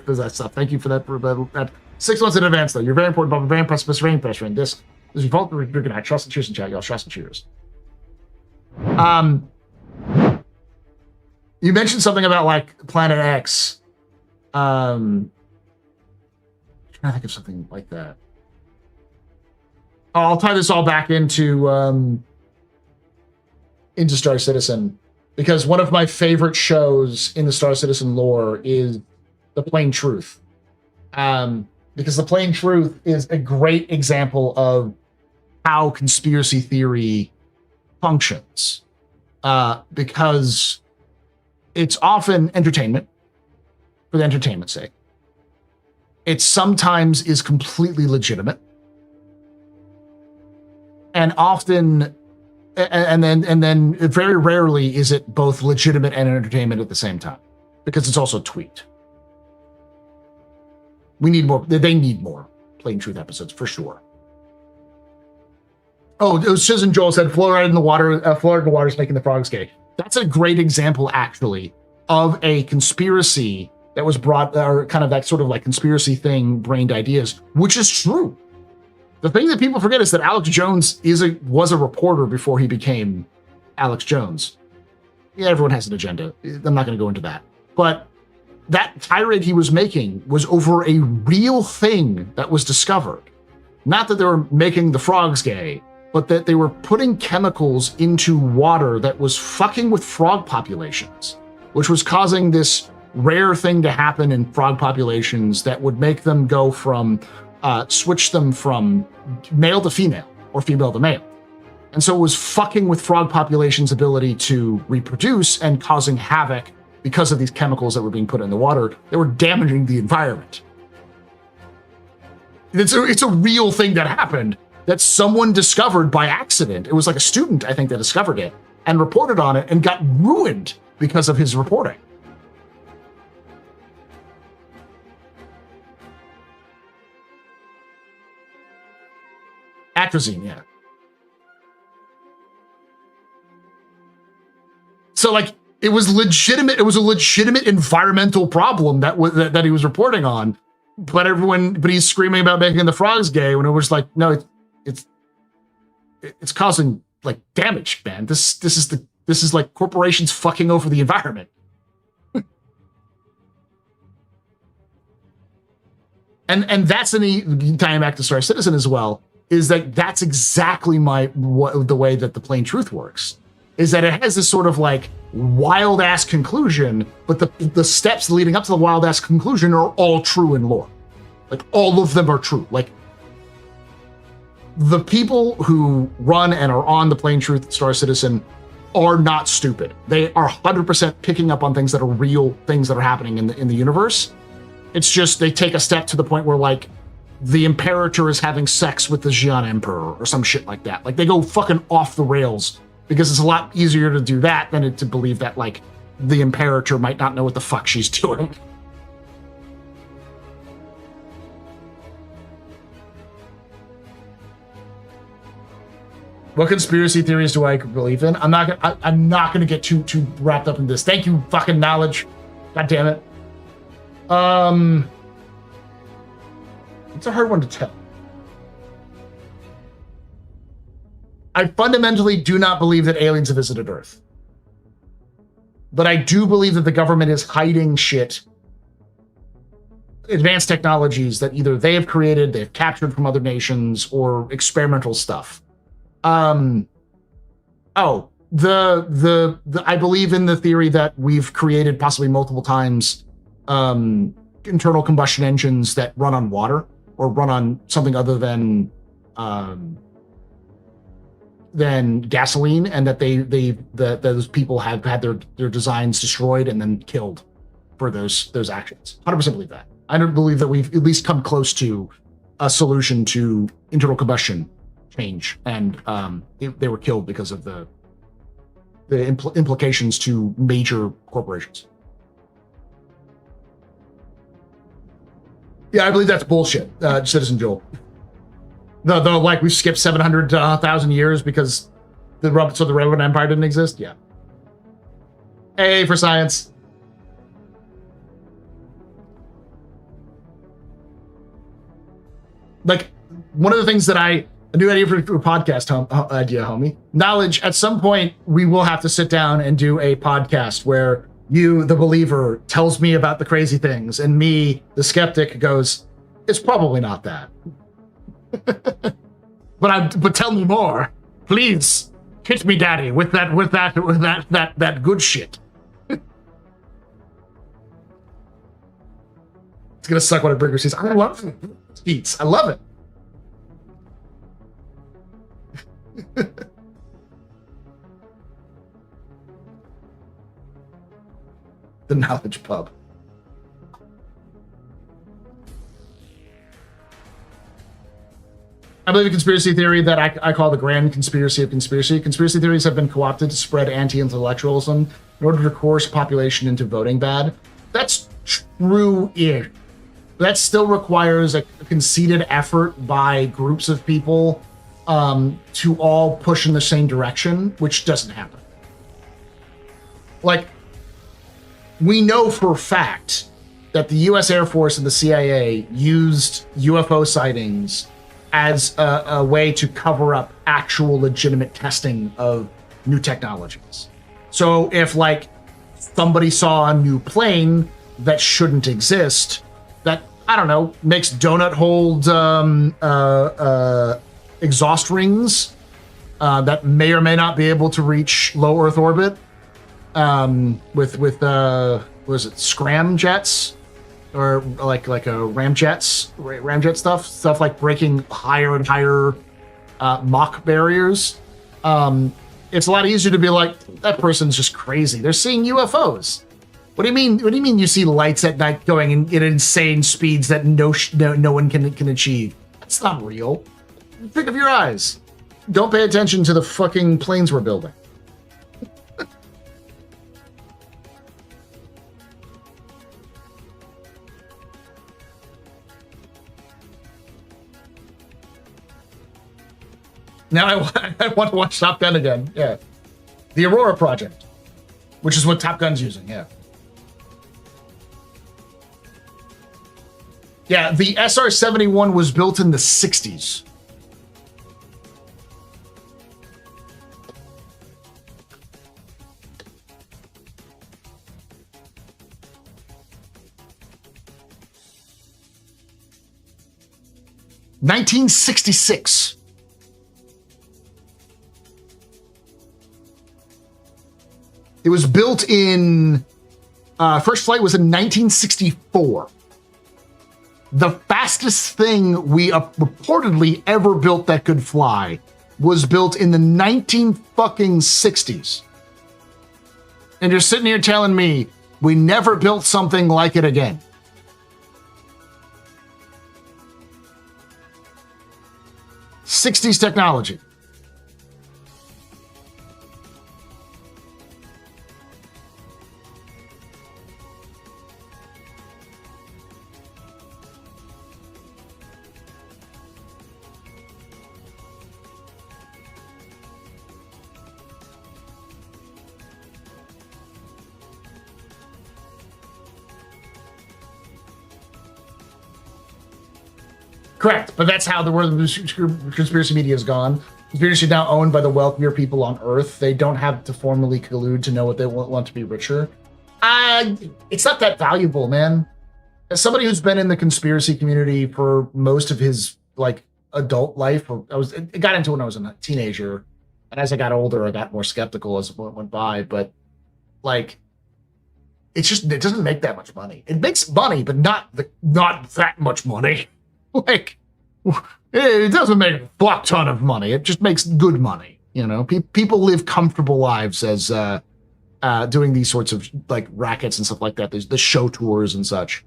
that stuff. Thank you for that 6 months in advance, though. You're very important, Bob. Very impressed with rain pressure. And this is your fault. You're good night. Trust and cheers in chat, y'all. Trust and cheers. You mentioned something about like Planet X. I'm trying to think of something like that. I'll tie this all back into Star Citizen, because one of my favorite shows in the Star Citizen lore is The Plain Truth. Because The Plain Truth is a great example of how conspiracy theory functions. Because it's often entertainment for the entertainment's sake. It sometimes is completely legitimate. And often, and then very rarely is it both legitimate and entertainment at the same time, because it's also tweaked. We need more. They need more Plain Truth episodes for sure. Oh, it was Citizen Joel said fluoride in the water, fluoride in the water is making the frogs gay. That's a great example, actually, of a conspiracy that was brought, or kind of that sort of like conspiracy thing, brained ideas, which is true. The thing that people forget is that Alex Jones was a reporter before he became Alex Jones. Yeah, everyone has an agenda. I'm not going to go into that. But that tirade he was making was over a real thing that was discovered. Not that they were making the frogs gay, but that they were putting chemicals into water that was fucking with frog populations, which was causing this rare thing to happen in frog populations that would make them go from, switch them from male to female or female to male. And so it was fucking with frog populations' ability to reproduce and causing havoc because of these chemicals that were being put in the water that were damaging the environment. It's a real thing that happened that someone discovered by accident. It was like a student, I think, that discovered it and reported on it and got ruined because of his reporting. Atrazine, yeah. So like it was legitimate. It was a legitimate environmental problem that he was reporting on, but he's screaming about making the frogs gay when it was like, no, it's causing like damage, man. This is like corporations fucking over the environment. and that's tying back to Star Citizen as well, is that that's exactly the way that the plain truth works. Is that it has this sort of like wild ass conclusion, but the steps leading up to the wild ass conclusion are all true in lore. Like all of them are true. Like the people who run and are on the plain truth Star Citizen are not stupid. They are 100% picking up on things that are real things that are happening in the universe. It's just they take a step to the point where like the Imperator is having sex with the Xi'an Emperor or some shit like that. Like they go fucking off the rails because it's a lot easier to do that than to believe that like the Imperator might not know what the fuck she's doing. What conspiracy theories do I believe in? I'm not gonna get too wrapped up in this. Thank you, fucking knowledge. God damn it. It's a hard one to tell. I fundamentally do not believe that aliens have visited Earth. But I do believe that the government is hiding shit, advanced technologies that either they have created, they've captured from other nations, or experimental stuff. I believe in the theory that we've created possibly multiple times internal combustion engines that run on water or run on something other than gasoline, and that those people have had their designs destroyed and then killed for those actions. 100% believe that. I don't believe that we've at least come close to a solution to internal combustion change, and they were killed because of the implications to major corporations. Yeah, I believe that's bullshit, Citizen Joel. The like we skipped 700,000 years because the Roman Empire didn't exist. Yeah. A for science. Like one of the things that a new idea for a podcast idea, homie. Knowledge. At some point, we will have to sit down and do a podcast where you, the believer, tells me about the crazy things, and me, the skeptic, goes, "It's probably not that." but tell me more, please. Hit me, daddy, with that good shit. It's gonna suck when I bring her seats. I love it. Seats. I love it. The Knowledge Pub. I believe a conspiracy theory that I call the grand conspiracy of conspiracy. Conspiracy theories have been co-opted to spread anti-intellectualism in order to coerce population into voting bad. That's true-ish. That still requires a conceited effort by groups of people to all push in the same direction, which doesn't happen. Like, we know for a fact that the U.S. Air Force and the CIA used UFO sightings as a way to cover up actual legitimate testing of new technologies. So if, like, somebody saw a new plane that shouldn't exist, that, I don't know, makes donut-holed exhaust rings that may or may not be able to reach low Earth orbit with what is it, scram jets? Or like a ramjet stuff like breaking higher and higher Mach barriers. It's a lot easier to be like, that person's just crazy. They're seeing UFOs. What do you mean? What do you mean you see lights at night going in insane speeds that no one can achieve? That's not real. Think of your eyes. Don't pay attention to the fucking planes we're building. Now I want to watch Top Gun again. Yeah. The Aurora project, which is what Top Gun's using. Yeah. Yeah, the SR-71 was built in the 60s. (1966). It was built in, first flight was in 1964. The fastest thing we reportedly ever built that could fly was built in the 1960s. And you're sitting here telling me we never built something like it again. '60s technology. Correct, but that's how the world of conspiracy media has gone. Conspiracy is now owned by the wealthier people on Earth. They don't have to formally collude to know what they want to be richer. It's not that valuable, man. As somebody who's been in the conspiracy community for most of his like adult life, I got into it when I was a teenager, and as I got older, I got more skeptical as it went by. But like, it doesn't make that much money. It makes money, but not that much money. Like, it doesn't make a fuck ton of money. It just makes good money. You know, people live comfortable lives as doing these sorts of like rackets and stuff like that. There's the show tours and such.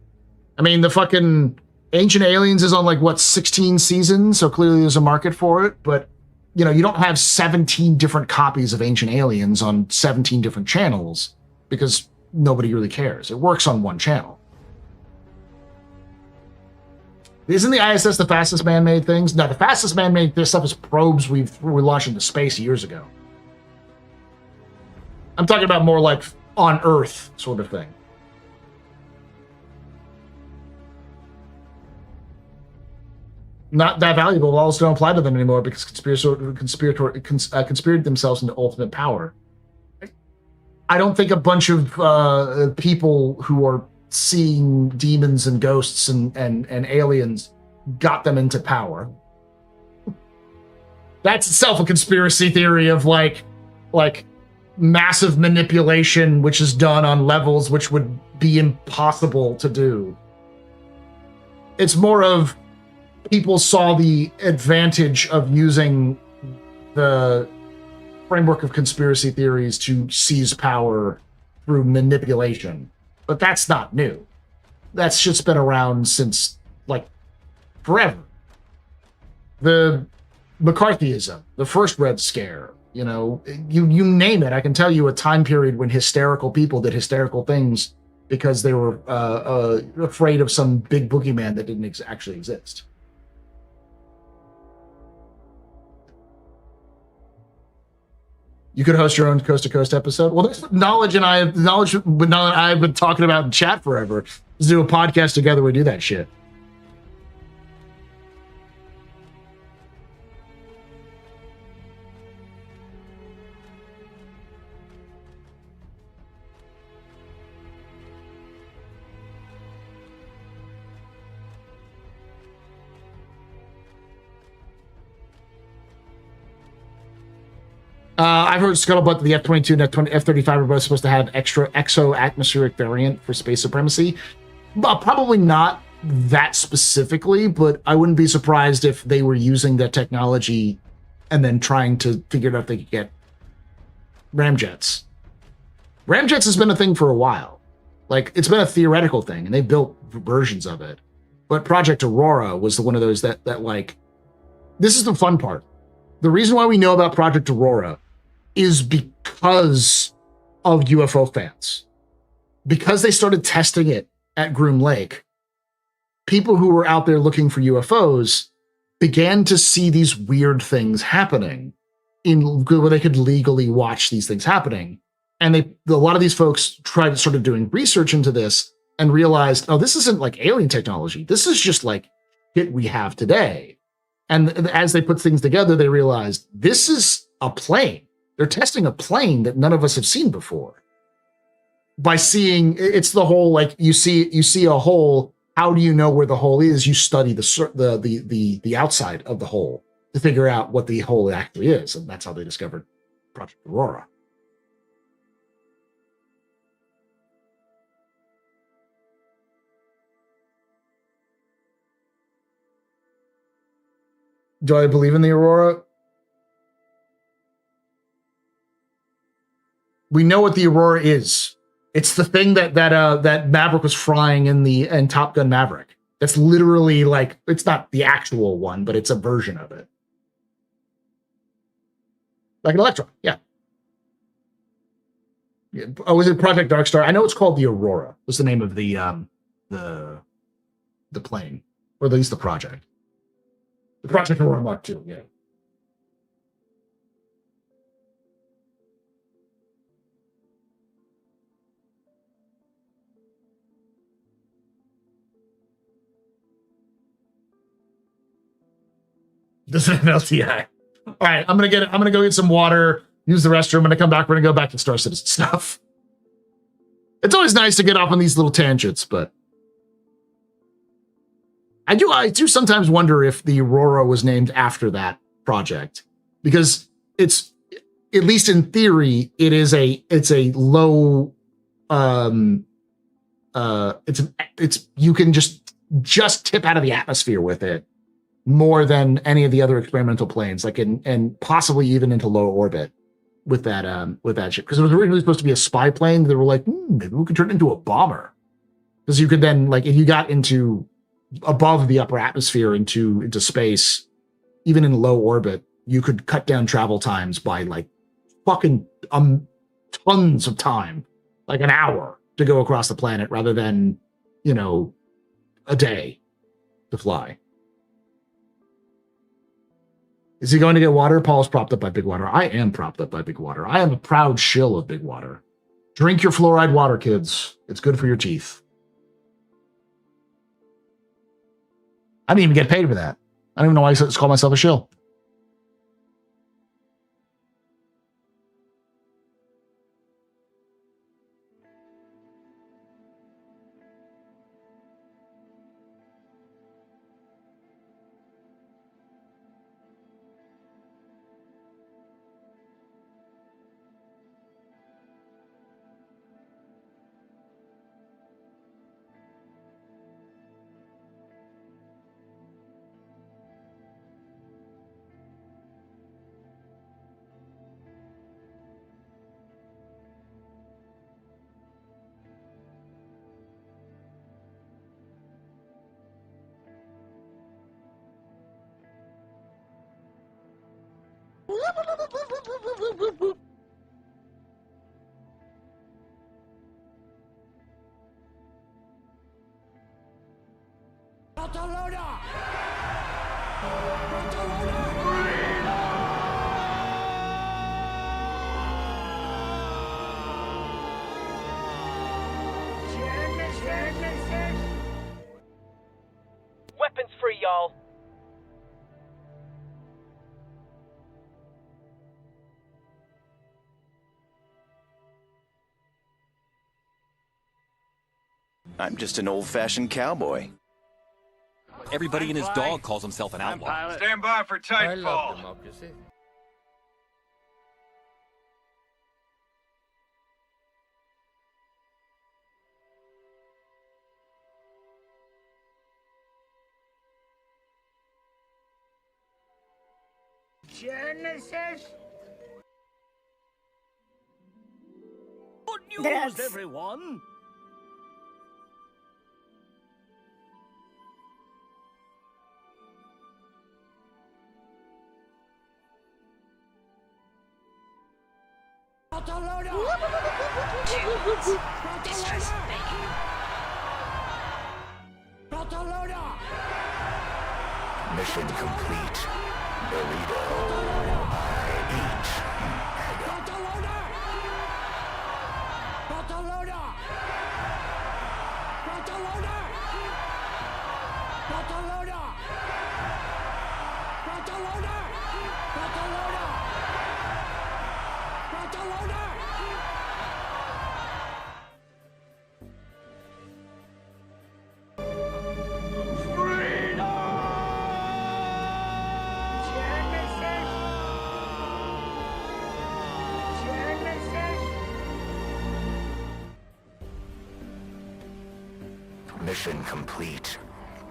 I mean, the fucking Ancient Aliens is on like what 16 seasons, so clearly there's a market for it. But you know, you don't have 17 different copies of Ancient Aliens on 17 different channels because nobody really cares. It works on one channel. Isn't the ISS the fastest man-made things? No, the fastest man-made stuff is probes we launched into space years ago. I'm talking about more like on Earth sort of thing. Not that valuable. Laws don't apply to them anymore because conspired themselves into ultimate power. I don't think a bunch of people who are seeing demons and ghosts and aliens got them into power. That's itself a conspiracy theory of like massive manipulation, which is done on levels which would be impossible to do. It's more of people saw the advantage of using the framework of conspiracy theories to seize power through manipulation. But that's not new. That's just been around since, like, forever. The McCarthyism, the first Red Scare, you know, you name it. I can tell you a time period when hysterical people did hysterical things because they were afraid of some big boogeyman that didn't actually exist. You could host your own coast to coast episode. Well, there's knowledge, but now that I've been talking about in chat forever. Let's do a podcast together. We do that shit. I've heard scuttlebutt that the F-22 and F-35 are both supposed to have extra exo-atmospheric variant for space supremacy. Probably not that specifically, but I wouldn't be surprised if they were using that technology and then trying to figure out if they could get ramjets. Ramjets has been a thing for a while. Like, it's been a theoretical thing, and they've built versions of it. But Project Aurora was one of those that like, this is the fun part. The reason why we know about Project Aurora is because of UFO fans. Because they started testing it at Groom Lake, people who were out there looking for UFOs began to see these weird things happening where they could legally watch these things happening. And a lot of these folks started doing research into this and realized, oh, this isn't like alien technology. This is just like shit we have today. And as they put things together, they realized this is a plane. They're testing a plane that none of us have seen before. By seeing, it's the whole, like, you see a hole. How do you know where the hole is? You study the outside of the hole to figure out what the hole actually is. And that's how they discovered Project Aurora. Do I believe in the Aurora? We know what the Aurora is. It's the thing that Maverick was flying in Top Gun Maverick. That's literally like, it's not the actual one, but it's a version of it. Like an Electron, yeah. Oh, was it Project Darkstar? I know it's called the Aurora. Was the name of the plane, or at least the project. The Project Aurora Mark II, yeah. Doesn't have LTI. All right, I'm gonna go get some water, use the restroom. I'm gonna come back. We're gonna go back to Star Citizen stuff. It's always nice to get off on these little tangents, but I do sometimes wonder if the Aurora was named after that project, because it's, at least in theory, it's a low, you can just tip out of the atmosphere with it more than any of the other experimental planes, like and possibly even into low orbit with that ship, because it was originally supposed to be a spy plane. They were like, maybe we could turn it into a bomber, because you could then, like, if you got into above the upper atmosphere into space, even in low orbit, you could cut down travel times by like fucking tons of time, like an hour to go across the planet rather than, a day to fly. Is he going to get water? Paul's propped up by Big Water. I am propped up by Big Water. I am a proud shill of Big Water. Drink your fluoride water, kids. It's good for your teeth. I didn't even get paid for that. I don't even know why I call myself a shill. Weapons free, y'all. I'm just an old-fashioned cowboy. Everybody and his dog calls himself an outlaw. Stand by for Titanfall. Genesis. Good news, everyone. Mission complete. Burrito. I eat. Mission complete.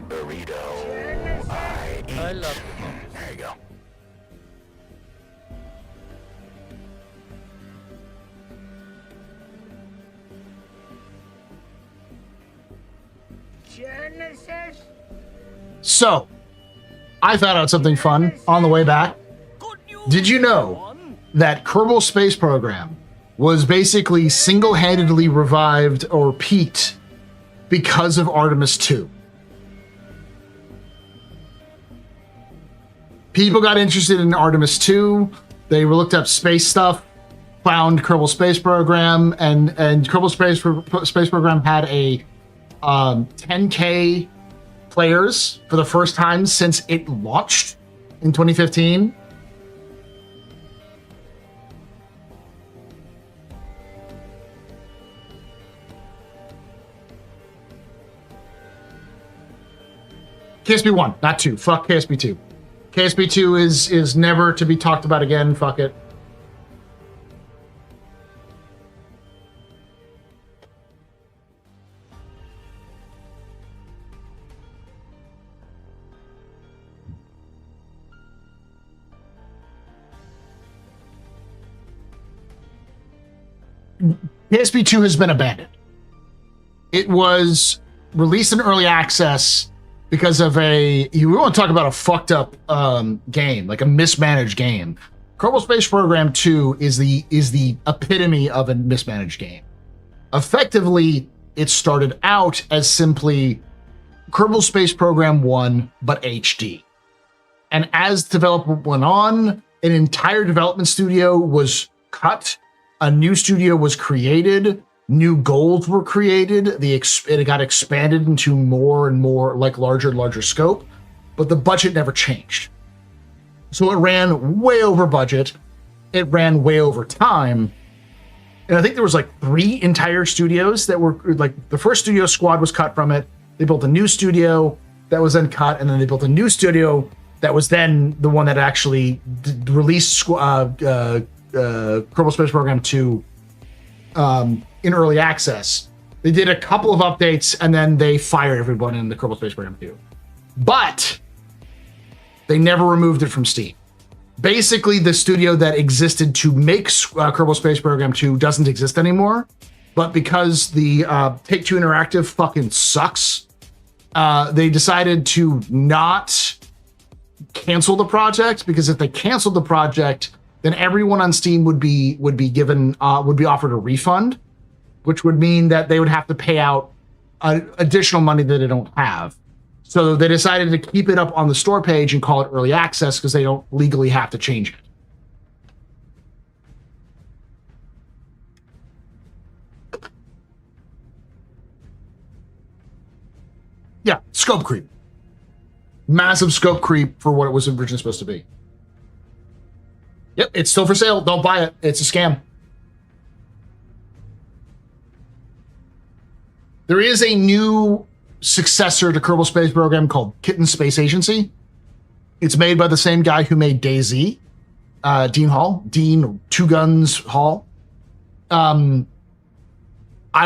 Burrito. I eat. I love it. There you go. Genesis. So, I found out something fun on the way back. Did you know that Kerbal Space Program was basically single-handedly revived or peaked because of Artemis 2? People got interested in Artemis 2. They looked up space stuff, found Kerbal Space Program, and Kerbal Space Program had a 10K players for the first time since it launched in 2015. KSP 1, not 2. Fuck KSP 2. KSP 2 is never to be talked about again. Fuck it. KSP 2 has been abandoned. It was released in early access because of you want to talk about a fucked up game, like a mismanaged game. Kerbal Space Program 2 is the epitome of a mismanaged game. Effectively, it started out as simply Kerbal Space Program 1, but HD. And as development went on, an entire development studio was cut, a new studio was created, new goals were created, it got expanded into more and more, like larger and larger scope, but the budget never changed. So it ran way over budget, it ran way over time, and I think there was like 3 entire studios that were, like, the first studio Squad was cut from it, they built a new studio that was then cut, and then they built a new studio that was then the one that actually released Kerbal Space Program 2 in early access. They did a couple of updates and then they fired everyone in the Kerbal Space Program 2. But they never removed it from Steam. Basically, the studio that existed to make Kerbal Space Program 2 doesn't exist anymore. But because the Take-Two Interactive fucking sucks, they decided to not cancel the project, because if they canceled the project, then everyone on Steam would be offered a refund, which would mean that they would have to pay out additional money that they don't have. So they decided to keep it up on the store page and call it early access because they don't legally have to change it. Yeah, scope creep. Massive scope creep for what it was originally supposed to be. Yep, it's still for sale. Don't buy it. It's a scam. There is a new successor to Kerbal Space Program called Kitten Space Agency. It's made by the same guy who made DayZ, Dean Hall, Dean Two Guns Hall. I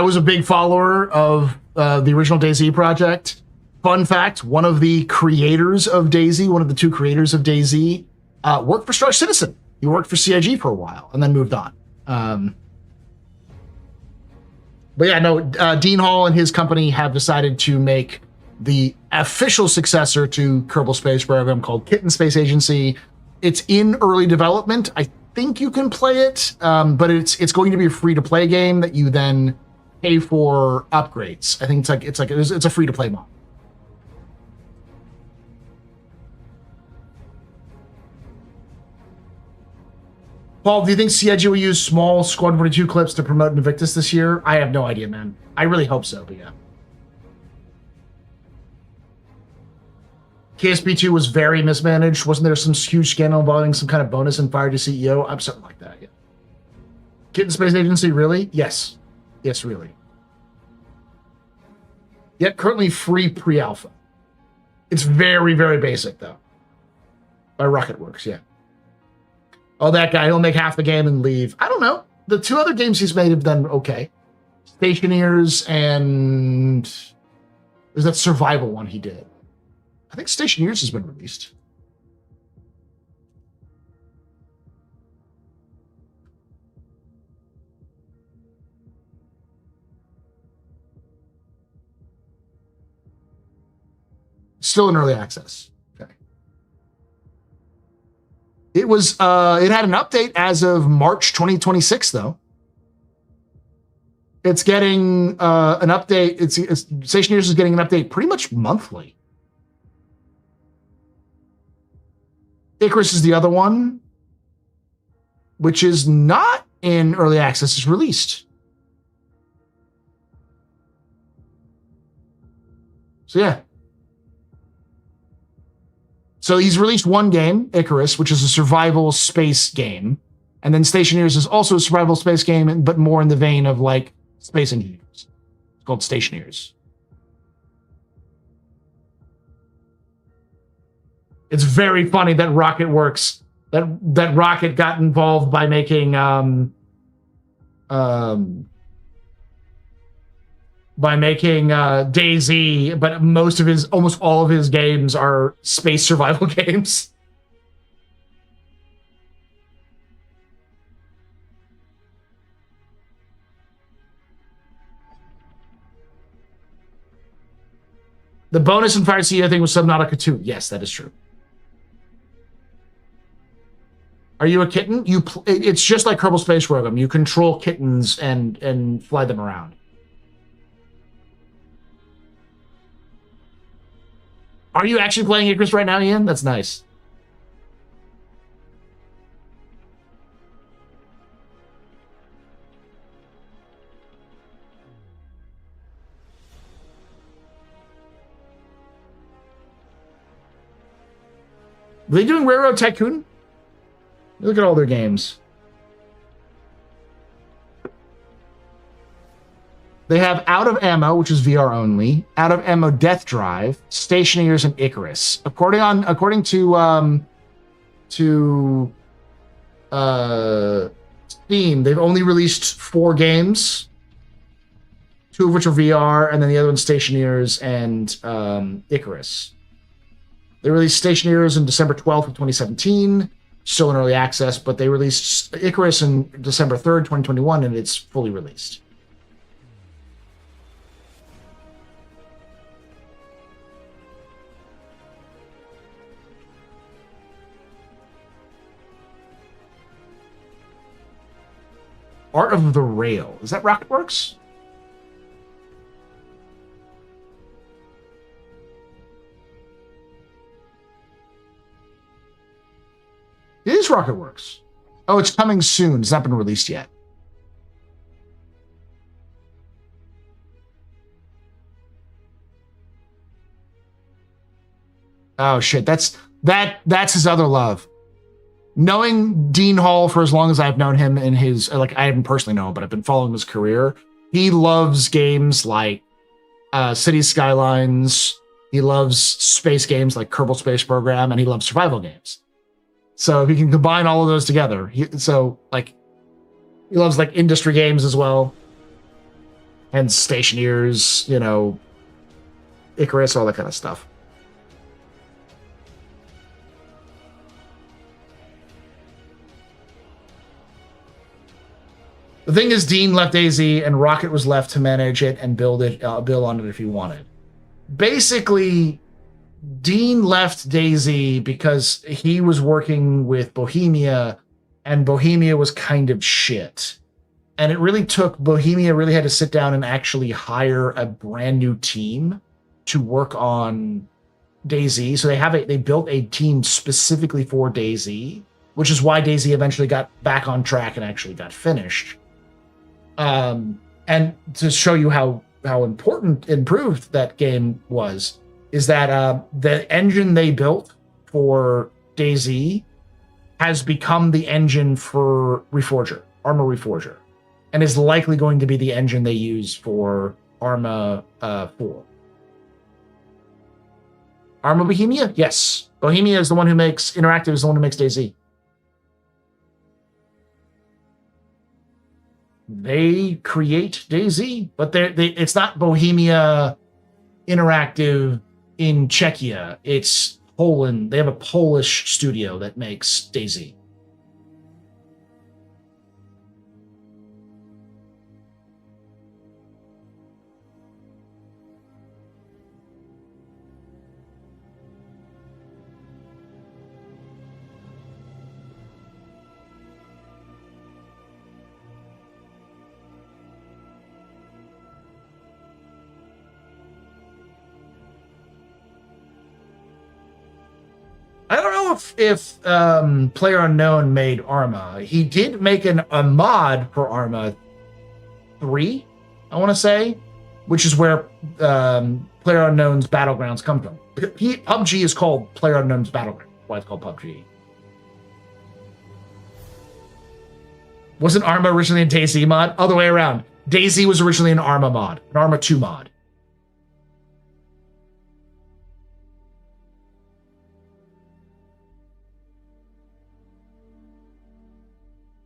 was a big follower of the original DayZ project. Fun fact, one of the creators of DayZ, one of the two creators of DayZ, worked for Star Citizen. He worked for CIG for a while and then moved on. But yeah, no, Dean Hall and his company have decided to make the official successor to Kerbal Space Program called Kitten Space Agency. It's in early development. I think you can play it, but it's going to be a free-to-play game that you then pay for upgrades. I think it's a free-to-play model. Paul, do you think CIG will use small Squadron 42 clips to promote Invictus this year? I have no idea, man. I really hope so, but yeah. KSP2 was very mismanaged. Wasn't there some huge scandal involving some kind of bonus and fired to CEO? I'm something like that, yeah. Kitten Space Agency, really? Yes. Yes, really. Yet currently free pre-alpha. It's very, very basic, though. By Rocketworks, yeah. Oh, that guy, he'll make half the game and leave. I don't know. The two other games he's made have done okay. Stationeers and... there's that survival one he did. I think Stationeers has been released. Still in early access. Okay. It was it had an update as of March 2026 though. It's getting an update. It's Stationeers is getting an update pretty much monthly. Icarus is the other one, which is not in early access. It's released. So yeah. So he's released one game, Icarus, which is a survival space game. And then Stationeers is also a survival space game, but more in the vein of like Space Engineers. It's called Stationeers. It's very funny that Rocketworks, that Rocket got involved by making DayZ, but almost all of his games are space survival games. The bonus in Fire Sea, I think, was Subnautica 2. Yes, that is true. Are you a kitten? It's just like Kerbal Space Program. You control kittens and fly them around. Are you actually playing Icarus right now, Ian? That's nice. Are they doing Railroad Tycoon? Look at all their games. They have Out of Ammo, which is VR only, Out of Ammo Death Drive, Stationeers, and Icarus. According to Steam, they've only released 4 games, 2 of which are VR, and then the other one's Stationeers and Icarus. They released Stationeers on December 12th of 2017, still in early access, but they released Icarus on December 3rd, 2021, and it's fully released. Art of the Rail. Is that Rocketworks? It is Rocketworks. Oh, it's coming soon. It's not been released yet. Oh shit, that's his other love. Knowing Dean Hall for as long as I've known him in his, like, I haven't personally known him, but I've been following his career. He loves games like City Skylines. He loves space games like Kerbal Space Program, and he loves survival games. So if you can combine all of those together, he loves like industry games as well. And Stationeers, you know, Icarus, all that kind of stuff. The thing is, Dean left DayZ and Rocket was left to manage it and build on it if he wanted. Basically, Dean left DayZ because he was working with Bohemia, and Bohemia was kind of shit. And it really took, Bohemia really had to sit down and actually hire a brand new team to work on DayZ. So they built a team specifically for DayZ, which is why DayZ eventually got back on track and actually got finished. And to show you how improved that game was, is that the engine they built for DayZ has become the engine for Reforger, Arma Reforger, and is likely going to be the engine they use for Arma 4. Arma Bohemia? Yes. Bohemia is the one who makes, Interactive is the one who makes DayZ. They create DayZ, but it's not Bohemia Interactive in Czechia. It's Poland. They have a Polish studio that makes DayZ. I don't know if PlayerUnknown made Arma. He did make a mod for Arma 3, I want to say, which is where PlayerUnknown's Battlegrounds come from. PUBG is called PlayerUnknown's Battlegrounds. Why it's called PUBG. Wasn't Arma originally a DayZ mod? Other way around. DayZ was originally an Arma mod, an Arma 2 mod.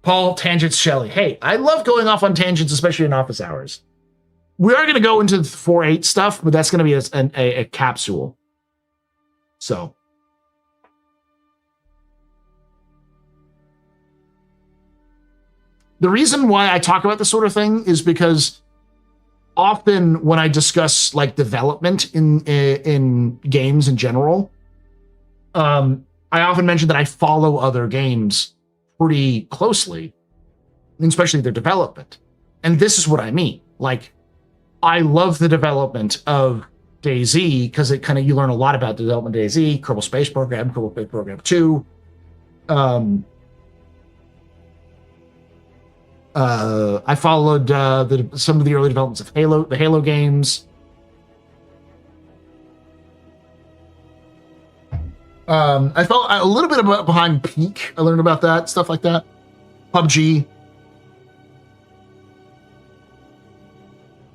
Paul, tangents, Shelley. Hey, I love going off on tangents, especially in office hours. We are going to go into the 4.8 stuff, but that's going to be a capsule. So. The reason why I talk about this sort of thing is because often when I discuss like development in games in general, I often mention that I follow other games pretty closely, especially their development. And this is what I mean. Like, I love the development of DayZ because it kind of, you learn a lot about the development of DayZ, Kerbal Space Program, Kerbal Space Program 2. I followed some of the early developments of the Halo games. I felt a little bit about behind Peak. I learned about that, stuff like that. PUBG.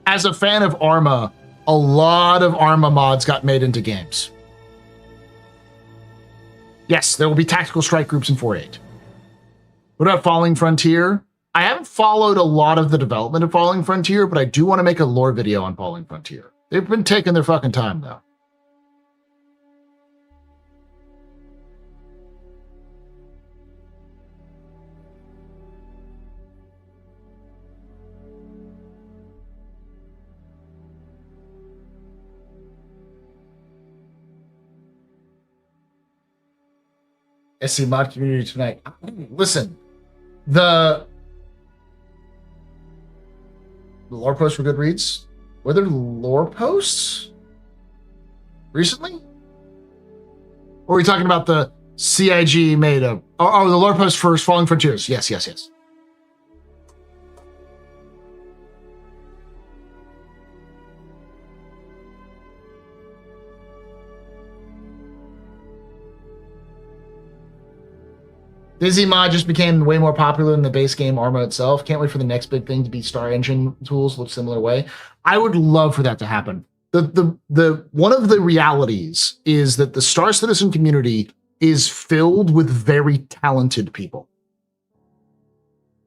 As a fan of Arma, a lot of Arma mods got made into games. Yes, there will be tactical strike groups in 4.8. What about Falling Frontier? I haven't followed a lot of the development of Falling Frontier, but I do want to make a lore video on Falling Frontier. They've been taking their fucking time, though. SC mod community tonight. Listen, the lore posts were good reads. Were there lore posts recently? Or are we talking about the CIG made of? Oh, the lore post for Falling Frontiers. Yes. DayZ mod just became way more popular than the base game Arma itself. Can't wait for the next big thing to be Star Engine tools look similar way. I would love for that to happen. The one of the realities is that the Star Citizen community is filled with very talented people.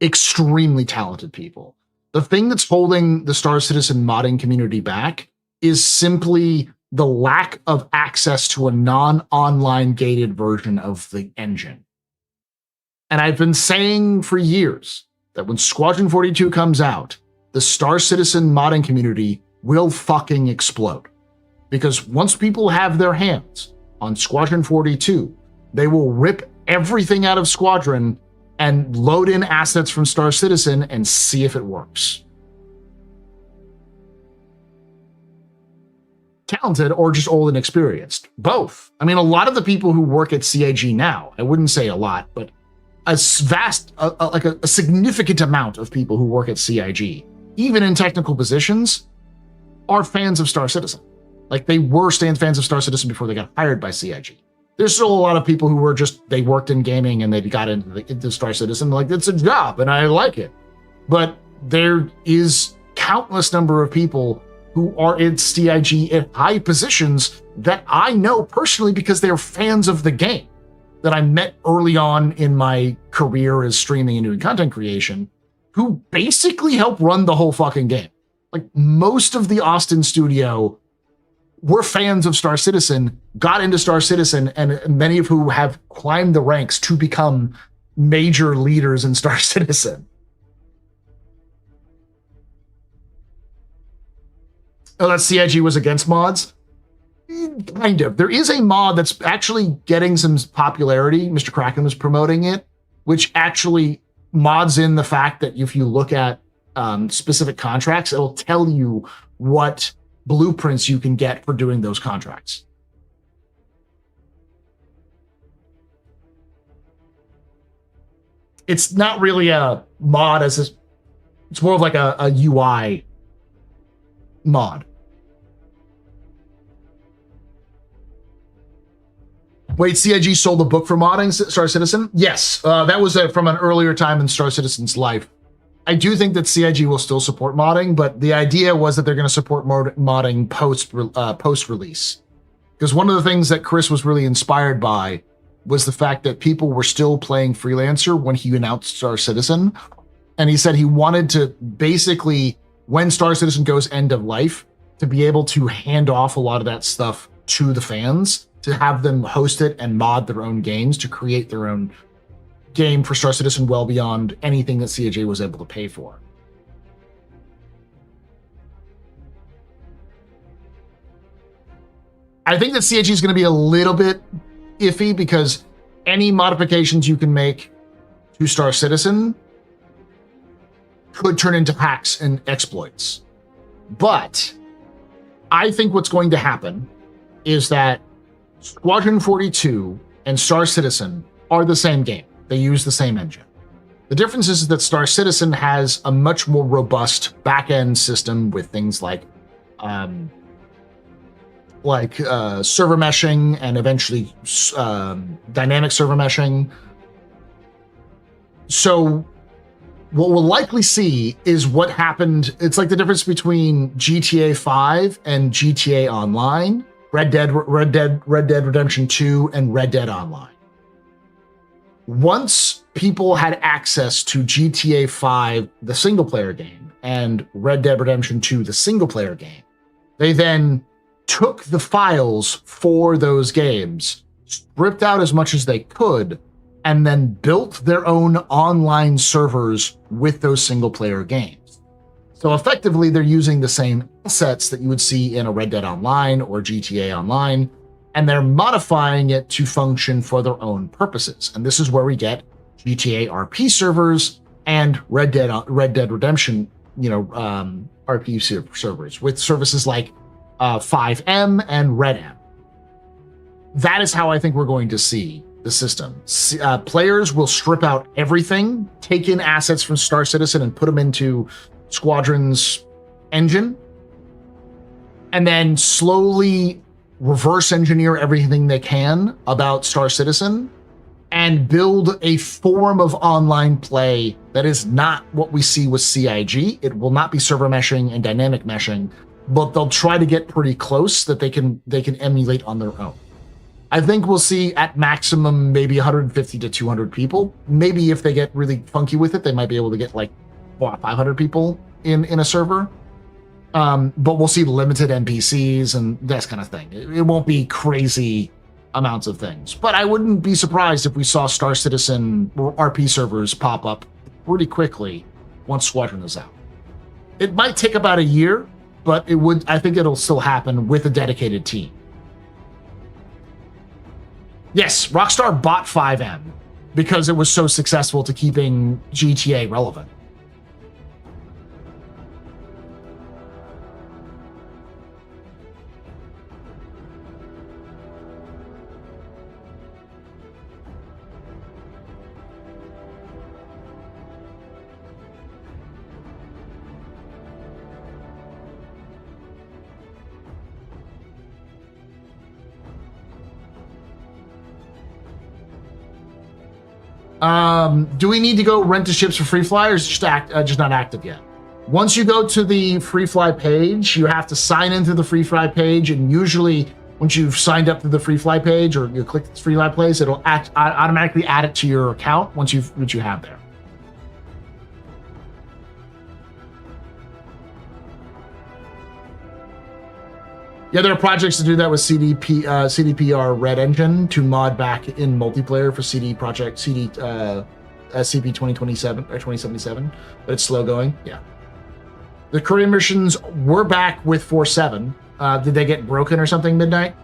Extremely talented people. The thing that's holding the Star Citizen modding community back is simply the lack of access to a non-online gated version of the engine. And I've been saying for years that when Squadron 42 comes out, the Star Citizen modding community will fucking explode. Because once people have their hands on Squadron 42, they will rip everything out of Squadron and load in assets from Star Citizen and see if it works. Talented or just old and experienced? Both. I mean, a lot of the people who work at CIG now, I wouldn't say a lot, but a significant amount of people who work at CIG, even in technical positions, are fans of Star Citizen. Like, they were fans of Star Citizen before they got hired by CIG. There's still a lot of people who were they worked in gaming and they got into Star Citizen. Like, it's a job and I like it. But there is countless number of people who are in CIG at high positions that I know personally because they're fans of the game, that I met early on in my career as streaming and doing content creation, who basically help run the whole fucking game. Like, most of the Austin studio were fans of Star Citizen, got into Star Citizen, and many of who have climbed the ranks to become major leaders in Star Citizen. Oh, that CIG was against mods? Kind of. There is a mod that's actually getting some popularity. Mr. Kraken was promoting it, which actually mods in the fact that if you look at specific contracts, it'll tell you what blueprints you can get for doing those contracts. It's not really a mod it's more of like a UI mod. Wait, CIG sold a book for modding Star Citizen? Yes, that was from an earlier time in Star Citizen's life. I do think that CIG will still support modding, but the idea was that they're going to support modding post-release. Because one of the things that Chris was really inspired by was the fact that people were still playing Freelancer when he announced Star Citizen. And he said he wanted to basically, when Star Citizen goes end of life, to be able to hand off a lot of that stuff to the fans, to have them host it and mod their own games, to create their own game for Star Citizen well beyond anything that CIG was able to pay for. I think that CIG is going to be a little bit iffy because any modifications you can make to Star Citizen could turn into hacks and exploits. But I think what's going to happen is that Squadron 42 and Star Citizen are the same game. They use the same engine. The difference is that Star Citizen has a much more robust back-end system with things like server meshing and eventually dynamic server meshing. So what we'll likely see is what happened. It's like the difference between GTA 5 and GTA Online, Red Dead Redemption 2, and Red Dead Online. Once people had access to GTA 5, the single-player game, and Red Dead Redemption 2, the single-player game, they then took the files for those games, stripped out as much as they could, and then built their own online servers with those single-player games. So effectively, they're using the same assets that you would see in a Red Dead Online or GTA Online, and they're modifying it to function for their own purposes. And this is where we get GTA RP servers and Red Dead Redemption, RP servers with services like 5M and RedM. That is how I think we're going to see the system. Players will strip out everything, take in assets from Star Citizen and put them into Squadron's engine, and then slowly reverse engineer everything they can about Star Citizen and build a form of online play that is not what we see with CIG. It will not be server meshing and dynamic meshing, but they'll try to get pretty close that they can emulate on their own. I think we'll see at maximum maybe 150 to 200 people. Maybe if they get really funky with it, they might be able to get like 500 people in a server. But we'll see limited NPCs and that kind of thing. It won't be crazy amounts of things. But I wouldn't be surprised if we saw Star Citizen RP servers pop up pretty quickly once Squadron is out. It might take about a year, but I think it'll still happen with a dedicated team. Yes, Rockstar bought 5M because it was so successful to keeping GTA relevant. Do we need to go rent the ships for free fly, or is it just not active yet? Once you go to the free fly page, you have to sign into the free fly page, and usually once you've signed up to the free fly page or you click the free fly place, it'll automatically add it to your account once you have there. Yeah, there are projects to do that with CDPR Red Engine to mod back in multiplayer for SCP 2027 or 2077, but it's slow going. Yeah. The Korean missions were back with 4.7. Did they get broken or something midnight?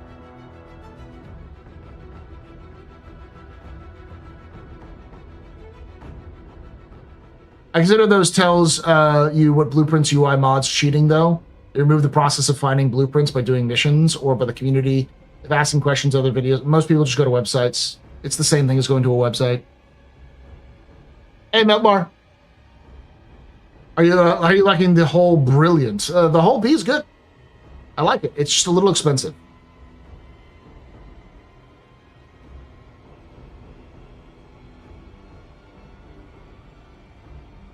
I consider those tells you what blueprints UI mods cheating though. They remove the process of finding blueprints by doing missions or by the community. If asking questions, other videos, most people just go to websites. It's the same thing as going to a website. Hey, Meltbar. Are you liking the whole brilliant? The whole B is good. I like it. It's just a little expensive.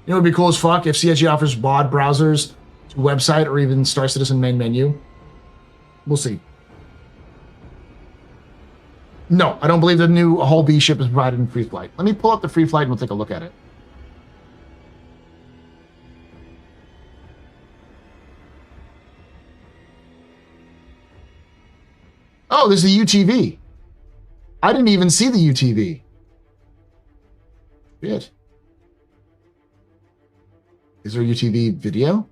You know what would be cool as fuck if CIG offers mod browsers to website or even Star Citizen main menu? We'll see. No, I don't believe the new whole B ship is provided in free flight. Let me pull up the free flight and we'll take a look at it. Oh, there's the UTV. I didn't even see the UTV. Shit. Is there a UTV video?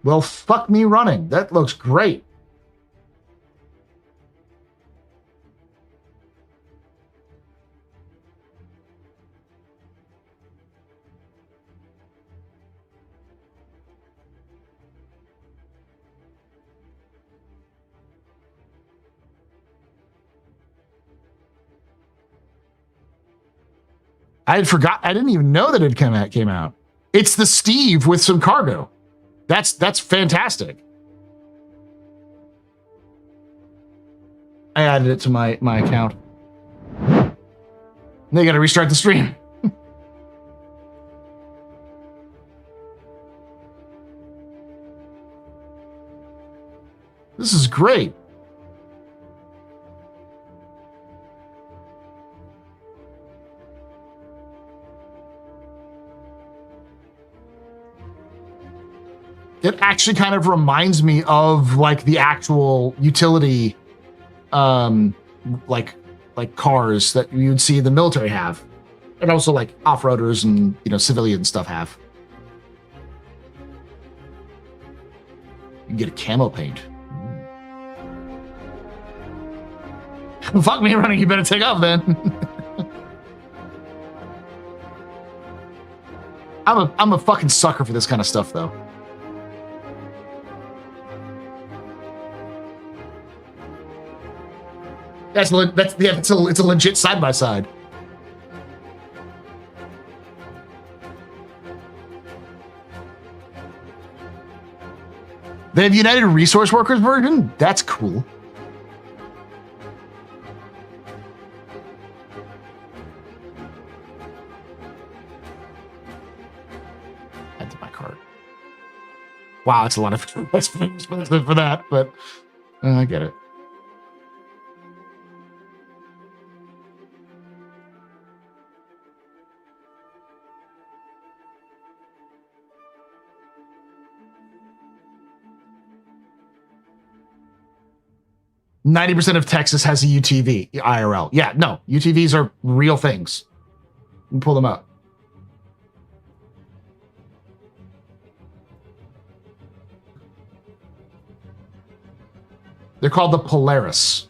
Well, fuck me running. That looks great. I had forgot. I didn't even know that it came out. It's the Steve with some cargo. That's fantastic. I added it to my account. They got to restart the stream. This is great. It actually kind of reminds me of like the actual utility, like cars that you'd see the military have, and also like off-roaders and civilian stuff have. You can get a camo paint. Fuck me running. You better take off then. I'm a fucking sucker for this kind of stuff though. It's a legit side-by-side. They have United Resource Workers version? That's cool. Add to my cart. Wow, it's a lot of expensive for that, but I get it. %90 of Texas has a UTV, IRL. Yeah, no, UTVs are real things. You can pull them up. They're called the Polaris.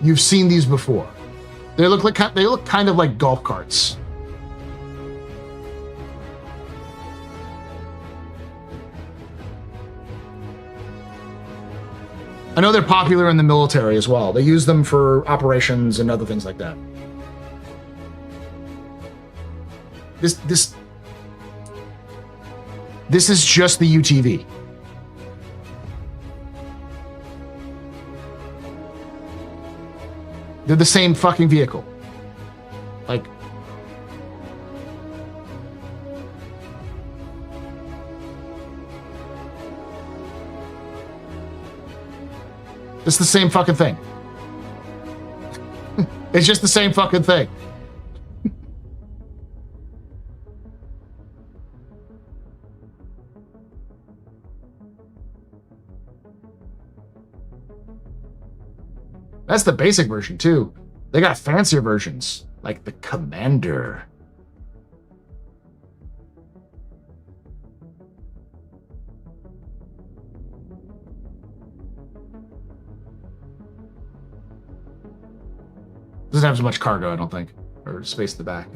You've seen these before. They look kind of like golf carts. I know they're popular in the military as well. They use them for operations and other things like that. This is just the UTV. They're the same fucking vehicle. Like, it's the same fucking thing. It's just the same fucking thing. That's the basic version, too. They got fancier versions, like the Commander. Doesn't have as much cargo, I don't think, or space at the back.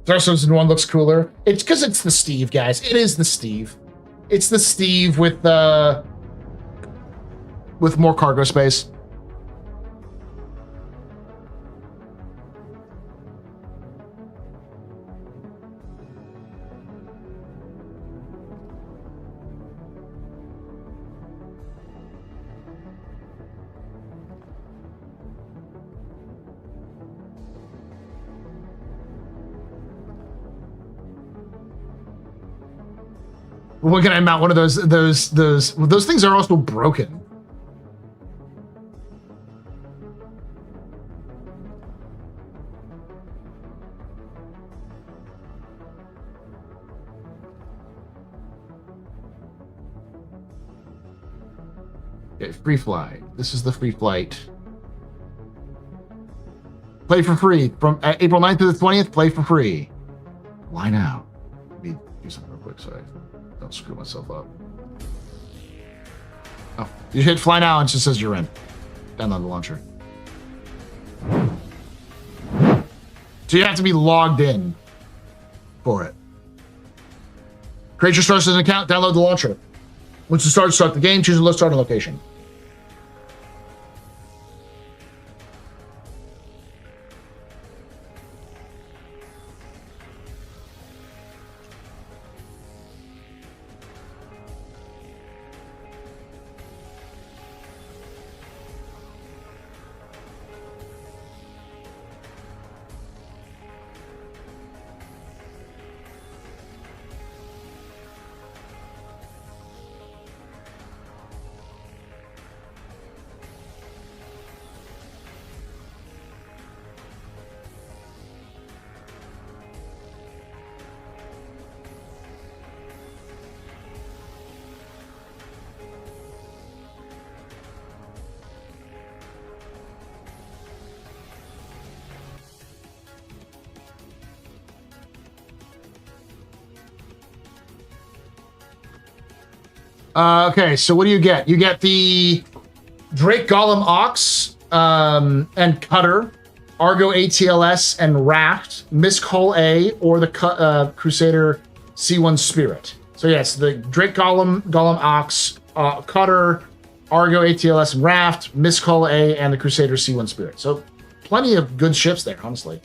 Star Citizen 1 looks cooler. It's because it's the Steve, guys. It is the Steve. It's the Steve with more cargo space. When can I mount one of those? Those things are also broken. Okay, free fly. This is the free flight. Play for free from April 9th to the 20th. Play for free. Why now? Let me do something real quick so I don't screw myself up. Oh, you hit fly now and it just says you're in. Download the launcher. So you have to be logged in for it. Create your Star Citizen account, download the launcher. Once you start the game, choose a starting location. Okay, so what do you get? You get the Drake Golem Ox and Cutter, Argo ATLS and Raft, Misc Hull A, or the Crusader C1 Spirit. So yes, the Drake Golem, Ox, Cutter, Argo, ATLS, and Raft, Misc A, and the Crusader C1 Spirit. So plenty of good ships there, honestly.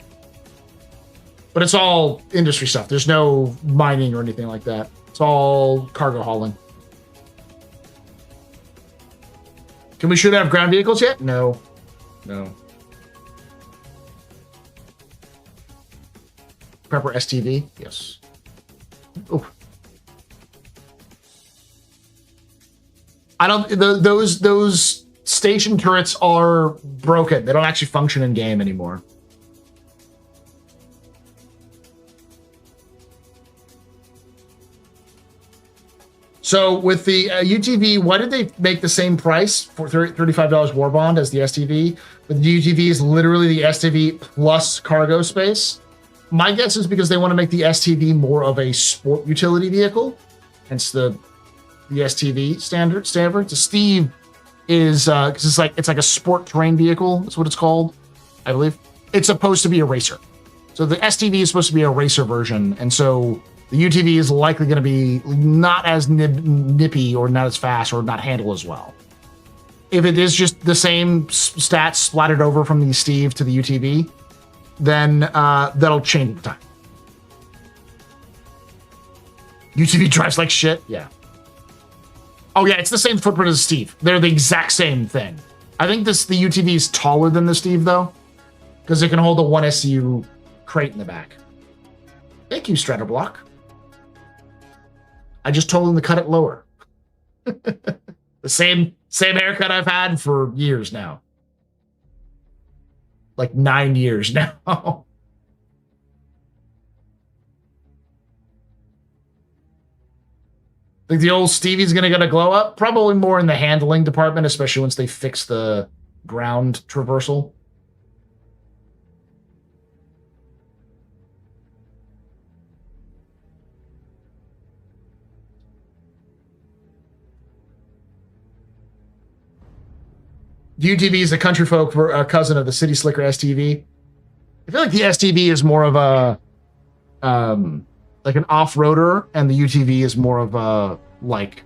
But it's all industry stuff. There's no mining or anything like that. It's all cargo hauling. Can we shoot out of ground vehicles yet? No. No. Prepper STV? Yes. Oh. I don't... Those station turrets are broken. They don't actually function in game anymore. So with the UTV, why did they make the same price for $35 war bond as the STV? But the UTV is literally the STV plus cargo space. My guess is because they want to make the STV more of a sport utility vehicle, hence the STV standard. The Steve is because it's like a sport terrain vehicle. That's what it's called, I believe. It's supposed to be a racer. So the STV is supposed to be a racer version, and so the UTV is likely going to be not as nippy or not as fast or not handle as well. If it is just the same stats splattered over from the Steve to the UTV, then that'll change with time. UTV drives like shit? Yeah. Oh yeah, it's the same footprint as the Steve. They're the exact same thing. I think the UTV is taller than the Steve though, because it can hold a 1 SU crate in the back. Thank you, Stratoblock. I just told him to cut it lower. The same haircut I've had for years now. Like 9 years now. Think the old Stevie's gonna get a glow up? Probably more in the handling department, especially once they fix the ground traversal. The UTV is a country folk cousin of the City Slicker STV. I feel like the STV is more of a like an off-roader, and the UTV is more of a like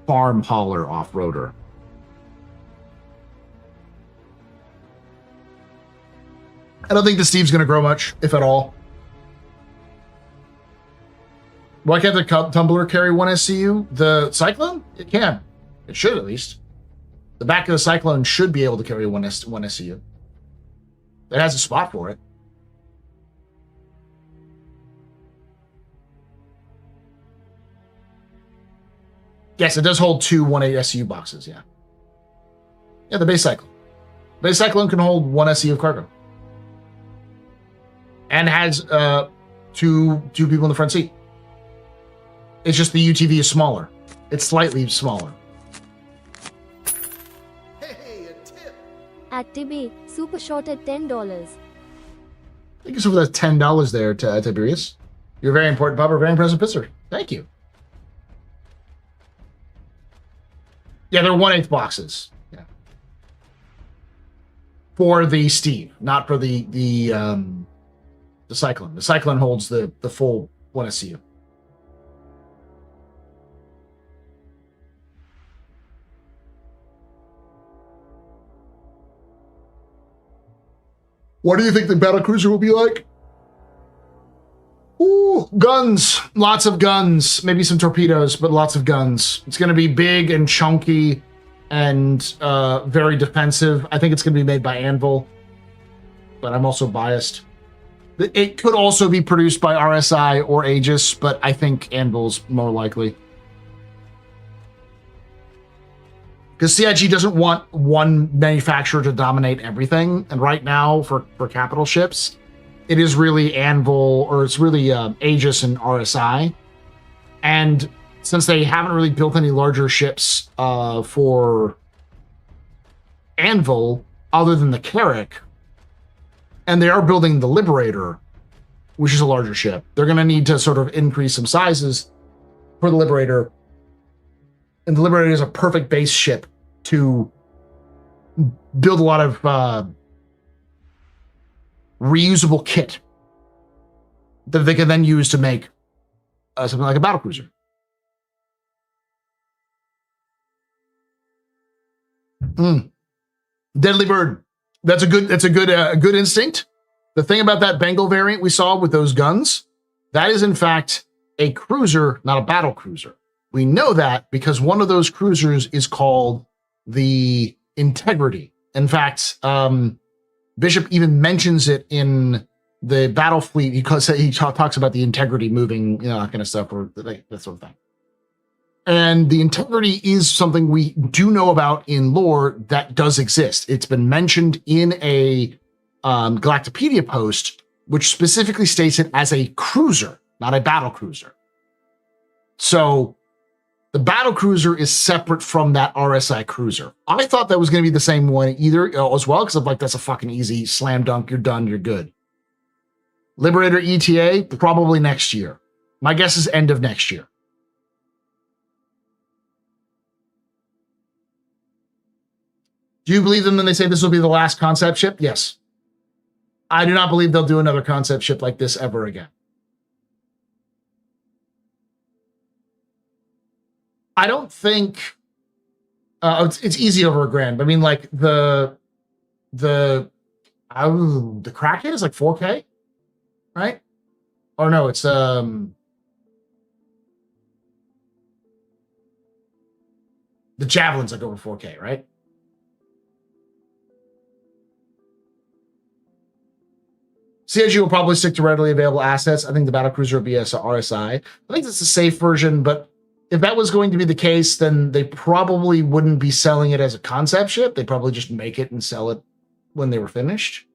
farm hauler off-roader. I don't think the Steve's going to grow much, if at all. Why can't the Tumbler carry 1 SCU? The Cyclone? It can. It should, at least. The back of the Cyclone should be able to carry 1 SCU. It has a spot for it. Yes, it does hold 2 1.8 SCU boxes, yeah. Yeah, the base Cyclone. Base Cyclone can hold 1 SCU of cargo. And has two people in the front seat. It's just the UTV is smaller. It's slightly smaller. At Tibby, super short at $10. Thank you so for that $10 there, Tiberius. You're very important, Papa. Very impressive pisser. Thank you. Yeah, they're 1/8 boxes. Yeah. For the Steve, not for the Cyclone. The Cyclone holds the full 1 SCU. What do you think the battlecruiser will be like? Ooh, guns. Lots of guns. Maybe some torpedoes, but lots of guns. It's going to be big and chunky and very defensive. I think it's going to be made by Anvil, but I'm also biased. It could also be produced by RSI or Aegis, but I think Anvil's more likely. Because CIG doesn't want one manufacturer to dominate everything. And right now, for capital ships, it is really Anvil, or it's really Aegis and RSI. And since they haven't really built any larger ships for Anvil, other than the Carrack, and they are building the Liberator, which is a larger ship, they're going to need to sort of increase some sizes for the Liberator. And the Liberator is a perfect base ship to build a lot of reusable kit that they can then use to make something like a battlecruiser. Deadly Bird. That's a good instinct. The thing about that Bengal variant we saw with those guns, that is in fact a cruiser, not a battle cruiser. We know that because one of those cruisers is called the Integrity. In fact, Bishop even mentions it in the battle fleet because he talks about the Integrity moving, that kind of stuff, or that sort of thing. And the Integrity is something we do know about in lore that does exist. It's been mentioned in a Galactopedia post, which specifically states it as a cruiser, not a battle cruiser. So the battle cruiser is separate from that RSI cruiser. I thought that was going to be the same one either as well, because I'm like, that's a fucking easy slam dunk. You're done. You're good. Liberator ETA, probably next year. My guess is end of next year. Do you believe them when they say this will be the last concept ship? Yes. I do not believe they'll do another concept ship like this ever again. I don't think it's easy over $1,000. I mean, like the Kraken is like 4K, right? Or no, it's the Javelin's like over 4K, right? CIG will probably stick to readily available assets. I think the battlecruiser will be a RSI. I think it's a safe version, but if that was going to be the case, then they probably wouldn't be selling it as a concept ship. They'd probably just make it and sell it when they were finished.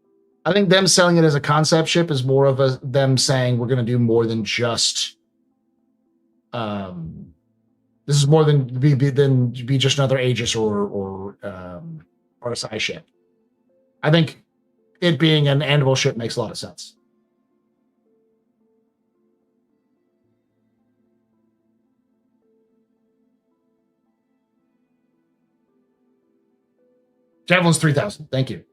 I think them selling it as a concept ship is more of them saying we're going to do more than just. This is more than be just another Aegis or RSI ship. I think it being an anvil ship makes a lot of sense. Javelin's 3,000. Thank you.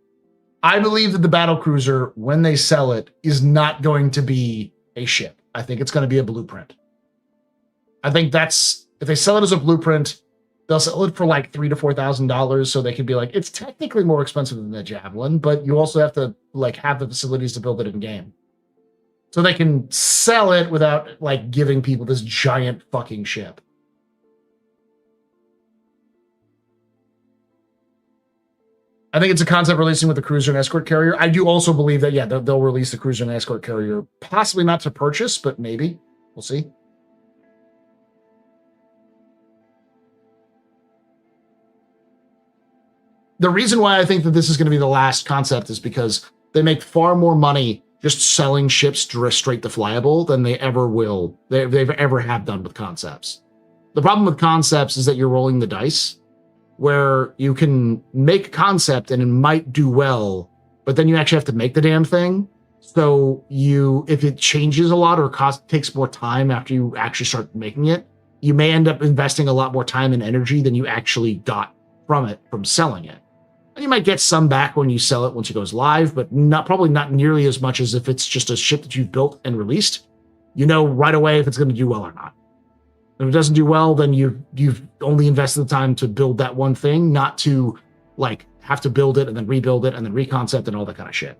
I believe that the battle cruiser, when they sell it, is not going to be a ship. I think it's going to be a blueprint. I think that's, if they sell it as a blueprint, they'll sell it for like $3,000 to $4,000, so they could be like, it's technically more expensive than the Javelin, but you also have to like have the facilities to build it in game. So they can sell it without like giving people this giant fucking ship. I think it's a concept releasing with the cruiser and escort carrier. I do also believe that, yeah, they'll release the cruiser and escort carrier, possibly not to purchase, but maybe. We'll see. The reason why I think that this is going to be the last concept is because they make far more money just selling ships straight to flyable than they ever will. They've ever have done with concepts. The problem with concepts is that you're rolling the dice, where you can make a concept and it might do well, but then you actually have to make the damn thing. So if it changes a lot or takes more time after you actually start making it, you may end up investing a lot more time and energy than you actually got from selling it. And you might get some back when you sell it once it goes live, but probably not nearly as much as if it's just a ship that you've built and released. You know right away if it's going to do well or not. If it doesn't do well, then you've only invested the time to build that one thing, not to like have to build it and then rebuild it and then reconcept and all that kind of shit.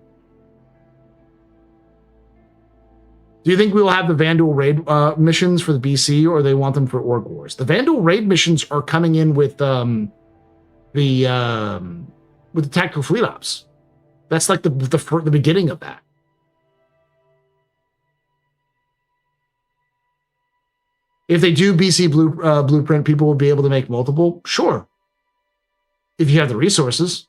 Do you think we will have the Vandal raid missions for the BC, or they want them for Org Wars? The Vandal raid missions are coming in with the tactical fleet ops. That's like the beginning of that. If they do BC blueprint, people will be able to make multiple. Sure, if you have the resources.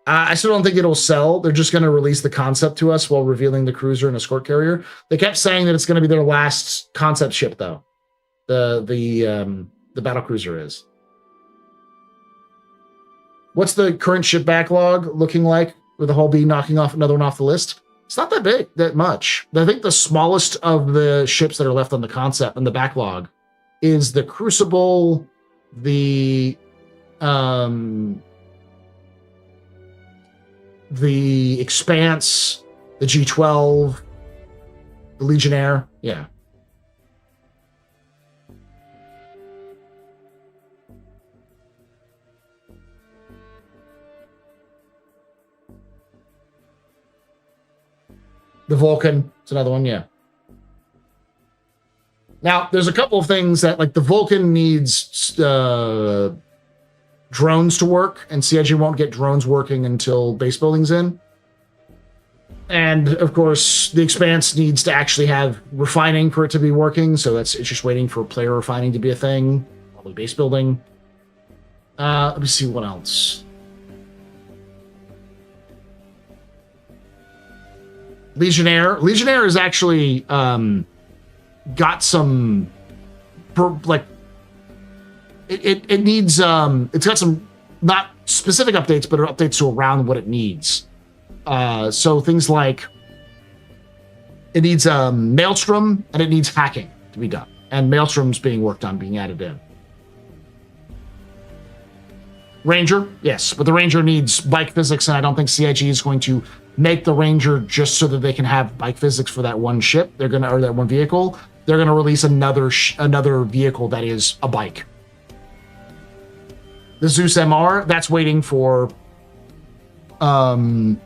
I still don't think it'll sell. They're just going to release the concept to us while revealing the cruiser and escort carrier. They kept saying that it's going to be their last concept ship, though. The battle cruiser is. What's the current ship backlog looking like with the Hull B knocking off another one off the list? It's not that big, that much. I think the smallest of the ships that are left on the concept and the backlog is the Crucible, the Expanse, the G12, The Legionnaire, yeah. The Vulcan, it's another one, yeah. Now, there's a couple of things that, like, the Vulcan needs drones to work, and CIG won't get drones working until base building's in. And, of course, the Expanse needs to actually have refining for it to be working, so it's just waiting for player refining to be a thing. Probably base building. Let me see what else. Legionnaire. Legionnaire is actually got some, like, it needs, it's got some, not specific updates, but updates to around what it needs. So things like, it needs Maelstrom, and it needs hacking to be done. And Maelstrom's being worked on, being added in. Ranger, yes, but the Ranger needs bike physics, and I don't think CIG is going to make the Ranger just so that they can have bike physics for that one ship. They're gonna, or that one vehicle. They're gonna release another vehicle that is a bike. The Zeus MR, that's waiting for bounty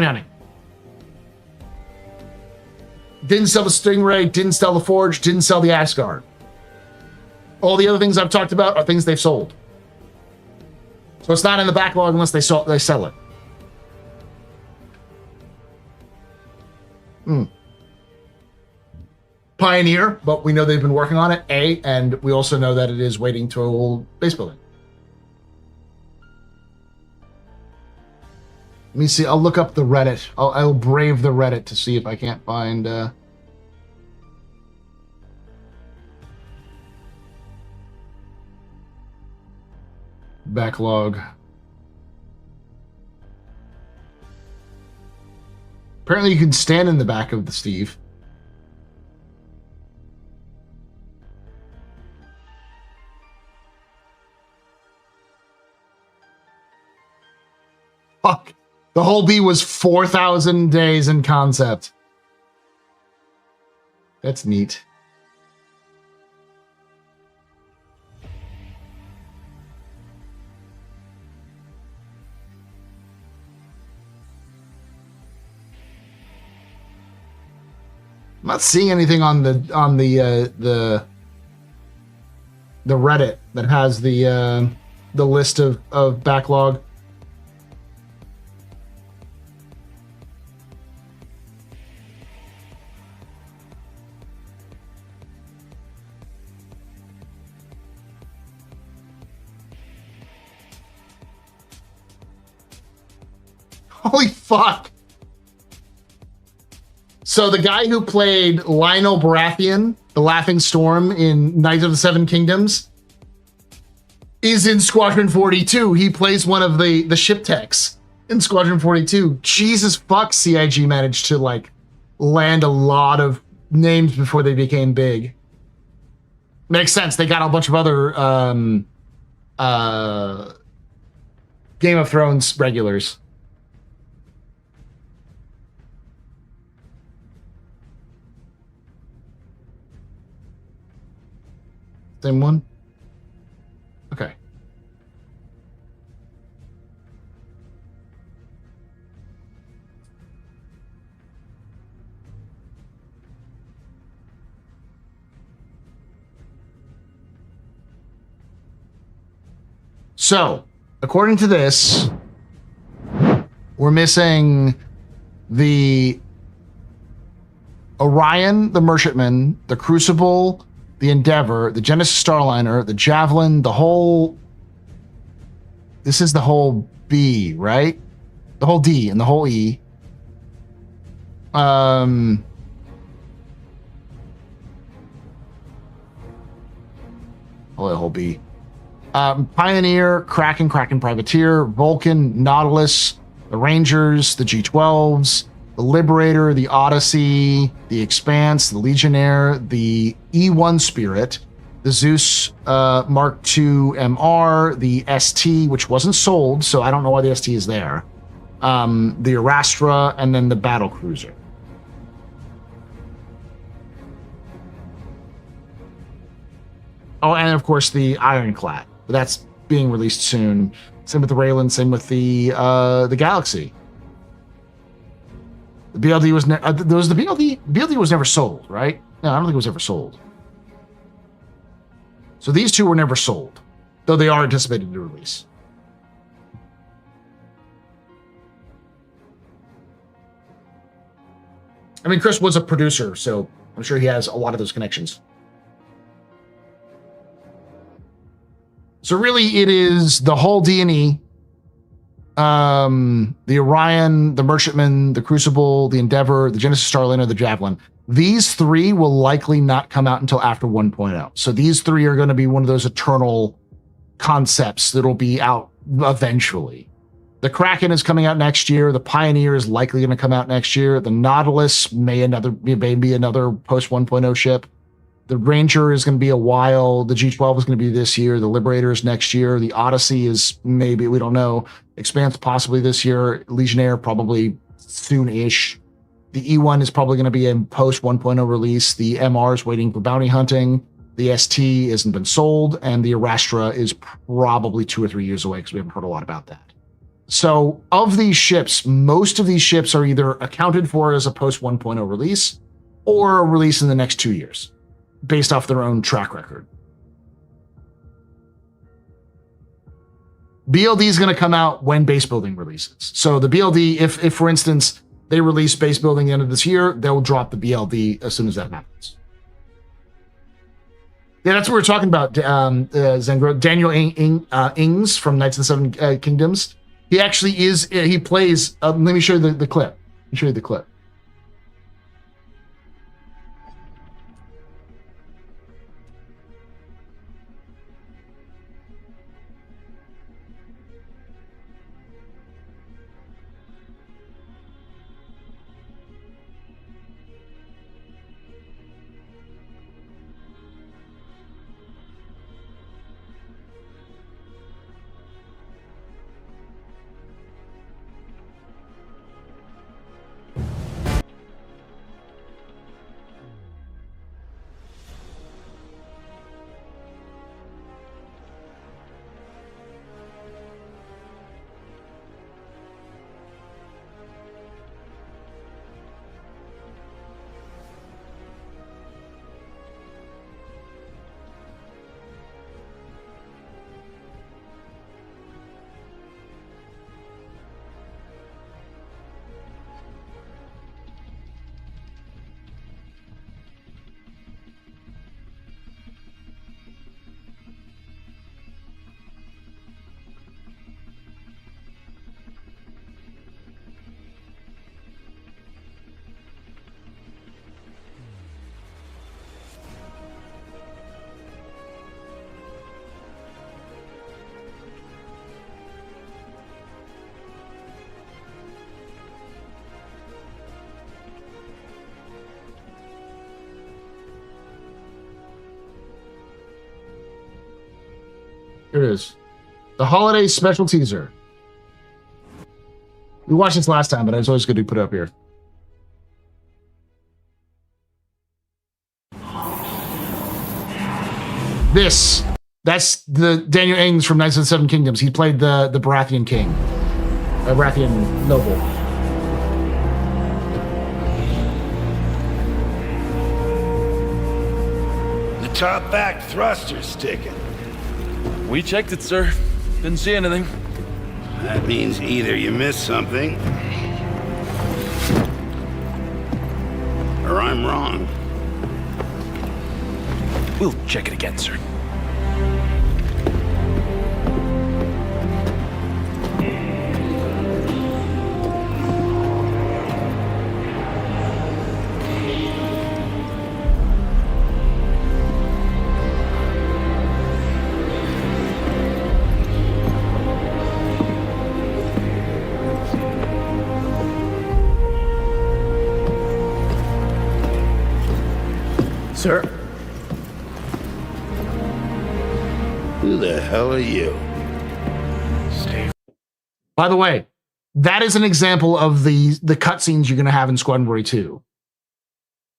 hunting. Didn't sell the Stingray, didn't sell the Forge, didn't sell the Asgard. All the other things I've talked about are things they've sold. So it's not in the backlog unless they sell it. Pioneer, but we know they've been working on it, and we also know that it is waiting till base building. Let me see, I'll look up the Reddit. I'll brave the Reddit to see if I can't find... backlog. Apparently you can stand in the back of the Steve. Fuck. The whole B was 4,000 days in concept. That's neat. I'm not seeing anything on the Reddit that has the list of backlog. Holy fuck. So the guy who played Lionel Baratheon, the Laughing Storm in Knights of the Seven Kingdoms, is in Squadron 42. He plays one of the ship techs in Squadron 42. Jesus fuck, CIG managed to, like, land a lot of names before they became big. Makes sense. They got a bunch of other Game of Thrones regulars. Same one? Okay. So, according to this, we're missing the Orion, the Merchantman, the Crucible, the Endeavor, the Genesis Starliner, the Javelin, the whole... This is the whole B, right? The whole D and the whole E. Oh, the whole B. Pioneer, Kraken Privateer, Vulcan, Nautilus, the Rangers, the G12s, the Liberator, the Odyssey, the Expanse, the Legionnaire, the E1 Spirit, the Zeus Mark II MR, the ST, which wasn't sold, so I don't know why the ST is there, the Arastra, and then the battle cruiser. Oh, and of course the Ironclad. That's being released soon. Same with the Raylan, same with the Galaxy. The BLD was the BLD was never sold, right? No, I don't think it was ever sold. So these two were never sold, though they are anticipated to release. I mean, Chris was a producer, so I'm sure he has a lot of those connections. So really, it is the whole D&E, the Orion, the Merchantman, the Crucible, the Endeavor, the Genesis Starliner, the Javelin. These three will likely not come out until after 1.0. So these three are going to be one of those eternal concepts that'll be out eventually. The Kraken is coming out next year. The Pioneer is likely going to come out next year. The Nautilus may be another post 1.0 ship. The Ranger is going to be a while. The G12 is going to be this year. The Liberator is next year. The Odyssey is maybe, we don't know. Expanse possibly this year. Legionnaire probably soon-ish. The E1 is probably going to be a post 1.0 release. The MR is waiting for bounty hunting. The ST hasn't been sold. And the Arastra is probably 2 or 3 years away because we haven't heard a lot about that. So of these ships, most of these ships are either accounted for as a post 1.0 release or a release in the next 2 years, based off their own track record. BLD is going to come out when base building releases. So the BLD, if for instance, they release base building the end of this year, they'll drop the BLD as soon as that happens. Yeah, that's what we're talking about, Zengro. Daniel Ings from Knights of the Seven Kingdoms. He actually is, he plays, let me show you the clip. Let me show you the clip. Here it is. The holiday special teaser. We watched this last time, but it's always good to put it up here. That's the Daniel Ings from Knights of the Seven Kingdoms. He played the Baratheon king, Baratheon noble. The top back thruster's sticking. We checked it, sir. Didn't see anything. That means either you missed something, or I'm wrong. We'll check it again, sir. Sir? the hell are you? By the way, that is an example of the cutscenes you're going to have in Squadron 42.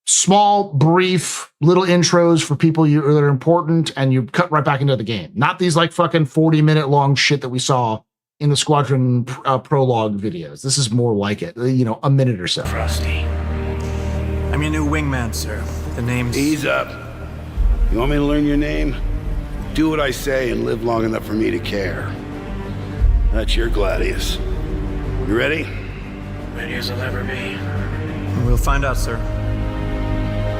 Small, brief, little intros for people that are important, and you cut right back into the game. Not these like fucking 40-minute long shit that we saw in the Squadron prologue videos. This is more like it, you know, a minute or so. Frosty. I'm your new wingman, sir. The name's... Ease up. You want me to learn your name? Do what I say and live long enough for me to care. That's your Gladius. You ready? Ready as I'll ever be. We'll find out, sir.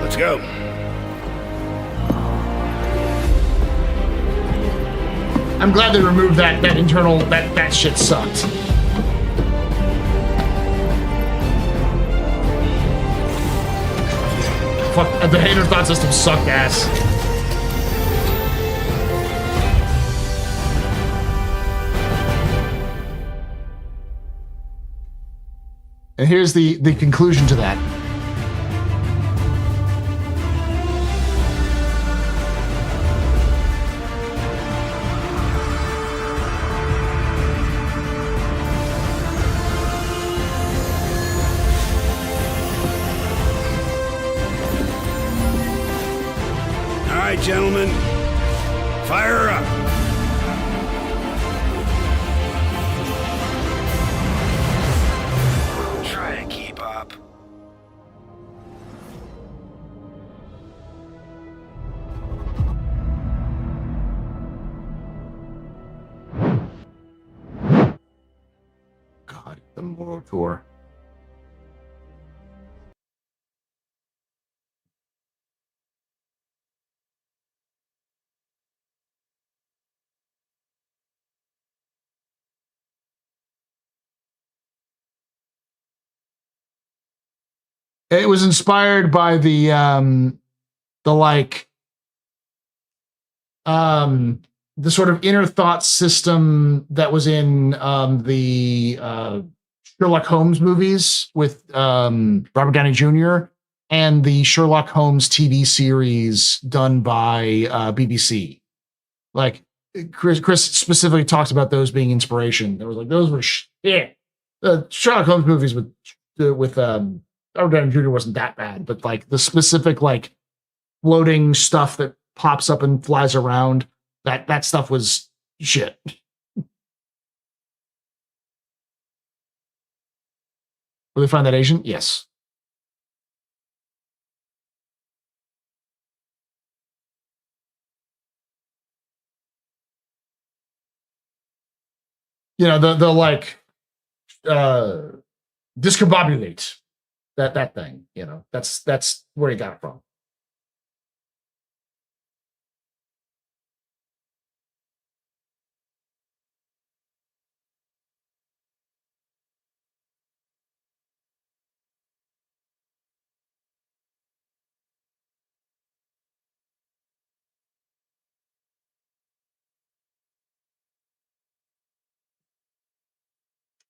Let's go. I'm glad they removed that internal, that shit sucked. Fuck, the hater thought system sucked ass. And here's the conclusion to that. All right, gentlemen, fire her up. Try to keep up. God, the Moro Tour. It was inspired by the sort of inner thought system that was in the Sherlock Holmes movies with Robert Downey Jr. and the Sherlock Holmes TV series done by BBC. Like Chris specifically talks about those being inspiration. There was like those were shit. The Sherlock Holmes movies with Robert Downey Jr. wasn't that bad, but like the specific like floating stuff that pops up and flies around, that stuff was shit. Will they find that Asian? Yes. You know, they'll like discombobulate that thing, you know. That's where he got it from.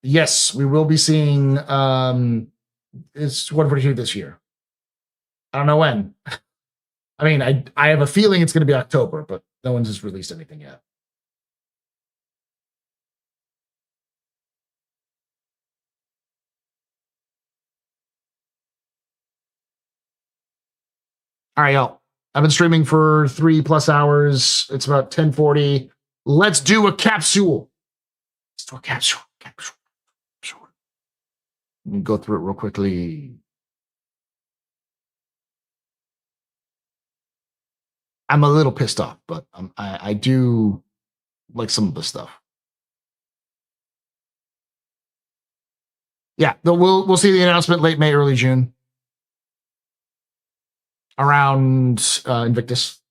Yes, we will be seeing it's what we're doing this year. I don't know when. I mean, I have a feeling it's going to be October, but no one's just released anything yet. All right, y'all. I've been streaming for 3+ hours. It's about 10:40. Let's do a capsule. Let's do a capsule. Let me go through it real quickly. I'm a little pissed off, but I do like some of the stuff. Yeah, we'll see the announcement late May, early June, around Invictus.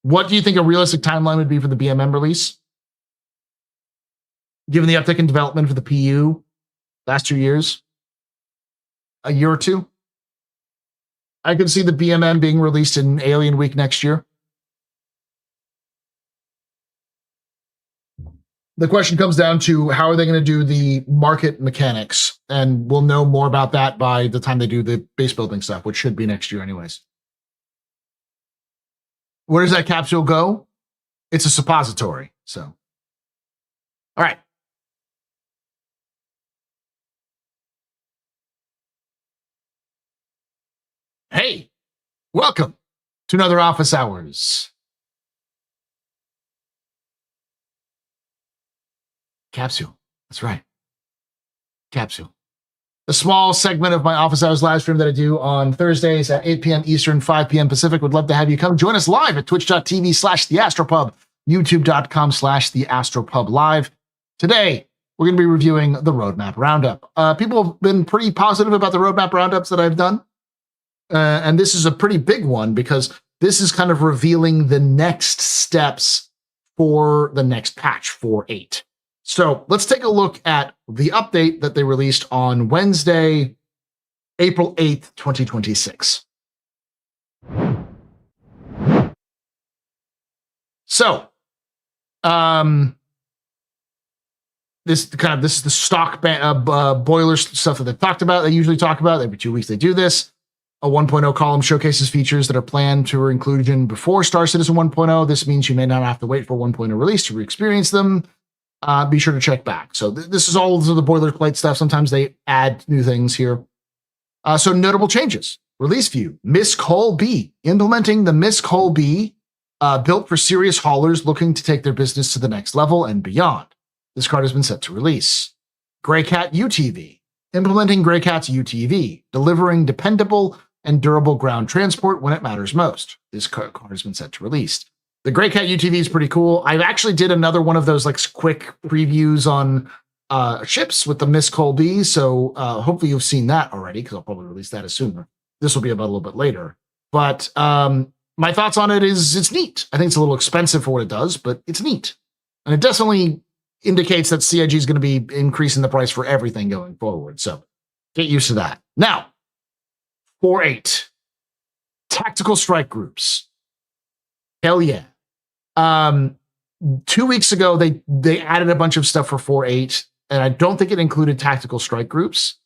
What do you think a realistic timeline would be for the BMM release? Given the uptick in development for the PU last 2 years, a year or two, I could see the BMM being released in Alien Week next year. The question comes down to how are they going to do the market mechanics, and we'll know more about that by the time they do the base building stuff, which should be next year anyways. Where does that capsule go? It's a suppository. So, all right. Hey, welcome to another Office Hours. Capsule. That's right. Capsule. A small segment of my Office Hours live stream that I do on Thursdays at 8 p.m. Eastern, 5 p.m. Pacific. Would love to have you come join us live at twitch.tv/theastropub, youtube.com/theastropub live. Today, we're going to be reviewing the Roadmap Roundup. People have been pretty positive about the Roadmap Roundups that I've done. And this is a pretty big one because this is kind of revealing the next steps for the next patch, 4.8. So let's take a look at the update that they released on Wednesday, April 8th, 2026. So, this is the stock boiler stuff that they've talked about. They usually talk about every 2 weeks. They do this. A 1.0 column showcases features that are planned for inclusion before Star Citizen 1.0. This means you may not have to wait for 1.0 release to re-experience them. Be sure to check back. So this is all of the boilerplate stuff. Sometimes they add new things here. So notable changes. Release view, Misc Hull B. Implementing the Misc Hull B, built for serious haulers looking to take their business to the next level and beyond. This card has been set to release. Greycat UTV. Implementing Greycat's UTV, delivering dependable and durable ground transport when it matters most. This card has been set to release. The Greycat UTV is pretty cool. I actually did another one of those like quick previews on ships with the Misc Hull B, so hopefully you've seen that already because I'll probably release that as sooner. This will be about a little bit later. But my thoughts on it is it's neat. I think it's a little expensive for what it does, but it's neat. And it definitely indicates that CIG is going to be increasing the price for everything going forward. So get used to that. Now, 4.8. Tactical strike groups. Hell yeah. 2 weeks ago, they added a bunch of stuff for 4.8, and I don't think it included tactical strike groups.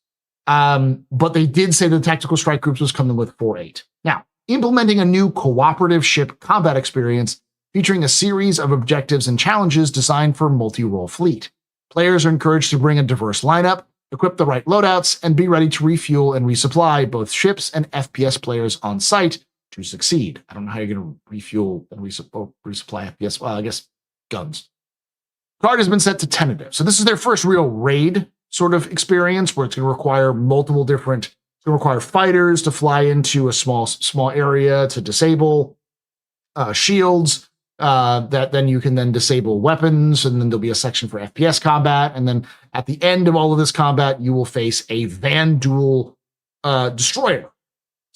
But they did say the tactical strike groups was coming with 4.8. Now, implementing a new cooperative ship combat experience featuring a series of objectives and challenges designed for multi-role fleet. Players are encouraged to bring a diverse lineup, equip the right loadouts, and be ready to refuel and resupply both ships and FPS players on site to succeed. I don't know how you're going to refuel and resupply FPS. Well, I guess guns. Card has been set to tentative. So this is their first real raid sort of experience where it's going to require multiple different, it's going to require fighters to fly into a small area to disable shields. That then you can then disable weapons, and then there'll be a section for FPS combat. And then at the end of all of this combat, you will face a Vanduul destroyer.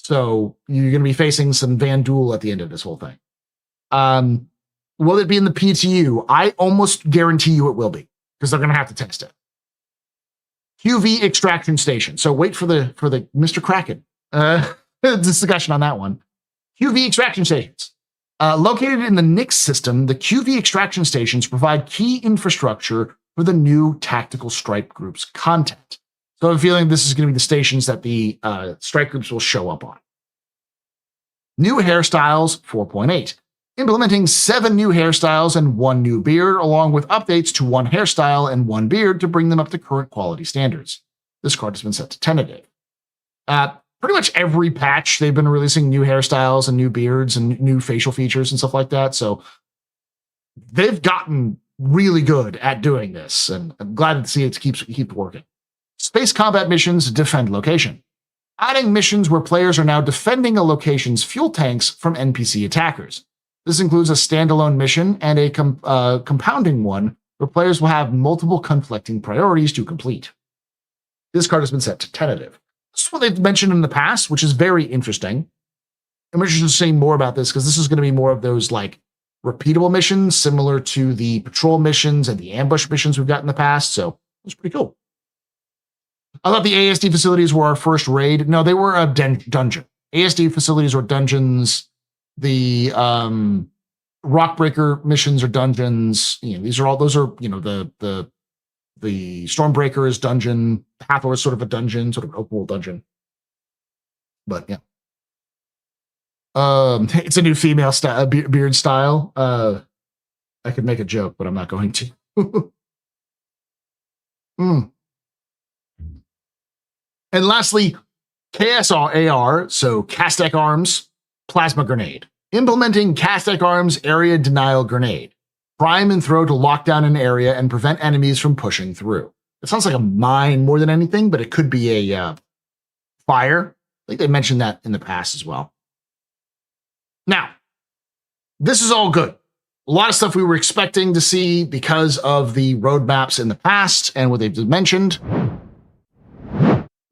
So you're going to be facing some Vanduul at the end of this whole thing. Will it be in the PTU? I almost guarantee you it will be, because they're going to have to test it. QV extraction station. So wait for the Mr. Kraken discussion on that one. QV extraction stations. Located in the Nix system, the QV extraction stations provide key infrastructure for the new tactical strike groups content. So I'm feeling this is going to be the stations that the strike groups will show up on. New hairstyles 4.8. Implementing 7 new hairstyles and 1 new beard, along with updates to 1 hairstyle and 1 beard to bring them up to current quality standards. This card has been set to tentative. Pretty much every patch, they've been releasing new hairstyles and new beards and new facial features and stuff like that. So they've gotten really good at doing this, and I'm glad to see it keep working. Space combat missions defend location. Adding missions where players are now defending a location's fuel tanks from NPC attackers. This includes a standalone mission and a compounding one where players will have multiple conflicting priorities to complete. This card has been set to tentative. This is what they've mentioned in the past, which is very interesting. I'm interested in seeing more about this because this is going to be more of those like repeatable missions, similar to the patrol missions and the ambush missions we've got in the past. So it's pretty cool. I thought the ASD facilities were our first raid. No, they were a dungeon. ASD facilities were dungeons. The Rockbreaker missions are dungeons. You know, these are all, those are, you know, the Stormbreaker is dungeon. Hathor is sort of a dungeon, sort of open world dungeon. But yeah. It's a new female style, beard style. I could make a joke, but I'm not going to. And lastly, KSAR, so Castec Arms, Plasma Grenade. Implementing Castec Arms Area Denial Grenade. Prime and throw to lock down an area and prevent enemies from pushing through. It sounds like a mine more than anything, but it could be a fire. I think they mentioned that in the past as well. Now, this is all good. A lot of stuff we were expecting to see because of the roadmaps in the past and what they've mentioned.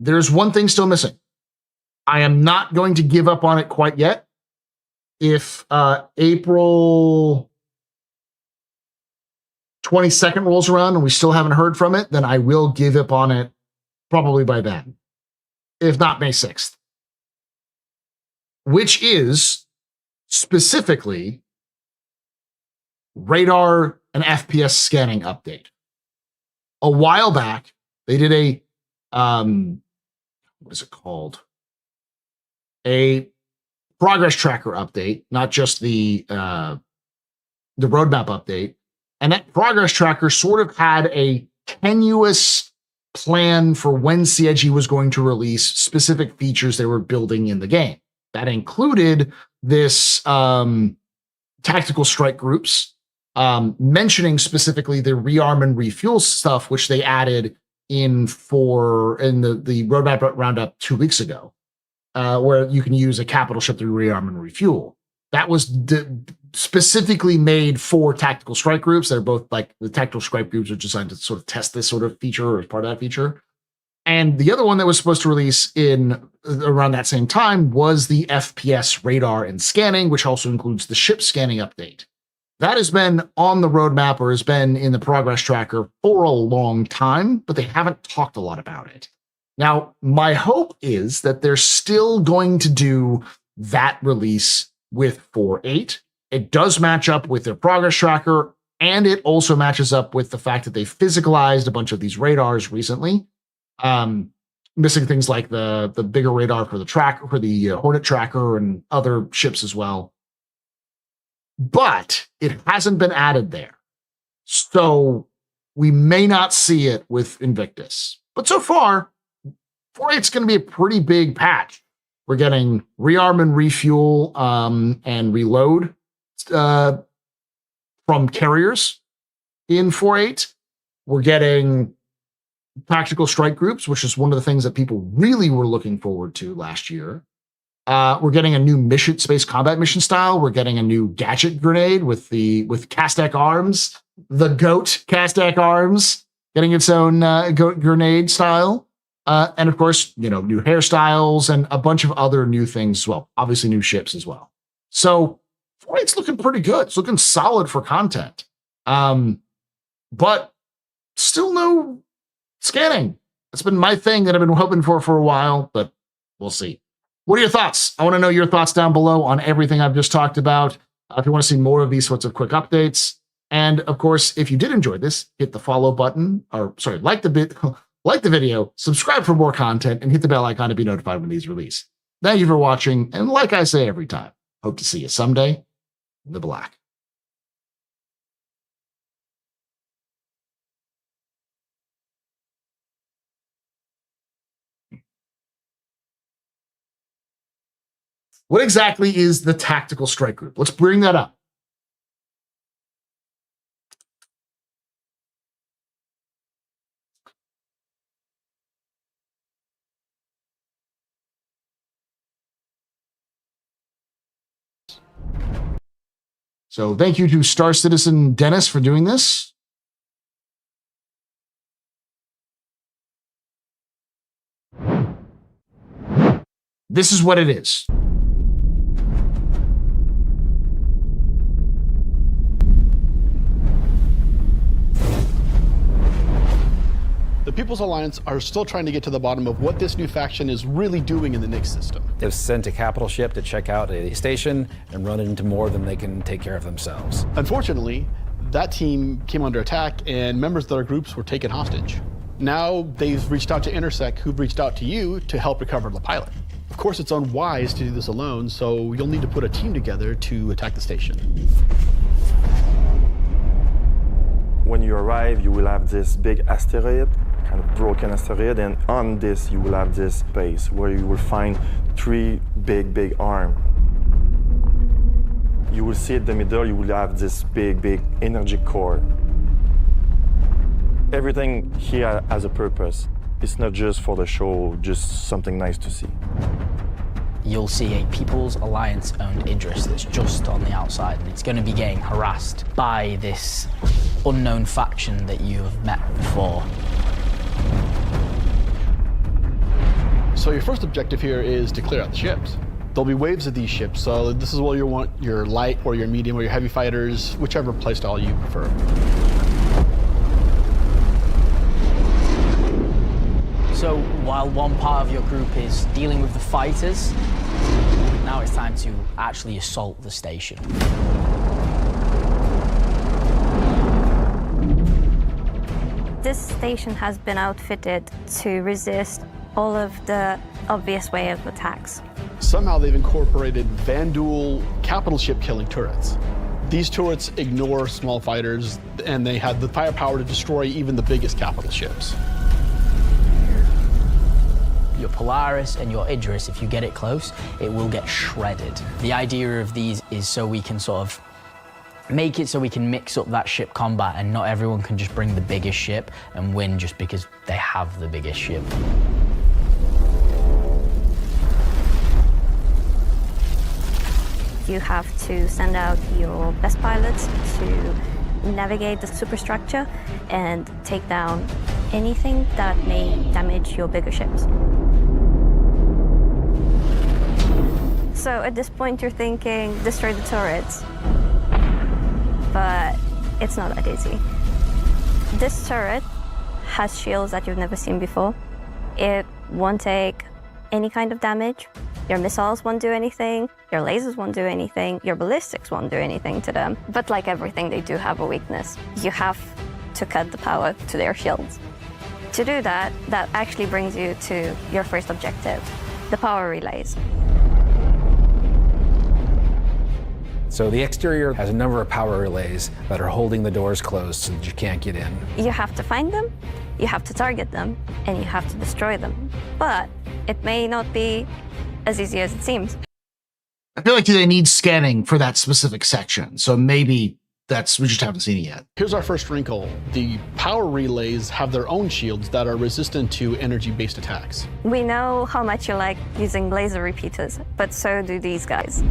There's one thing still missing. I am not going to give up on it quite yet. If April 22nd rolls around and we still haven't heard from it, then I will give up on it probably by then. If not May 6th. Which is specifically radar and FPS scanning update. A while back, they did a, what is it called? A progress tracker update, not just the roadmap update. And that progress tracker sort of had a tenuous plan for when CIG was going to release specific features they were building in the game. That included this tactical strike groups, mentioning specifically the rearm and refuel stuff, which they added in the roadmap roundup 2 weeks ago, where you can use a capital ship through rearm and refuel. That was specifically made for tactical strike groups. They're both like the tactical strike groups are designed to sort of test this sort of feature or as part of that feature. And the other one that was supposed to release in around that same time was the FPS radar and scanning, which also includes the ship scanning update. That has been on the roadmap or has been in the progress tracker for a long time, but they haven't talked a lot about it. Now, my hope is that they're still going to do that release with 4.8. It does match up with their progress tracker, and it also matches up with the fact that they physicalized a bunch of these radars recently. Missing things like the bigger radar for the tracker, for the Hornet tracker and other ships as well. But it hasn't been added there. So we may not see it with Invictus. But so far, 4.8's going to be a pretty big patch. We're getting rearm and refuel and reload from carriers in 4.8. We're getting tactical strike groups, which is one of the things that people really were looking forward to last year. We're getting a new mission, space combat mission style. We're getting a new gadget grenade with Castec Arms, the GOAT Castec Arms, getting its own GOAT grenade style. And of course, new hairstyles and a bunch of other new things as well. Obviously, new ships as well. So 4.8's looking pretty good. It's looking solid for content. But still no scanning. That's been my thing that I've been hoping for a while, but we'll see. What are your thoughts? I want to know your thoughts down below on everything I've just talked about. If you want to see more of these sorts of quick updates. And of course, if you did enjoy this, hit the follow button, like the video, subscribe for more content, and hit the bell icon to be notified when these release. Thank you for watching, and like I say every time, hope to see you someday in the black. What exactly is the tactical strike group? Let's bring that up. So thank you to Star Citizen Dennis for doing this. This is what it is. The People's Alliance are still trying to get to the bottom of what this new faction is really doing in the Nyx system. They've sent a capital ship to check out a station and run into more than they can take care of themselves. Unfortunately, that team came under attack and members of their groups were taken hostage. Now they've reached out to Intersec, who've reached out to you to help recover the pilot. Of course, it's unwise to do this alone, so you'll need to put a team together to attack the station. When you arrive, you will have this big asteroid, kind of broken asteroid, and on this you will have this base where you will find 3 big arms. You will see at the middle, you will have this big energy core. Everything here has a purpose. It's not just for the show, just something nice to see. You'll see a People's Alliance-owned Idris that's just on the outside, and it's going to be getting harassed by this unknown faction that you have met before. So your first objective here is to clear out the ships. There'll be waves of these ships, so this is where you want your light or your medium or your heavy fighters, whichever playstyle you prefer. So while one part of your group is dealing with the fighters, now it's time to actually assault the station. This station has been outfitted to resist all of the obvious way of attacks. Somehow they've incorporated Vanduul capital ship killing turrets. These turrets ignore small fighters, and they have the firepower to destroy even the biggest capital ships. Your Polaris and your Idris, if you get it close, it will get shredded. The idea of these is so we can sort of make it so we can mix up that ship combat, and not everyone can just bring the biggest ship and win just because they have the biggest ship. You have to send out your best pilots to navigate the superstructure and take down anything that may damage your bigger ships. So at this point you're thinking, destroy the turrets. But it's not that easy. This turret has shields that you've never seen before. It won't take any kind of damage. Your missiles won't do anything, your lasers won't do anything, your ballistics won't do anything to them. But like everything, they do have a weakness. You have to cut the power to their shields. To do that, that actually brings you to your first objective, the power relays. So the exterior has a number of power relays that are holding the doors closed so that you can't get in. You have to find them, you have to target them, and you have to destroy them. But it may not be as easy as it seems. I feel like they need scanning for that specific section, so maybe we just haven't seen it yet. Here's our first wrinkle. The power relays have their own shields that are resistant to energy-based attacks. We know how much you like using laser repeaters, but so do these guys.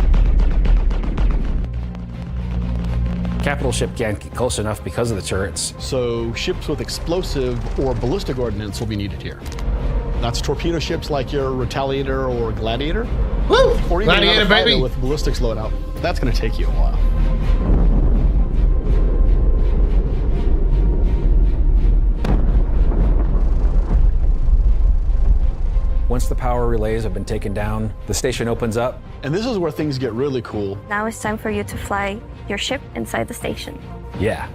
Capital ship can't get close enough because of the turrets. So ships with explosive or ballistic ordnance will be needed here. That's torpedo ships like your Retaliator or Gladiator. Woo! Or even Gladiator, baby! With ballistics loadout. That's going to take you a while. Once the power relays have been taken down, the station opens up. And this is where things get really cool. Now it's time for you to fly your ship inside the station. Yeah,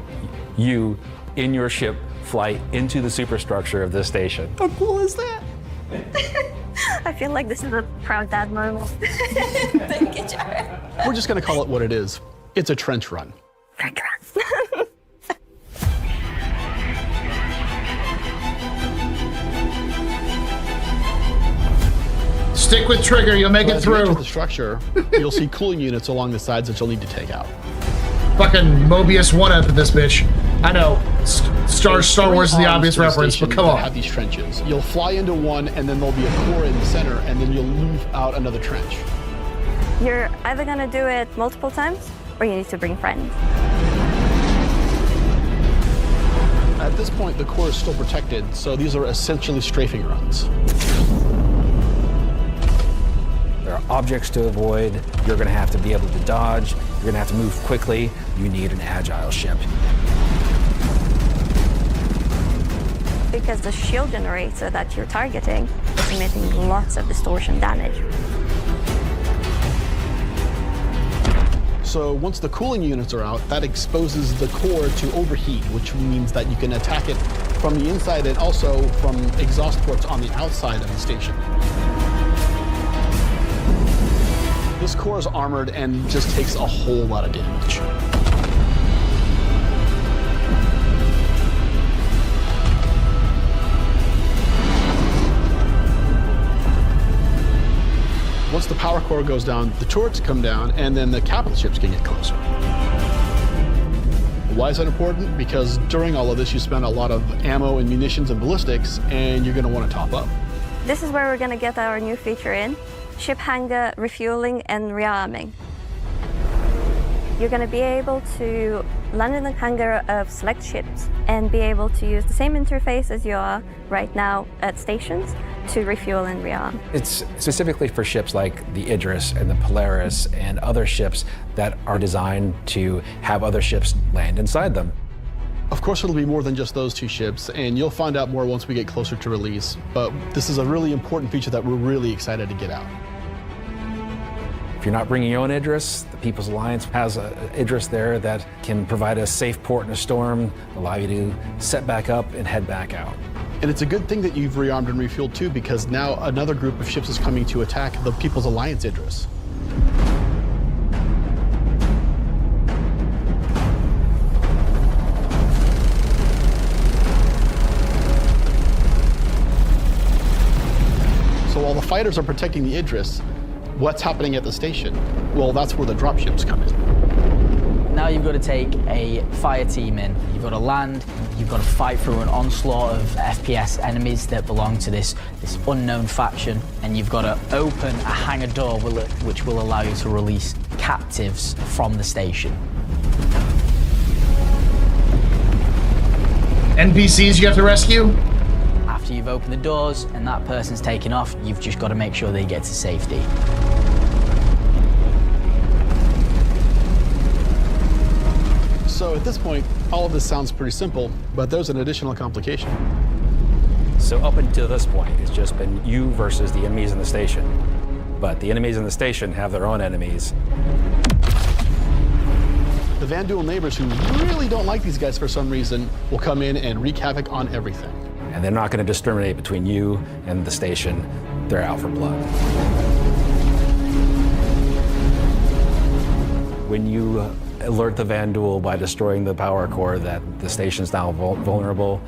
you, in your ship, fly into the superstructure of this station. How cool is that? I feel like this is a proud dad moment. Thank you, Jared. We're just going to call it what it is. It's a trench run. Trench run. Stick with trigger, you'll make it through. As you enter the structure, you'll see cooling units along the sides that you'll need to take out. Fucking Mobius one-up at this bitch. I know, Star Wars is the obvious reference, but come on. Have these trenches. You'll fly into one, and then there'll be a core in the center, and then you'll move out another trench. You're either gonna do it multiple times, or you need to bring friends. At this point, the core is still protected, so these are essentially strafing runs. There are objects to avoid. You're going to have to be able to dodge. You're going to have to move quickly. You need an agile ship. Because the shield generator that you're targeting is emitting lots of distortion damage. So once the cooling units are out, that exposes the core to overheat, which means that you can attack it from the inside and also from exhaust ports on the outside of the station. This core is armored and just takes a whole lot of damage. Once the power core goes down, the turrets come down, and then the capital ships can get closer. Why is that important? Because during all of this, you spend a lot of ammo and munitions and ballistics, and you're going to want to top up. This is where we're going to get our new feature in: ship hangar refueling and rearming. You're going to be able to land in the hangar of select ships and be able to use the same interface as you are right now at stations to refuel and rearm. It's specifically for ships like the Idris and the Polaris and other ships that are designed to have other ships land inside them. Of course, it'll be more than just those two ships, and you'll find out more once we get closer to release, but this is a really important feature that we're really excited to get out. If you're not bringing your own Idris, the People's Alliance has an Idris there that can provide a safe port in a storm, allow you to set back up and head back out. And it's a good thing that you've rearmed and refueled too, because now another group of ships is coming to attack the People's Alliance Idris. So while the fighters are protecting the Idris, what's happening at the station? Well, that's where the dropships come in. Now you've got to take a fire team in. You've got to land, you've got to fight through an onslaught of FPS enemies that belong to this unknown faction, and you've got to open a hangar door which will allow you to release captives from the station. NPCs you have to rescue? After you've opened the doors and that person's taken off, you've just got to make sure they get to safety. So at this point, all of this sounds pretty simple, but there's an additional complication. So up until this point, it's just been you versus the enemies in the station. But the enemies in the station have their own enemies. The Vanduul neighbors, who really don't like these guys for some reason, will come in and wreak havoc on everything. And they're not going to discriminate between you and the station. They're out for blood. When you alert the Vanduul by destroying the power core that the station's now vulnerable,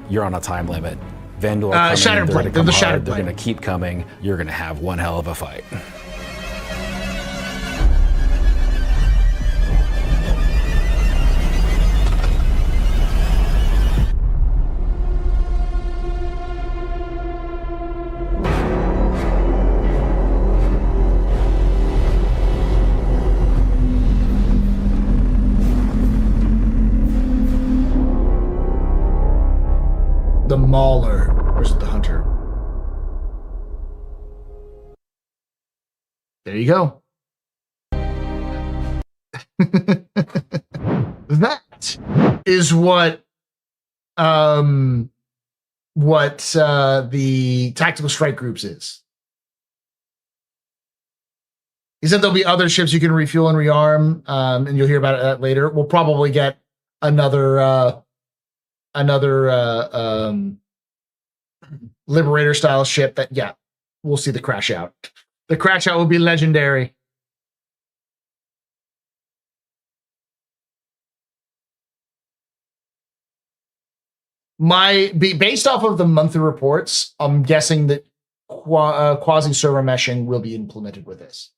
you're on a time limit. Vanduul are coming, they're going to come hard, they're going to keep coming. You're going to have one hell of a fight. The Mauler. Where's the Hunter? There you go. That is what the tactical strike groups is. He said there'll be other ships you can refuel and rearm, and you'll hear about that later. We'll probably get another Liberator style ship that, yeah, we'll see the crash out. The crash out will be legendary. Based off of the monthly reports, I'm guessing that quasi-server meshing will be implemented with this,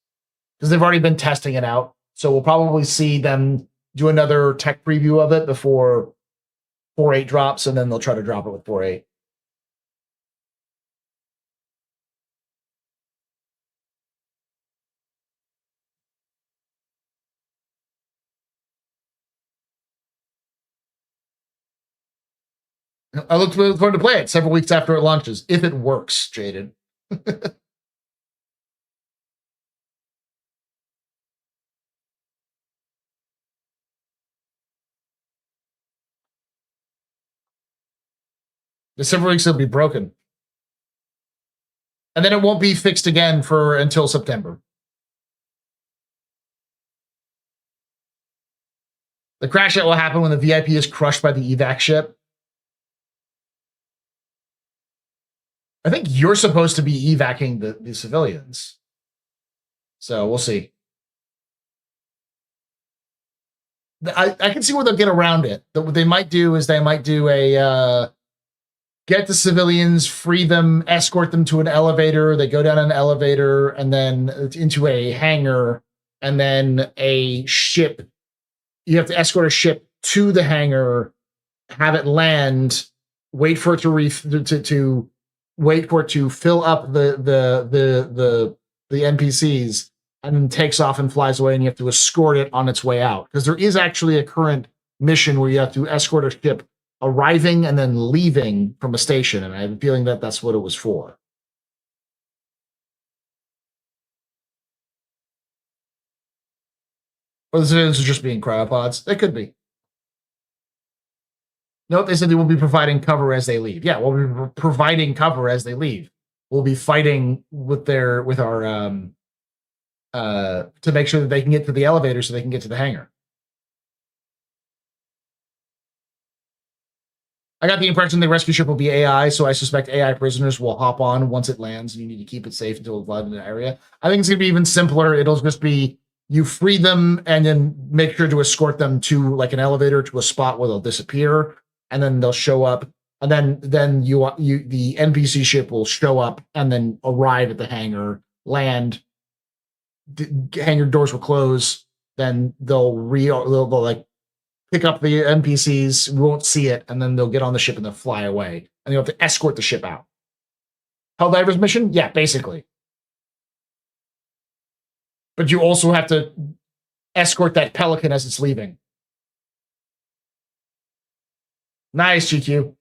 because they've already been testing it out. So we'll probably see them do another tech preview of it before 4.8 drops, and then they'll try to drop it with 4.8. I look forward to play it several weeks after it launches, if it works, Jaded. The several weeks it'll be broken. And then it won't be fixed again until September. The crash out will happen when the VIP is crushed by the evac ship. I think you're supposed to be evacing the civilians. So we'll see. I can see where they'll get around it. What they might do is they might do a get the civilians, free them, escort them to an elevator. They go down an elevator and then into a hangar, and then a ship. You have to escort a ship to the hangar, have it land, wait for it to wait for it to fill up the NPCs, and then takes off and flies away, and you have to escort it on its way out. Because there is actually a current mission where you have to escort a ship arriving and then leaving from a station, and I have a feeling that that's what it was for. Or the civilians are just being cryopods. They could be. Nope, they said they will be providing cover as they leave. Yeah, we'll be providing cover as they leave. We'll be fighting with our to make sure that they can get to the elevator so they can get to the hangar. I got the impression the rescue ship will be AI, so I suspect AI prisoners will hop on once it lands, and you need to keep it safe until it's live in the area. I think it's going to be even simpler. It'll just be you free them and then make sure to escort them to like an elevator to a spot where they'll disappear, and then they'll show up, and then the NPC ship will show up and then arrive at the hangar, land. The hangar doors will close. Then they'll like pick up the NPCs, we won't see it, and then they'll get on the ship and they'll fly away. And you'll have to escort the ship out. Helldivers mission? Yeah, basically. But you also have to escort that Pelican as it's leaving. Nice, GQ.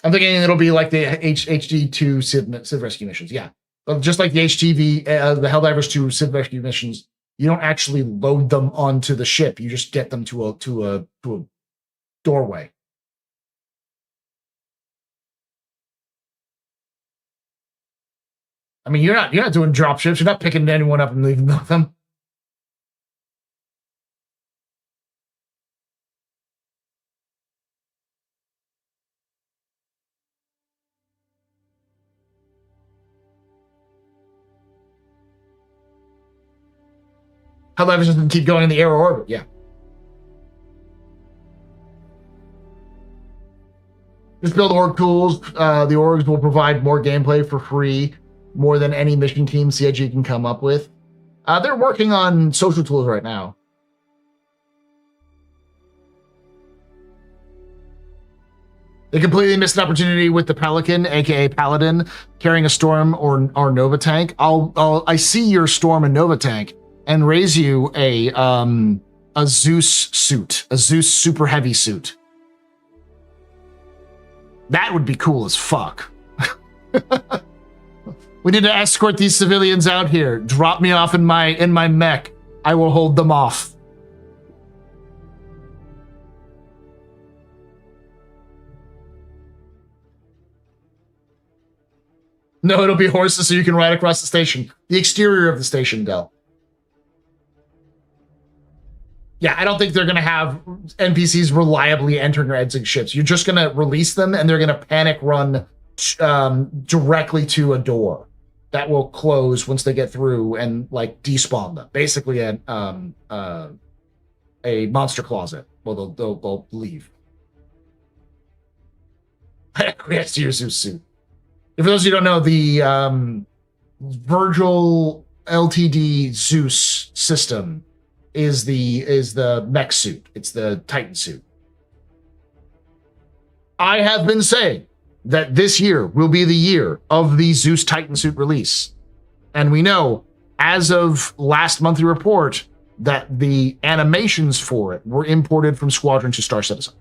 I'm thinking it'll be like the HD2 Civ Rescue missions. Yeah. But just like the HTV, the Helldivers 2 Civ Rescue missions, you don't actually load them onto the ship. You just get them to a doorway. I mean, you're not doing drop ships. You're not picking anyone up and leaving them. Helldivers just keep going in the air orbit, yeah. Just build org tools. The orgs will provide more gameplay for free, more than any mission team CIG can come up with. They're working on social tools right now. They completely missed an opportunity with the Pelican, aka Paladin, carrying a Storm or Nova tank. I see your Storm and Nova tank and raise you a Zeus suit, a Zeus super heavy suit. That would be cool as fuck. We need to escort these civilians out here. Drop me off in my mech. I will hold them off. No, it'll be horses so you can ride across the station. The exterior of the station, Del. Yeah, I don't think they're going to have NPCs reliably entering or exiting ships. You're just going to release them, and they're going to panic run directly to a door that will close once they get through and like despawn them. Basically, a monster closet. Well, they'll leave. Yes, to your Zeus suit. And for those of you who don't know, the Virgil LTD Zeus system is the mech suit. It's the Titan suit. I have been saying that this year will be the year of the Zeus Titan suit release. And we know, as of last monthly report, that the animations for it were imported from Squadron to Star Citizen.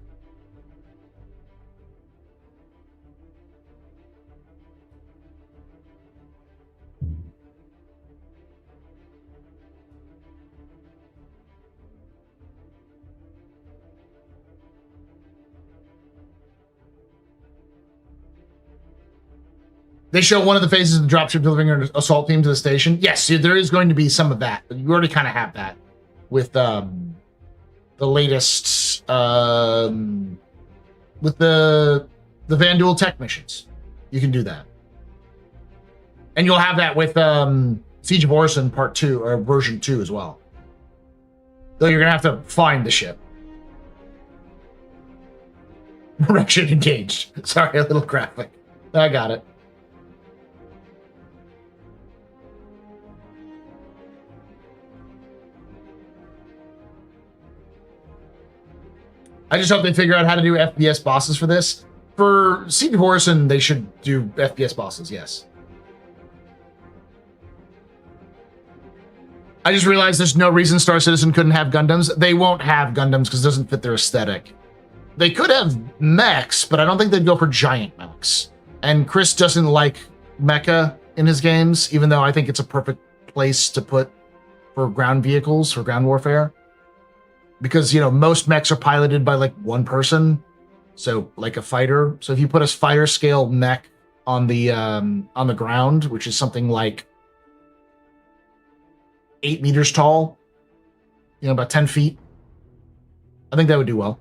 They show one of the phases of the dropship delivering an assault team to the station. Yes, there is going to be some of that. You already kind of have that with the latest with the Vanduul tech missions. You can do that, and you'll have that with Siege of Orison Part 2, or version 2 as well. Though you're gonna have to find the ship. Erection engaged. Sorry, a little graphic. I got it. I just hope they figure out how to do FPS bosses for this. For Siege of Orison, they should do FPS bosses, yes. I just realized there's no reason Star Citizen couldn't have Gundams. They won't have Gundams because it doesn't fit their aesthetic. They could have mechs, but I don't think they'd go for giant mechs. And Chris doesn't like mecha in his games, even though I think it's a perfect place to put for ground vehicles, for ground warfare. Because, you know, most mechs are piloted by like one person. So like a fighter. So if you put a fighter scale mech on the ground, which is something like 8 meters tall, you know, about 10 feet, I think that would do well.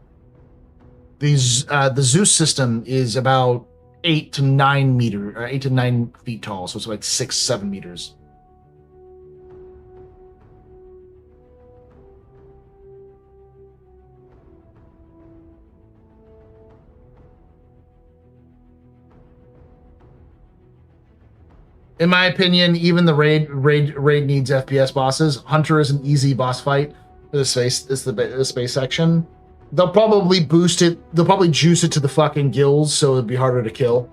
The Zeus system is about 8 to 9 feet tall, so it's like 6-7 meters. In my opinion, even the raid needs FPS bosses. Hunter is an easy boss fight for the space section. They'll probably boost it. They'll probably juice it to the fucking gills, so it'd be harder to kill.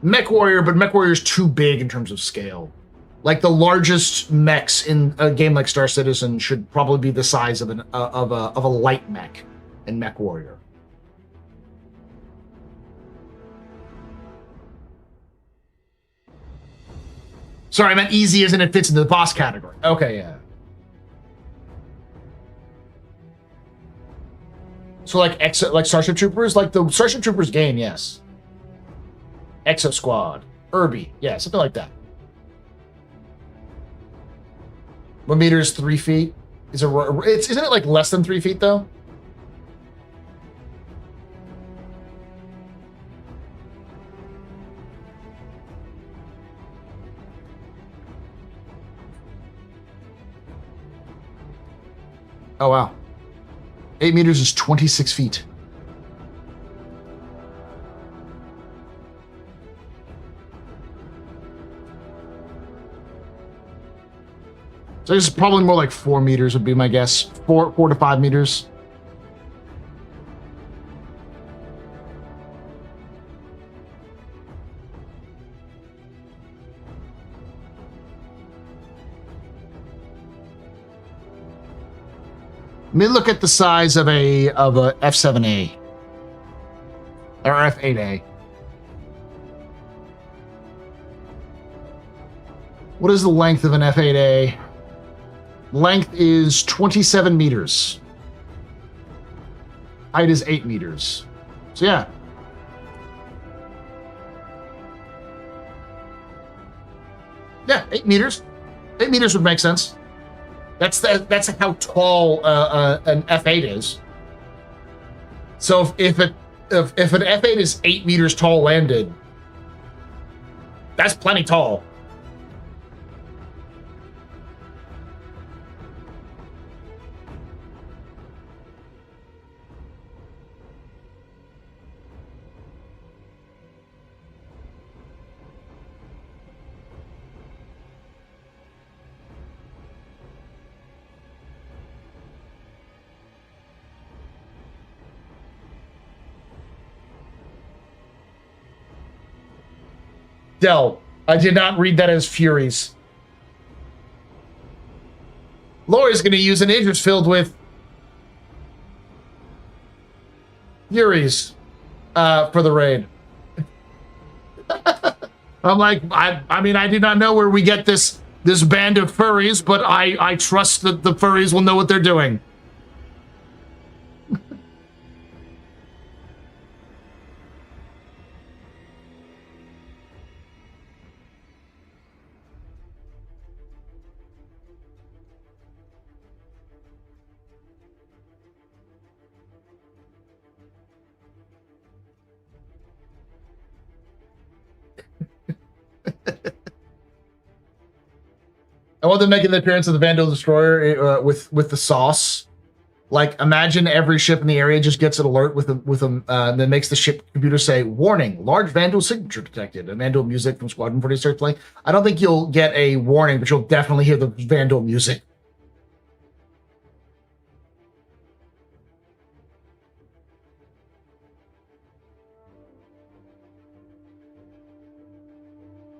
Mech Warrior, but Mech Warrior's too big in terms of scale. Like the largest mechs in a game like Star Citizen should probably be the size of a light mech in Mech Warrior. Sorry, I meant easy as in it fits into the boss category. Okay, yeah. So like Starship Troopers, like the Starship Troopers game, yes. Exo Squad, Irby, yeah, something like that. What meter is 3 feet? Isn't it like less than 3 feet though? Oh, wow. 8 meters is 26 feet. So this is probably more like 4 meters would be my guess. 4 to 5 meters. Let me look at the size of a F7A or F8A. What is the length of an F8A? Length is 27 meters. Height is 8 meters. So yeah. Yeah, 8 meters. 8 meters would make sense. That's how tall an F8 is. So if an F8 is 8 meters tall landed, that's plenty tall. Del, I did not read that as Furies. Lori's going to use an Aegis filled with Furies for the raid. I'm like, I mean, I did not know where we get this band of furries, but I trust that the furries will know what they're doing. I want them making the appearance of the Vandal Destroyer with the sauce. Like, imagine every ship in the area just gets an alert with that makes the ship computer say, "Warning: large Vandal signature detected." And Vandal music from Squadron 40 starts playing. I don't think you'll get a warning, but you'll definitely hear the Vandal music.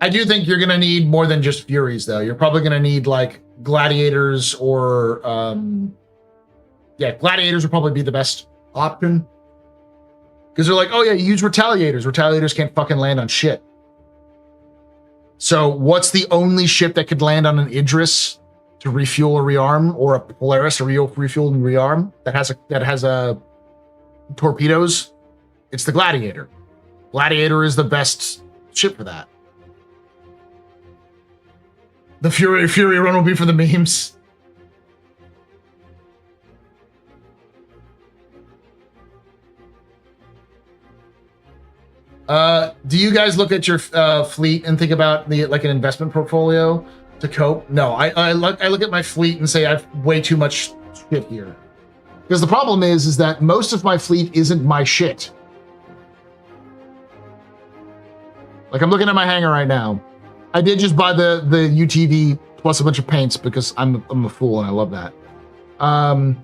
I do think you're going to need more than just Furies, though. You're probably going to need, like, Gladiators or... yeah, Gladiators would probably be the best option. Because they're like, oh, yeah, you use Retaliators. Retaliators can't fucking land on shit. So what's the only ship that could land on an Idris to refuel or rearm, or a Polaris to refuel and rearm that has a torpedoes? It's the Gladiator. Gladiator is the best ship for that. The Fury run will be for the memes. Do you guys look at your fleet and think about an investment portfolio to cope? No, I look at my fleet and say I have way too much shit here. Because the problem is that most of my fleet isn't my shit. Like, I'm looking at my hangar right now. I did just buy the UTV plus a bunch of paints because I'm a fool and I love that. And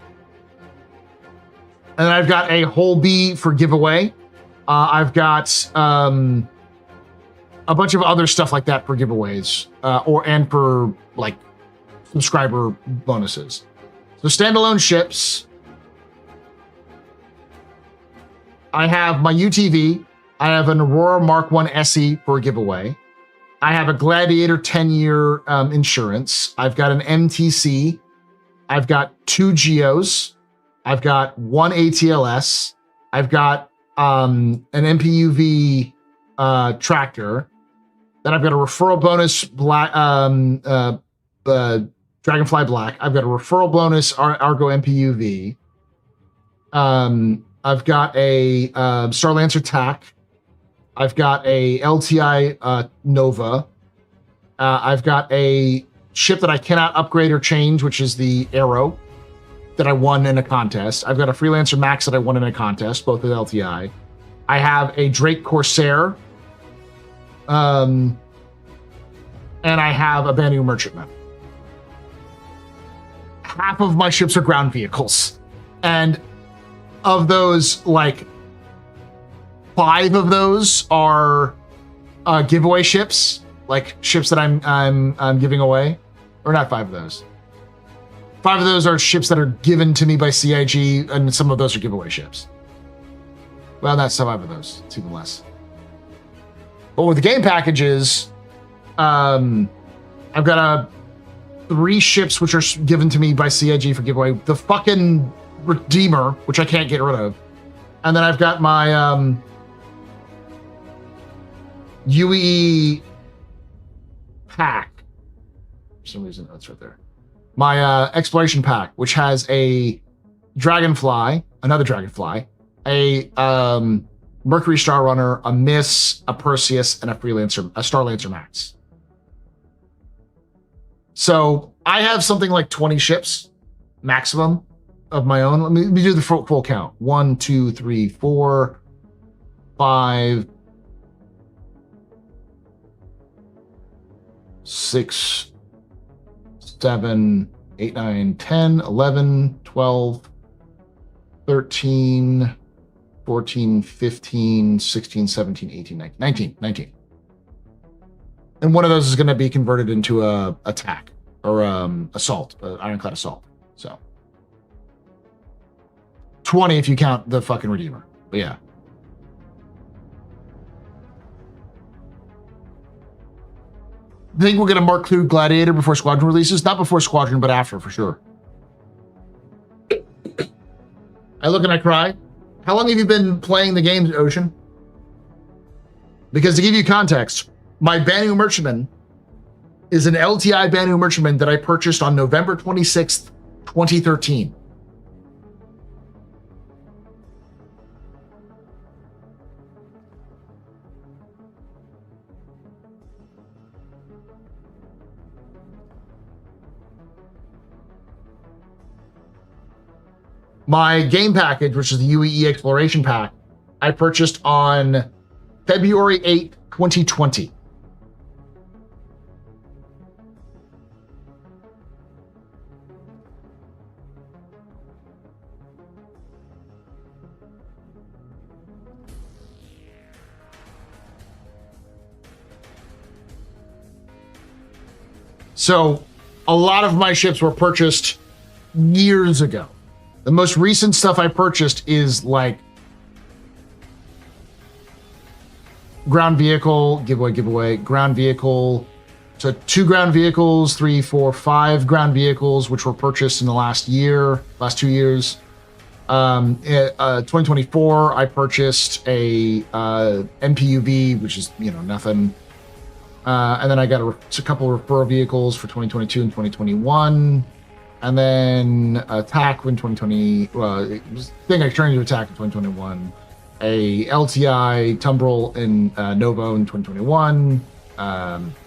then I've got a whole B for giveaway. I've got a bunch of other stuff like that for giveaways, and for like subscriber bonuses. So standalone ships. I have my UTV. I have an Aurora Mark 1 SE for a giveaway. I have a Gladiator 10-year insurance. I've got an MTC. I've got 2 Geos. I've got 1 ATLS. I've got an MPUV tractor. Then I've got a referral bonus Dragonfly Black. I've got a referral bonus Argo MPUV. I've got a Starlancer TAC. I've got a LTI Nova. I've got a ship that I cannot upgrade or change, which is the Arrow that I won in a contest. I've got a Freelancer Max that I won in a contest, both with LTI. I have a Drake Corsair. And I have a Banu Merchantman. Half of my ships are ground vehicles. And of those, like, 5 of those are giveaway ships, like ships that I'm giving away, or not 5 of those. 5 of those are ships that are given to me by CIG, and some of those are giveaway ships. Well, not 5 of those; it's even less. But with the game packages, I've got 3 ships which are given to me by CIG for giveaway. The fucking Redeemer, which I can't get rid of, and then I've got my UE pack. For some reason, that's right there. My exploration pack, which has a Dragonfly, another Dragonfly, a Mercury Star Runner, a Misc, a Perseus, and a Starlancer Max. So I have something like 20 ships maximum of my own. Let me do the full count. 1, 2, 3, 4, 5, 6, 7, 8, 9, 10, 11, 12, 13, 14, 15, 16, 17, 18, 19. And one of those is going to be converted into a attack or assault, ironclad assault. So 20 if you count the fucking Redeemer. But yeah. I think we'll get a Mark II Gladiator before Squadron releases. Not before Squadron, but after, for sure. I look and I cry. How long have you been playing the game, Ocean? Because to give you context, my Banu Merchantman is an LTI Banu Merchantman that I purchased on November 26th, 2013. My game package, which is the UEE Exploration Pack, I purchased on February 8th, 2020. So a lot of my ships were purchased years ago. The most recent stuff I purchased is like ground vehicle, giveaway, ground vehicle. So 2 ground vehicles, 3, 4, 5 ground vehicles, which were purchased in the last 2 years. 2024, I purchased a MPUV, which is, nothing. And then I got a couple of referral vehicles for 2022 and 2021. And then attack in 2020, thing I turned into attack in 2021. A LTI Tumbril in Novo in 2021.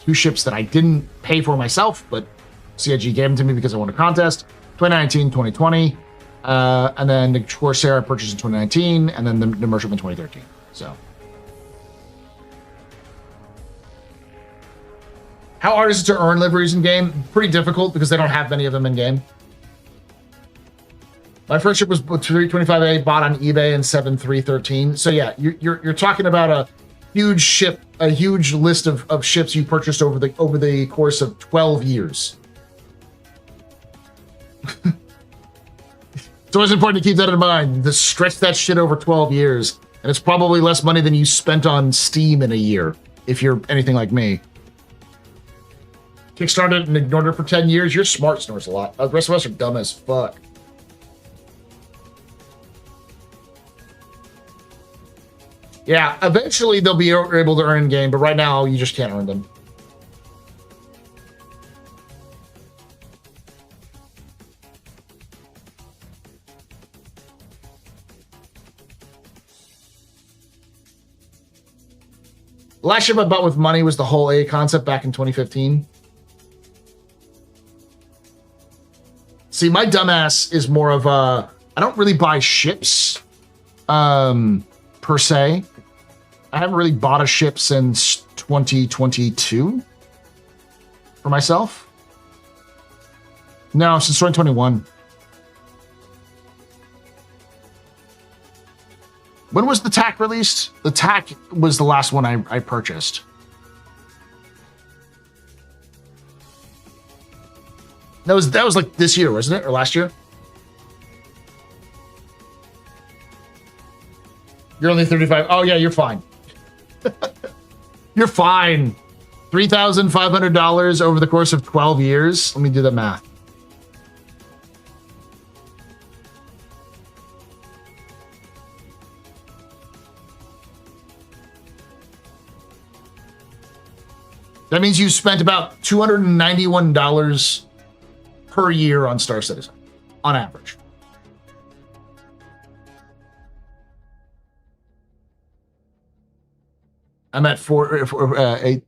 2 ships that I didn't pay for myself, but CIG gave them to me because I won a contest. 2019, 2020. And then the Corsair I purchased in 2019, and then the Immersion in 2013. So. How hard is it to earn liveries in game? Pretty difficult because they don't have many of them in game. My first ship was 325A, bought on eBay in 7/3/13. So yeah, you're talking about a huge ship, a huge list of ships you purchased over the course of 12 years. It's always important to keep that in mind. To stretch that shit over 12 years, and it's probably less money than you spent on Steam in a year, if you're anything like me. Kickstarted and ignored it for 10 years. You're smart, Snores a lot. The rest of us are dumb as fuck. Yeah, eventually they'll be able to earn in game, but right now you just can't earn them. The last ship I bought with money was the whole A concept back in 2015. See, my dumbass is more of a... I don't really buy ships, per se. I haven't really bought a ship since 2022 for myself. No, since 2021. When was the TAC released? The TAC was the last one I purchased. That was like this year, wasn't it? Or last year? You're only 35. Oh yeah, you're fine. You're fine. $3,500 over the course of 12 years. Let me do the math. That means you spent about $291 per year on Star Citizen, on average. I'm at 8,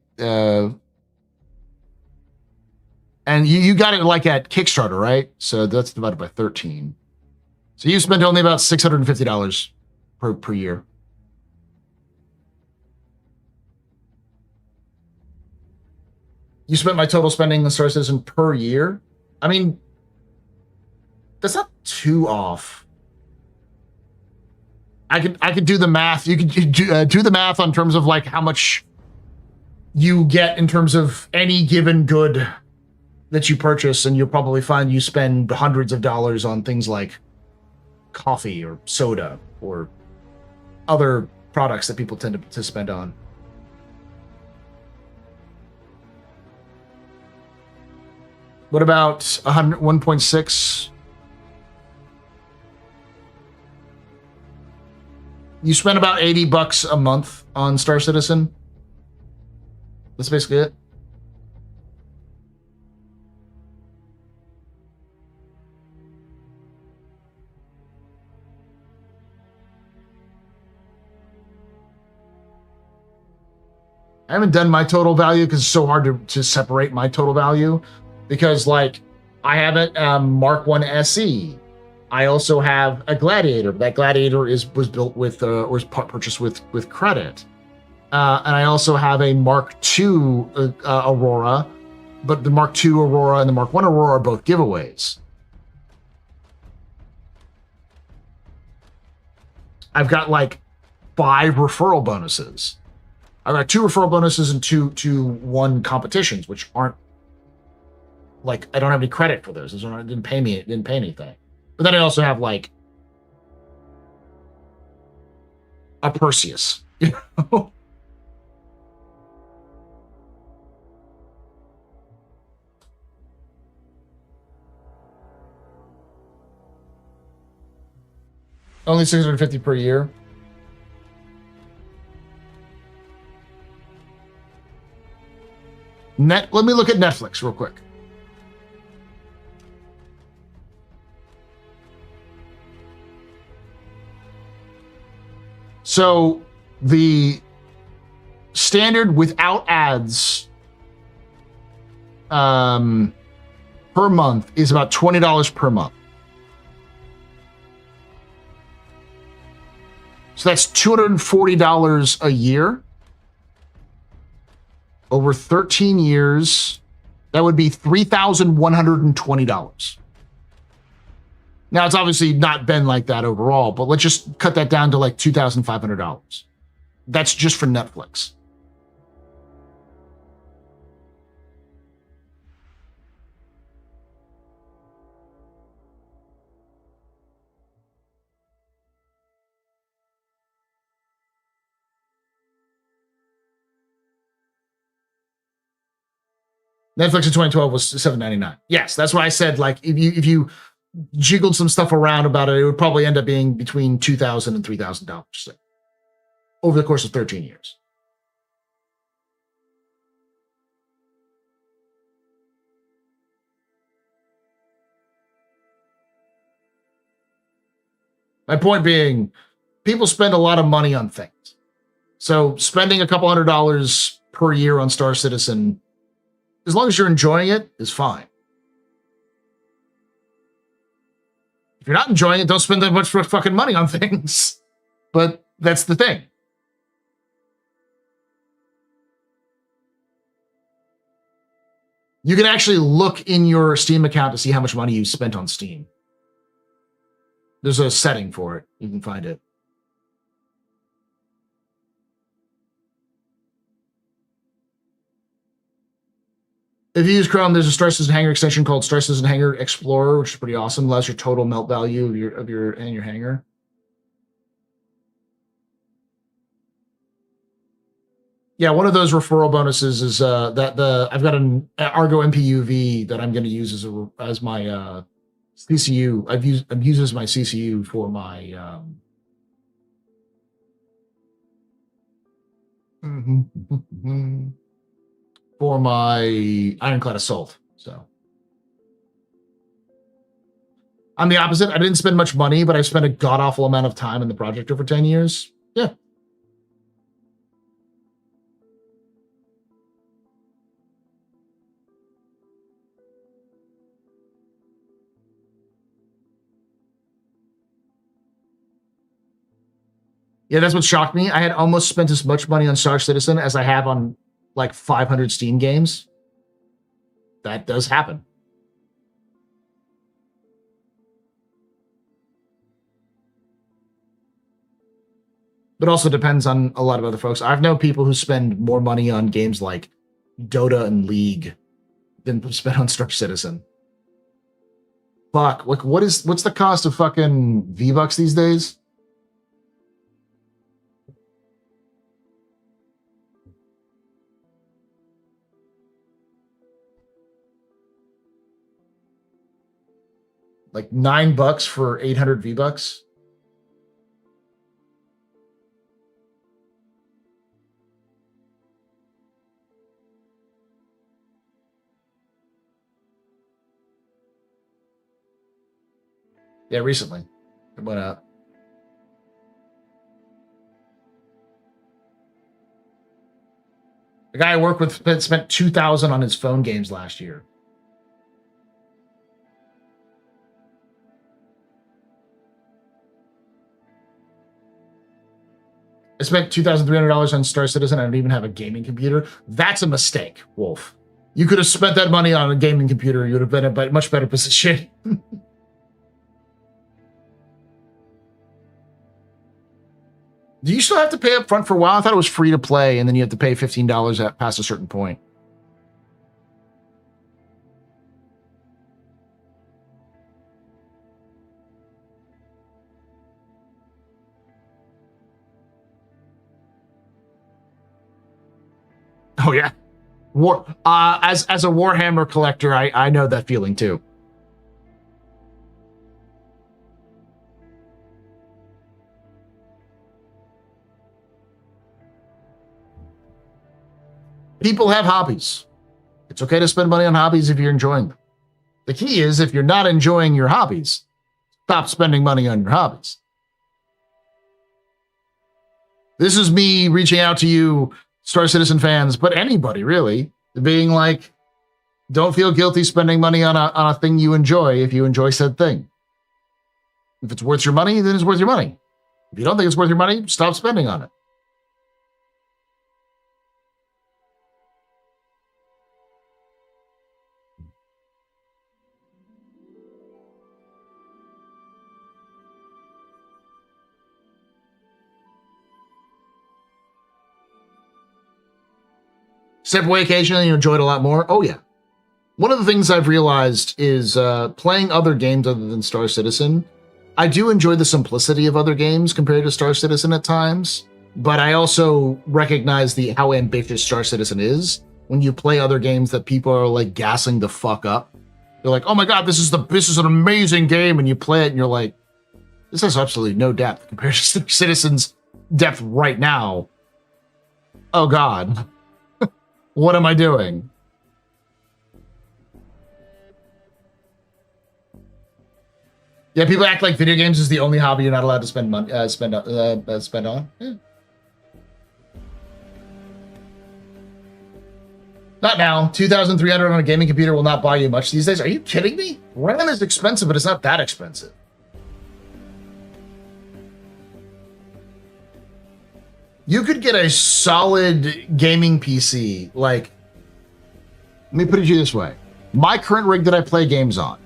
and you got it like at Kickstarter, right? So that's divided by 13. So you spent only about $650 per year. You spent my total spending on Star Citizen per year. I mean, that's not too off. I could do the math. You could do the math on terms of like how much you get in terms of any given good that you purchase, and you'll probably find you spend hundreds of dollars on things like coffee or soda or other products that people tend to spend on. What about 1.6? You spend about $80 a month on Star Citizen. That's basically it. I haven't done my total value because it's so hard to separate my total value. Because, like, I have it Mark 1 SE, I also have a Gladiator. That Gladiator was built with or was purchased with credit. And I also have a Mark II Aurora, but the Mark II Aurora and the Mark I Aurora are both giveaways. I've got like 5 referral bonuses. I've got 2 referral bonuses and 2-1 competitions, which aren't like I don't have any credit for those. It didn't pay anything. But then I also have like a Perseus, you know. Only $650 per year. Let me look at Netflix real quick. So the standard without ads per month is about $20 per month. So that's $240 a year. Over 13 years, that would be $3,120. Now, it's obviously not been like that overall, but let's just cut that down to like $2,500. That's just for Netflix. Netflix in 2012 was $7.99. Yes, that's why I said, like, if you jiggled some stuff around about it, it would probably end up being between $2,000 and $3,000 over the course of 13 years. My point being, people spend a lot of money on things. So spending a couple $100 per year on Star Citizen, as long as you're enjoying it, is fine. If you're not enjoying it, don't spend that much fucking money on things. But that's the thing. You can actually look in your Steam account to see how much money you spent on Steam. There's a setting for it. You can find it. If you use Chrome, there's a Star Citizen Hangar extension called Star Citizen Hangar Explorer, which is pretty awesome. Allows your total melt value of your hangar. Yeah, one of those referral bonuses is I've got an Argo MPUV that I'm going to use as my CCU. I've used as my CCU for my for my Ironclad Assault. So I'm the opposite. I didn't spend much money, but I spent a god-awful amount of time in the project over 10 years. Yeah. Yeah, that's what shocked me. I had almost spent as much money on Star Citizen as I have on like 500 Steam games. That does happen. But also depends on a lot of other folks. I've known people who spend more money on games like Dota and League than spent on Star Citizen. Fuck, like what's the cost of fucking V-Bucks these days? Like $9 for 800 V-Bucks. Yeah, recently it went up. The guy I work with spent $2,000 on his phone games last year. I spent $2,300 on Star Citizen. I don't even have a gaming computer. That's a mistake, Wolf. You could have spent that money on a gaming computer. You would have been in a much better position. Do you still have to pay up front for a while? I thought it was free to play, and then you have to pay $15 at past a certain point. Oh yeah, as a Warhammer collector, I know that feeling too. People have hobbies. It's okay to spend money on hobbies if you're enjoying them. The key is, if you're not enjoying your hobbies, stop spending money on your hobbies. This is me reaching out to you, Star Citizen fans, but anybody really, being like, don't feel guilty spending money on a thing you enjoy if you enjoy said thing. If it's worth your money, then it's worth your money. If you don't think it's worth your money, stop spending on it. Step away occasionally and you enjoy it a lot more. Oh yeah. One of the things I've realized is playing other games other than Star Citizen. I do enjoy the simplicity of other games compared to Star Citizen at times, but I also recognize how ambitious Star Citizen is when you play other games that people are like gassing the fuck up. They're like, oh my God, this is an amazing game. And you play it and you're like, this has absolutely no depth compared to Star Citizen's depth right now. Oh God. What am I doing? Yeah, people act like video games is the only hobby you're not allowed to spend money spend on. Yeah. Not now. $2,300 on a gaming computer will not buy you much these days. Are you kidding me? RAM is expensive, but it's not that expensive. You could get a solid gaming PC, like, let me put it to you this way. My current rig that I play games on,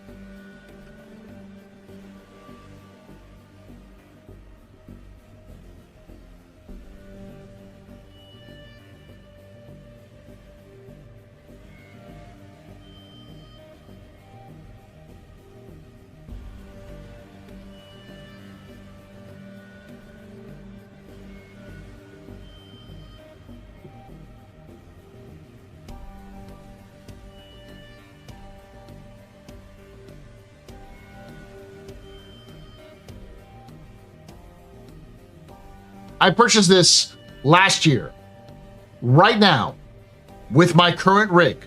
I purchased this last year. Right now, with my current rig,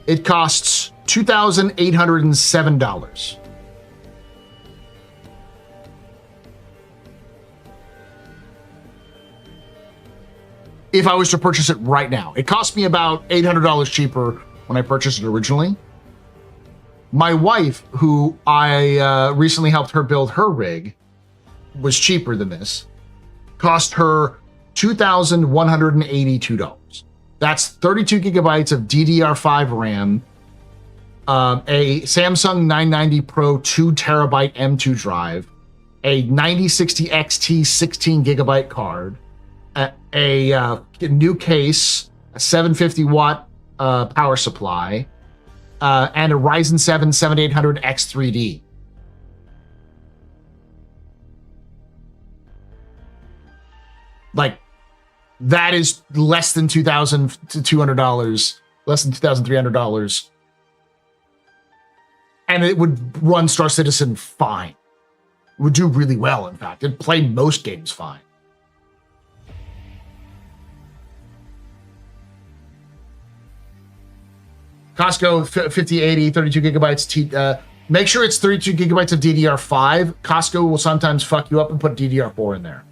it costs $2,807. If I was to purchase it right now, it cost me about $800 cheaper when I purchased it originally. My wife, who I recently helped her build her rig, was cheaper than this. Cost her $2,182. That's 32 gigabytes of DDR5 RAM, a Samsung 990 Pro 2 terabyte M2 drive, a 9060 XT 16 gigabyte card, a new case, a 750 watt power supply, and a Ryzen 7 7800X 3D. Like, that is less than $2,200, less than $2,300. And it would run Star Citizen fine. It would do really well, in fact. It'd play most games fine. Costco 5080, 32 gigabytes. Make sure it's 32 gigabytes of DDR5. Costco will sometimes fuck you up and put DDR4 in there.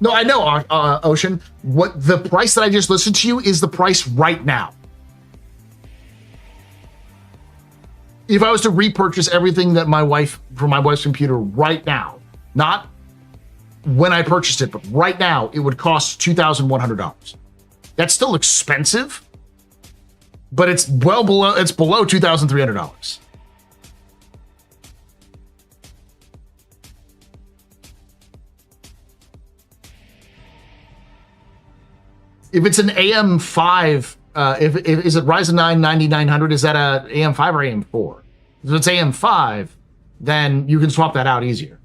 No, I know, Ocean. What the price that I just listened to you is the price right now. If I was to repurchase everything that from my wife's computer right now, Not when I purchased it, but right now it would cost $2,100. That's still expensive, but it's below $2,300. If it's an AM5, is it Ryzen 9 9900? Is that a AM5 or AM4? If it's AM5, then you can swap that out easier.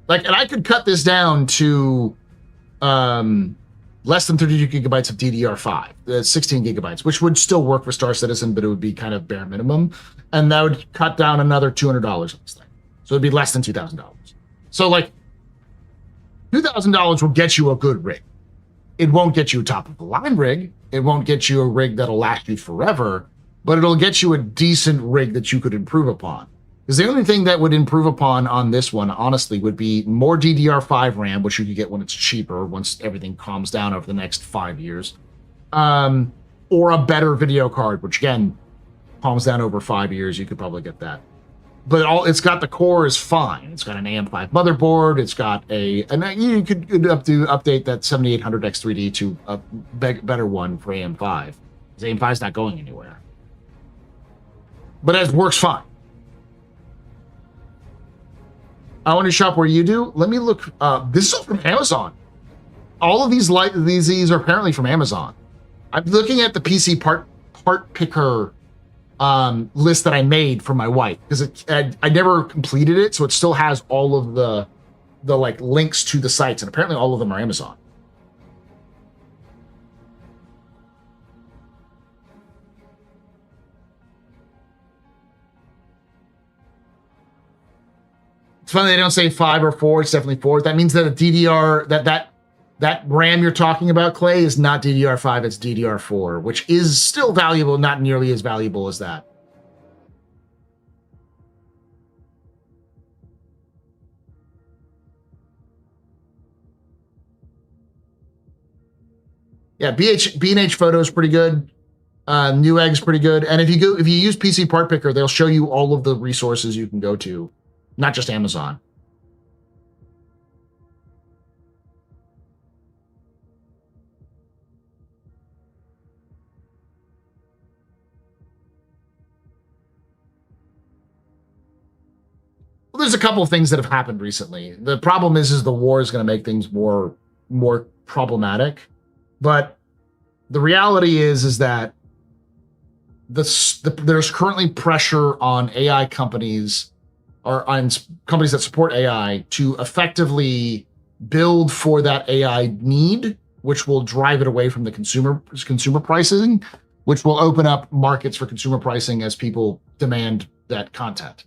Like, and I could cut this down to less than 32 gigabytes of DDR5, 16 gigabytes, which would still work for Star Citizen, but it would be kind of bare minimum. And that would cut down another $200 on this thing. So it'd be less than $2,000. So like $2,000 will get you a good rig. It won't get you a top of the line rig. It won't get you a rig that'll last you forever, but it'll get you a decent rig that you could improve upon. Because the only thing that would improve upon on this one, honestly, would be more DDR5 RAM, which you could get when it's cheaper, once everything calms down over the next 5 years. Or a better video card, which again, calms down over 5 years, you could probably get that. But it's got the core is fine. It's got an AM5 motherboard. It's got and you could update that 7800X3D to a better one for AM5. Because AM5 is not going anywhere. But it works fine. I want to shop where you do. Let me look. This is all from Amazon. All of these are apparently from Amazon. I'm looking at the PC part picker list that I made for my wife because I never completed it, so it still has all of the like links to the sites, and apparently all of them are Amazon. It's funny they don't say 5 or 4. It's definitely 4. That means that a DDR that RAM you're talking about, Clay, is not DDR5. It's DDR4, which is still valuable, not nearly as valuable as that. Yeah, B&H Photo is pretty good. Newegg's pretty good. And if you use PC Part Picker, they'll show you all of the resources you can go to. Not just Amazon. Well, there's a couple of things that have happened recently. The problem is the war is going to make things more problematic. But the reality is that there's currently pressure on AI companies or on companies that support AI to effectively build for that AI need, which will drive it away from the consumer pricing, which will open up markets for consumer pricing as people demand that content.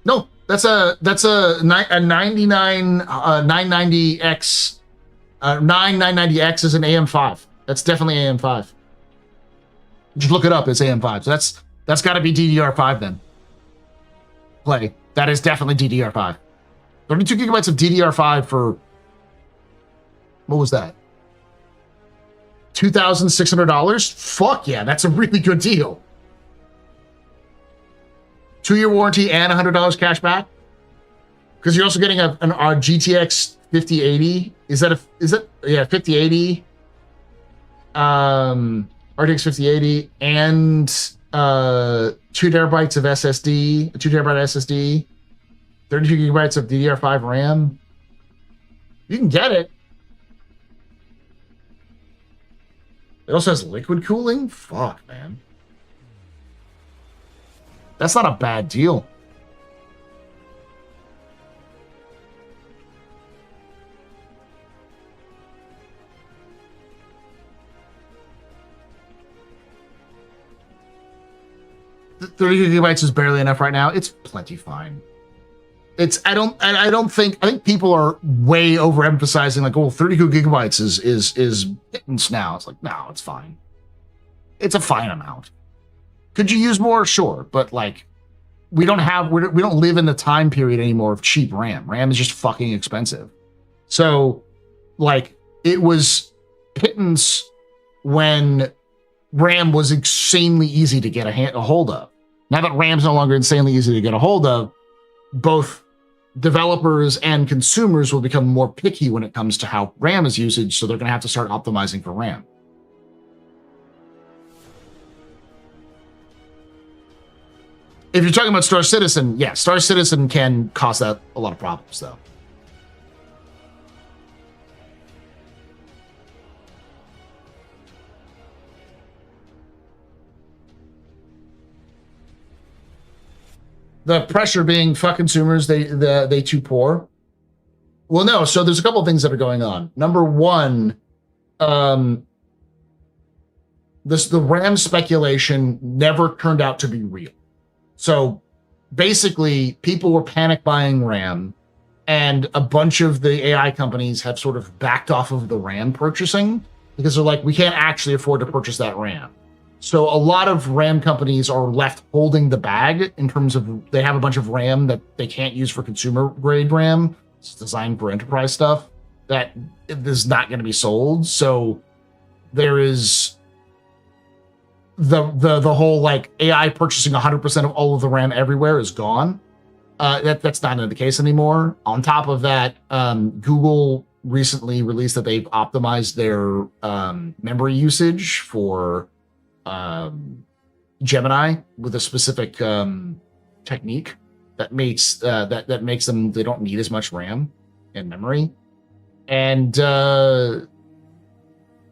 No, that's a 99 990X 990X is an AM5. That's definitely AM5. Just look it up. It's AM5. So that's got to be DDR5 then. Play. That is definitely DDR5. 32 gigabytes of DDR5 for what was that? $2,600? Fuck yeah, that's a really good deal. 2-year warranty and $100 cash back, because you're also getting a GTX 5080. Is that 5080? RTX 5080 and 2 terabytes of SSD, a 2 terabyte SSD, 32 gigabytes of DDR5 RAM. You can get it. It also has liquid cooling? Fuck, man. That's not a bad deal. The 30 gigabytes is barely enough right now. It's plenty fine. I think people are way overemphasizing like, oh, 32 gigabytes is pittance now. It's like, no, it's fine. It's a fine amount. Could you use more? Sure, but like, we don't live in the time period anymore of cheap RAM. RAM is just fucking expensive. So, like, it was pittance when RAM was insanely easy to get a hold of. Now that RAM's no longer insanely easy to get a hold of, both developers and consumers will become more picky when it comes to how RAM is usage, so they're going to have to start optimizing for RAM. If you're talking about Star Citizen, yeah, Star Citizen can cause that a lot of problems, though. The pressure being fuck consumers, they too poor. Well, no. So there's a couple of things that are going on. Number one, the RAM speculation never turned out to be real. So basically, people were panic buying RAM, and a bunch of the AI companies have sort of backed off of the RAM purchasing because they're like, we can't actually afford to purchase that RAM. So a lot of RAM companies are left holding the bag in terms of they have a bunch of RAM that they can't use for consumer grade RAM. It's designed for enterprise stuff that is not going to be sold. So there is the whole like AI purchasing 100% of all of the RAM everywhere is gone. That's not the case anymore. On top of that, Google recently released that they've optimized their memory usage for Gemini with a specific technique that makes that makes them, they don't need as much RAM and memory. And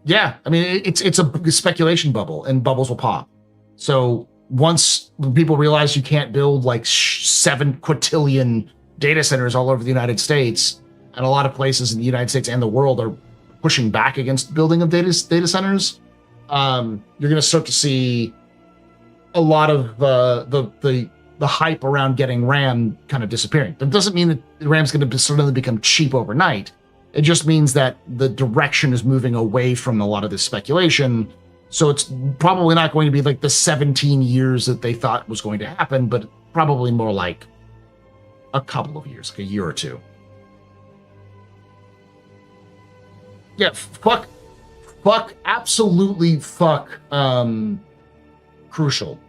yeah, I mean, it's a speculation bubble, and bubbles will pop. So once people realize you can't build like 7 quintillion data centers all over the United States, and a lot of places in the United States and the world are pushing back against building of data centers, you're going to start to see a lot of the hype around getting RAM kind of disappearing. That doesn't mean that RAM's going to suddenly become cheap overnight. It just means that the direction is moving away from a lot of this speculation. So it's probably not going to be like the 17 years that they thought was going to happen, but probably more like a couple of years, like a year or two. Yeah, absolutely fuck Crucial.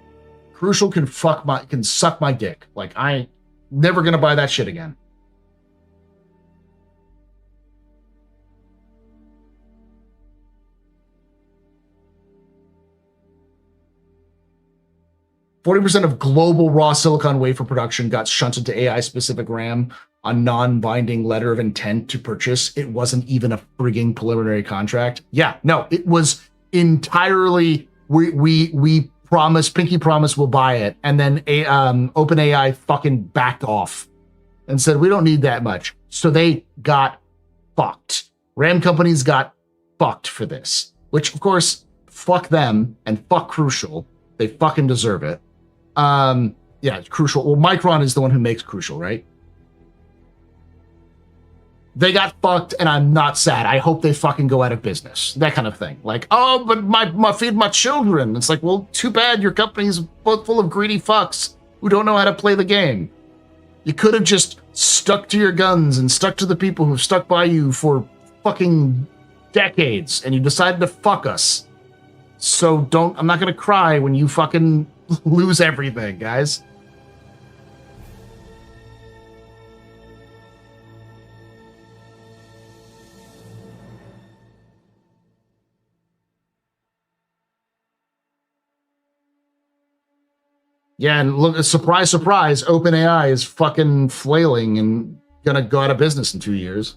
Crucial can suck my dick. Like, I never gonna buy that shit again. %40 of global raw silicon wafer production got shunted to AI-specific RAM on non-binding letter of intent to purchase. It wasn't even a frigging preliminary contract. Yeah, no, it was entirely, we promise, pinky promise we'll buy it. And then OpenAI fucking backed off and said, we don't need that much. So they got fucked. RAM companies got fucked for this, which of course, fuck them and fuck Crucial. They fucking deserve it. Yeah, Crucial. Well, Micron is the one who makes Crucial, right? They got fucked, and I'm not sad. I hope they fucking go out of business. That kind of thing. Like, oh, but my feed my children. It's like, well, too bad your company's full of greedy fucks who don't know how to play the game. You could have just stuck to your guns and stuck to the people who've stuck by you for fucking decades, and you decided to fuck us. So I'm not gonna cry when you fucking lose everything, guys. Yeah, and look, surprise, surprise, OpenAI is fucking flailing and gonna go out of business in 2 years.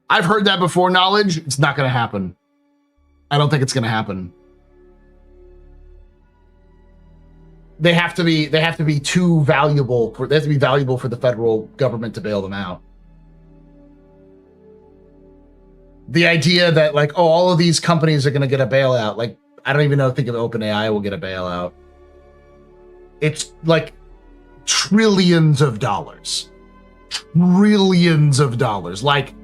I've heard that before, knowledge. It's not gonna happen. I don't think it's gonna happen. They have to be too valuable for the federal government to bail them out. The idea that like, oh, all of these companies are going to get a bailout. Like, I don't even think if OpenAI will get a bailout. It's like trillions of dollars. Trillions of dollars. Like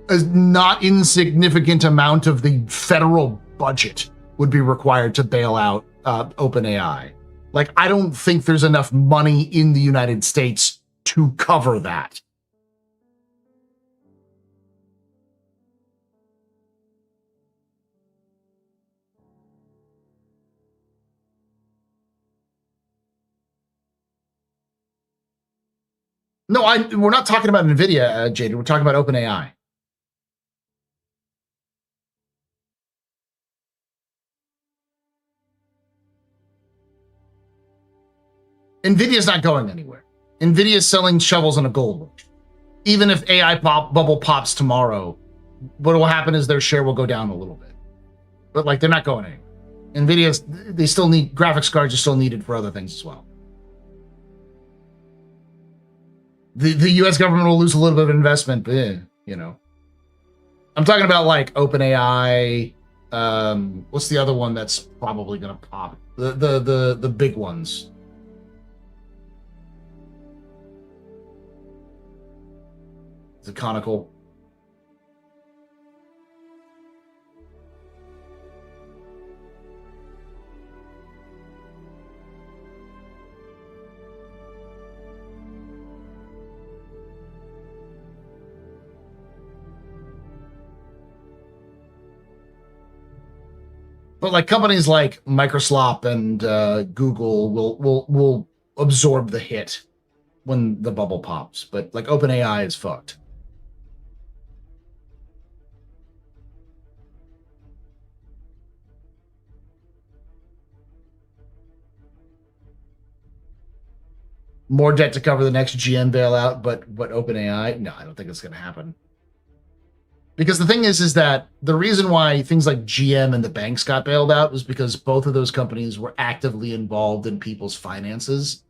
a not insignificant amount of the federal budget would be required to bail out OpenAI. Like, I don't think there's enough money in the United States to cover that. No, we're not talking about NVIDIA, Jaded. We're talking about OpenAI. NVIDIA's not going anywhere. NVIDIA's selling shovels in a gold rush. Even if AI bubble pops tomorrow, what will happen is their share will go down a little bit. But like, they're not going anywhere. They still need, graphics cards are still needed for other things as well. The US government will lose a little bit of investment, but you know. I'm talking about like OpenAI, what's the other one that's probably gonna pop? The big ones. The conical. But like companies like Microsoft and Google will absorb the hit when the bubble pops. But like OpenAI is fucked. More debt to cover the next GM bailout, but OpenAI? No, I don't think it's going to happen. Because the thing is that the reason why things like GM and the banks got bailed out was because both of those companies were actively involved in people's finances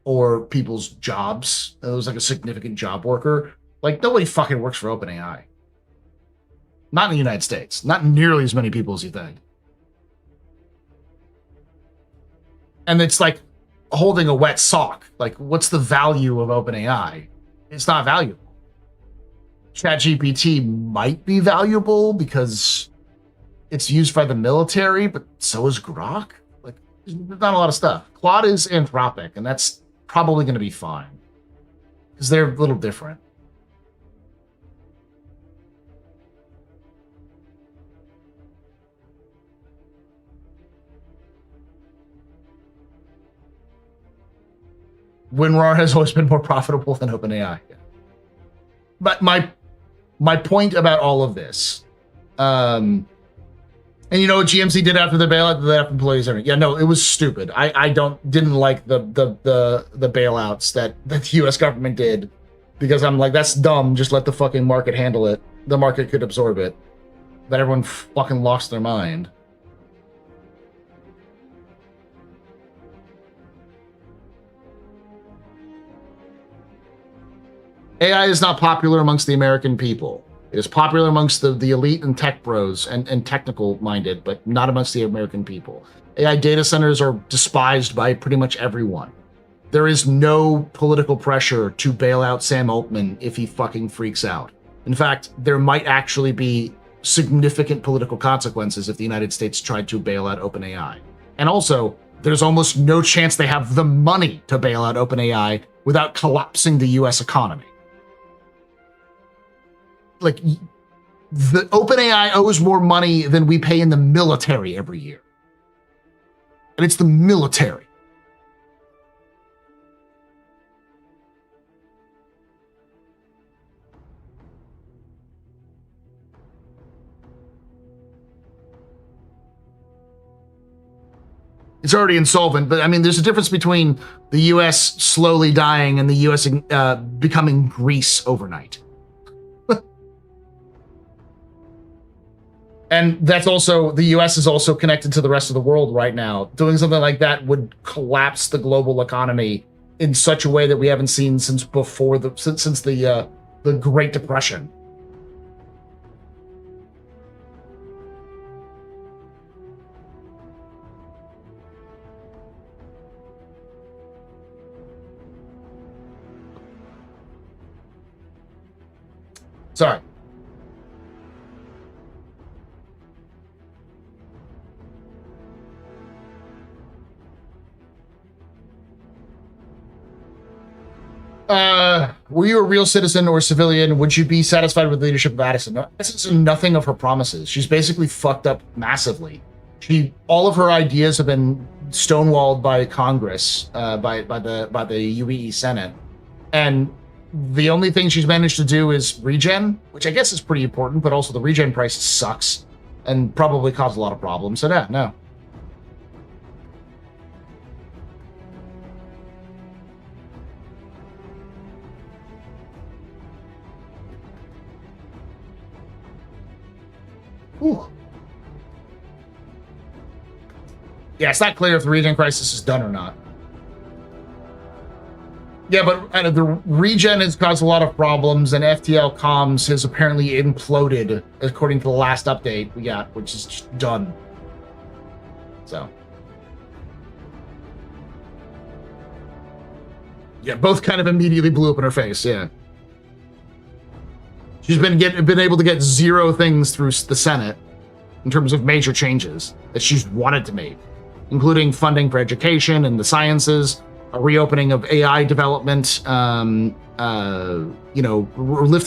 or people's jobs. It was like a significant job worker. Like, nobody fucking works for OpenAI. Not in the United States. Not nearly as many people as you think. And it's like holding a wet sock. Like, what's the value of OpenAI? It's not valuable. ChatGPT might be valuable because it's used by the military, but so is Grok. Like, there's not a lot of stuff. Claude is Anthropic, and that's probably going to be fine because they're a little different. WinRAR has always been more profitable than OpenAI. But my point about all of this, and you know what GMC did after the bailout? They left employees. Yeah, no, it was stupid. I didn't like the bailouts that the U.S. government did because I'm like, that's dumb. Just let the fucking market handle it. The market could absorb it. But everyone fucking lost their mind. AI is not popular amongst the American people. It is popular amongst the elite and tech bros and technical-minded, but not amongst the American people. AI data centers are despised by pretty much everyone. There is no political pressure to bail out Sam Altman if he fucking freaks out. In fact, there might actually be significant political consequences if the United States tried to bail out OpenAI. And also, there's almost no chance they have the money to bail out OpenAI without collapsing the US economy. Like, the OpenAI owes more money than we pay in the military every year. And it's the military. It's already insolvent, but I mean, there's a difference between the U.S. slowly dying and the U.S. Becoming Greece overnight. And that's also, the U.S. is also connected to the rest of the world right now. Doing something like that would collapse the global economy in such a way that we haven't seen since before since the Great Depression. Sorry. Were you a real citizen or civilian? Would you be satisfied with the leadership of Addison? Addison's nothing of her promises. She's basically fucked up massively. All of her ideas have been stonewalled by Congress, by the UEE Senate, and the only thing she's managed to do is regen, which I guess is pretty important, but also the regen price sucks and probably caused a lot of problems. So yeah, no. Ooh. Yeah, it's not clear if the regen crisis is done or not. Yeah, but the regen has caused a lot of problems, and FTL comms has apparently imploded, according to the last update we got, which is just done. So. Yeah, both kind of immediately blew up in her face, yeah. She's been able to get 0 things through the Senate in terms of major changes that she's wanted to make, including funding for education and the sciences, a reopening of AI development, lifting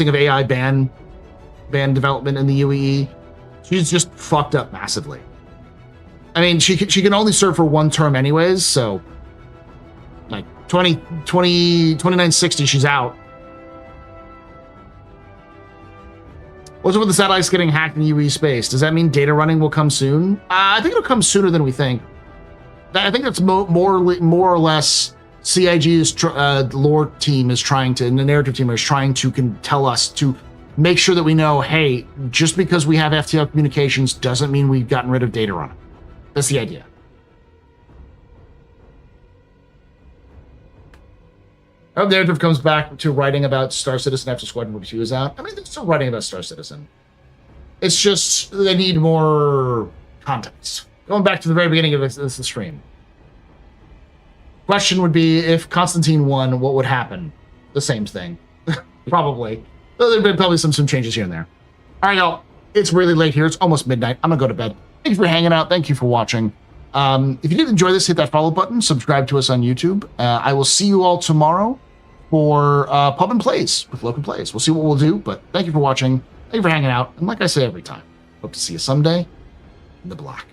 of AI ban development in the UEE. She's just fucked up massively. I mean, she can only serve for 1 term anyways, so like 2960, she's out. What's up with the satellites getting hacked in UEE space? Does that mean data running will come soon? I think it'll come sooner than we think. I think that's more or less CIG's lore team is trying to, and the narrative team is trying to tell us to make sure that we know, hey, just because we have FTL communications doesn't mean we've gotten rid of data running. That's the idea. I hope the narrative comes back to writing about Star Citizen after Squadron 42 is out. I mean, they're still writing about Star Citizen. It's just they need more context. Going back to the very beginning of this stream. Question would be, if Constantine won, what would happen? The same thing. Probably. There'd been probably some changes here and there. All right, y'all. It's really late here. It's almost midnight. I'm going to go to bed. Thank you for hanging out. Thank you for watching. If you did enjoy this, hit that follow button. Subscribe to us on YouTube. I will see you all tomorrow for Pub and Plays with Local Plays. We'll see what we'll do, but thank you for watching. Thank you for hanging out. And like I say every time, hope to see you someday in the black.